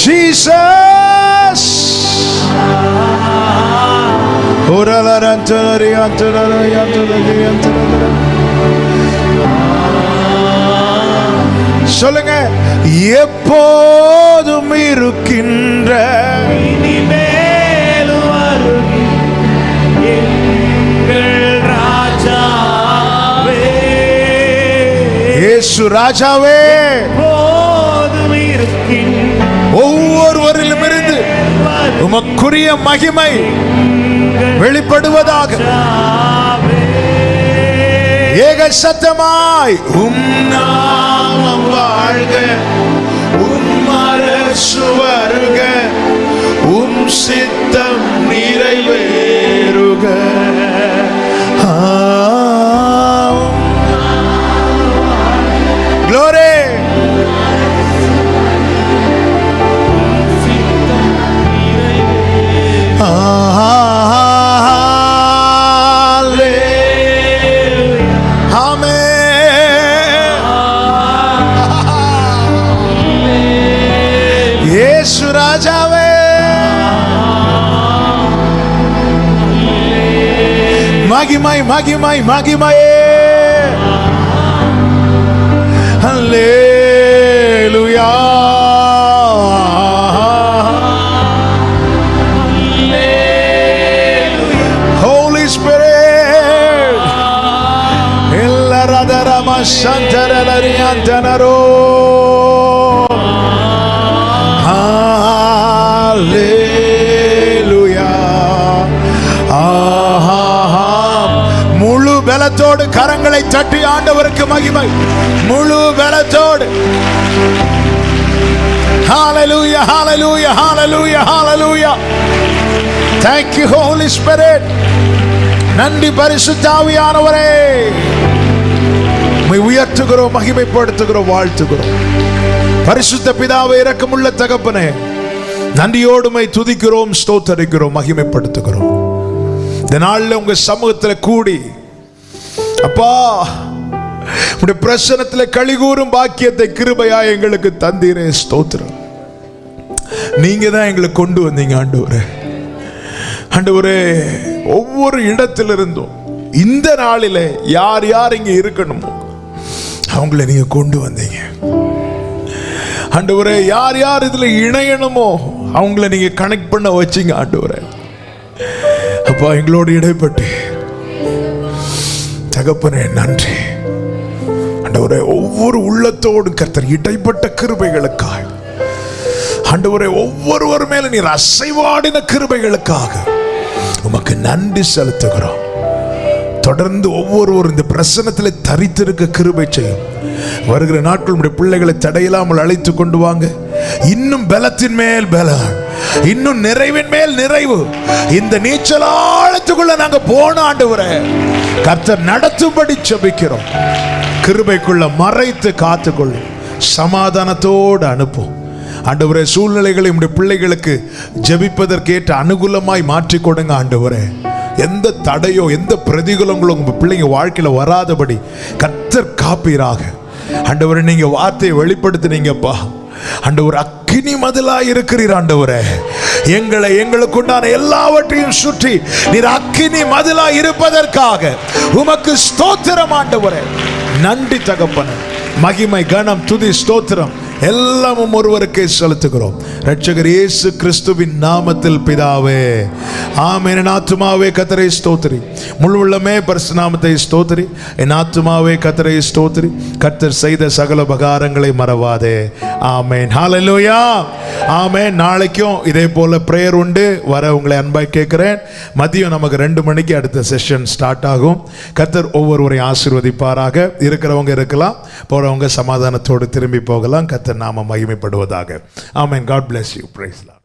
Jesus. சொல்லுங்க. எப்போதும் இருக்கின்ற இனிமேலும் எங்கள் ராஜாவே, இயேசு ராஜாவே, எப்போதும் இருக்கின்ற ஒவ்வொருவரிலும் இருந்து உமக்குரிய மகிமை வெளிப்படுவதாக. ஏக சத்தமாய் உம் நாமம் வாழ்க, உம் அரசு வருக, உம் சித்தம் நிறைவேறுக. Glory. இயேசு ராஜாவே, மகிமை மகிமை மகிமையே. அல்லேலூயா. Holy Spirit. எல்லாரதரம சந்தரலரியந்தனரோ. Hallelujah. முழு பலத்தோடு கரங்களை தட்டி ஆண்டவருக்கு மகிமை. முழு பலத்தோடு. Hallelujah, hallelujah, hallelujah, hallelujah. Thank you, Holy Spirit. நன்றி பரிசுத்த ஆவியானவரே. உயர்த்துகிறோம், மகிமைப்படுத்துகிறோம், வாழ்த்துகிறோம். பரிசுத்த பிதாவே, இரக்கமுள்ள தகப்பனே, நன்றியோடுமை துதிக்கிறோம், ஸ்தோத்தரிக்கிறோம், மகிமைப்படுத்துகிறோம். இந்த நாளில் உங்க சமூகத்தில் கூடி அப்பா உடைய பிரசன்னத்தில் களிகூறும் பாக்கியத்தை கிருபையா எங்களுக்கு தந்தீரே, ஸ்தோத்திரம். நீங்க தான் எங்களை கொண்டு வந்தீங்க ஆண்டவரே. ஆண்டவரே, ஒவ்வொரு இடத்திலிருந்தும் இந்த நாளிலே யார் யார் இங்க இருக்கணுமோ அவங்கள நீங்க கொண்டு வந்தீங்க ஆண்டவரே. யார் யார் இதுல இணையணுமோ அவங்கள நீங்க கனெக்ட் பண்ண வச்சீங்க ஆண்டவரே. அப்பா, எங்களோடு இடைப்பட்டு தகப்பனே நன்றி ஆண்டவரே. ஒவ்வொரு உள்ளத்தோடு கர்த்தர் இடைப்பட்ட கிருபைகளுக்காக ஆண்டவரே, ஒவ்வொருவர் மேல நீர் அசைவாடின கிருபைகளுக்காக உமக்கு நன்றி செலுத்துகிறோம். தொடர்ந்து ஒவ்வொருவரும் இந்த பிரசன்னத்தில் தரித்திருக்க கிருபை செய்யும். வருகிற நாட்கள் உடைய பிள்ளைகளை தடையில்லாமல் அழைத்து கொண்டு வாங்க. இன்னும் பலத்தின் மேல் பலன், இன்னும் நிறைவின் மேல் நிறைவு. இந்த நீச்சல் ஆழத்துக்குள்ள நாங்க போன ஆண்டவரே கர்த்தர் நடத்தும்படி ஜெபிக்கிறோம். கிருபைக்குள்ள மறைத்து காத்துக்கொள்ளும், சமாதானத்தோடு அனுப்பும் ஆண்டவரே. சூழ்நிலைகளை உம்முடைய பிள்ளைகளுக்கு ஜெபிப்பதற்கேற்ற அனுகூலமாய் மாற்றி கொடுங்க ஆண்டவரே. எந்த தடையோ எந்த பிரதிகூலங்களோ உங்க பிள்ளைங்க வாழ்க்கையில வராதபடி கர்த்தர் காப்பீராக ஆண்டவரே. நீங்க வார்த்தையை வெளிப்படுத்தினீங்கப்பா ஆண்டவர், அக்கினி மதிலாய் இருக்கிறீர் ஆண்டவரே. எங்களுக்குண்டான எல்லாவற்றையும் சுற்றி நீர் அக்கினி மதிலாய் இருப்பதற்காக உமக்கு ஸ்தோத்திரம் ஆண்டவரே. நன்றி தகப்பனே. மகிமை கனம் துதி ஸ்தோத்திரம் எல்லாமும் ஒருவருக்கே செலுத்துகிறோம் இரட்சகர் இயேசு கிறிஸ்துவின் நாமத்தில் பிதாவே, ஆமென். என் ஆத்துமாவே கர்த்தரை ஸ்தோத்திரி, முழு உள்ளமே பரிசுத்த நாமத்தை ஸ்தோத்திரி. என் ஆத்துமாவே கர்த்தரை ஸ்தோத்திரி, கர்த்தர் செய்த சகல உபகாரங்களை மறவாதே. ஆமென். ஹல்லேலூயா. ஆமென். நாளைக்கும் இதே போல பிரேயர் உண்டு. வர உங்களை அன்பாய் கேட்கிறேன். மதியம் நமக்கு 2 மணிக்கு அடுத்த செஷன் ஸ்டார்ட் ஆகும். கர்த்தர் ஒவ்வொருவரையும் ஆசீர்வதிப்பாராக. இருக்கிறவங்க இருக்கலாம், போறவங்க சமாதானத்தோடு திரும்பி போகலாம். கர்த்தர் நாம மகிமைப்படுவதாக. ஆமென். God bless you. Praise the Lord.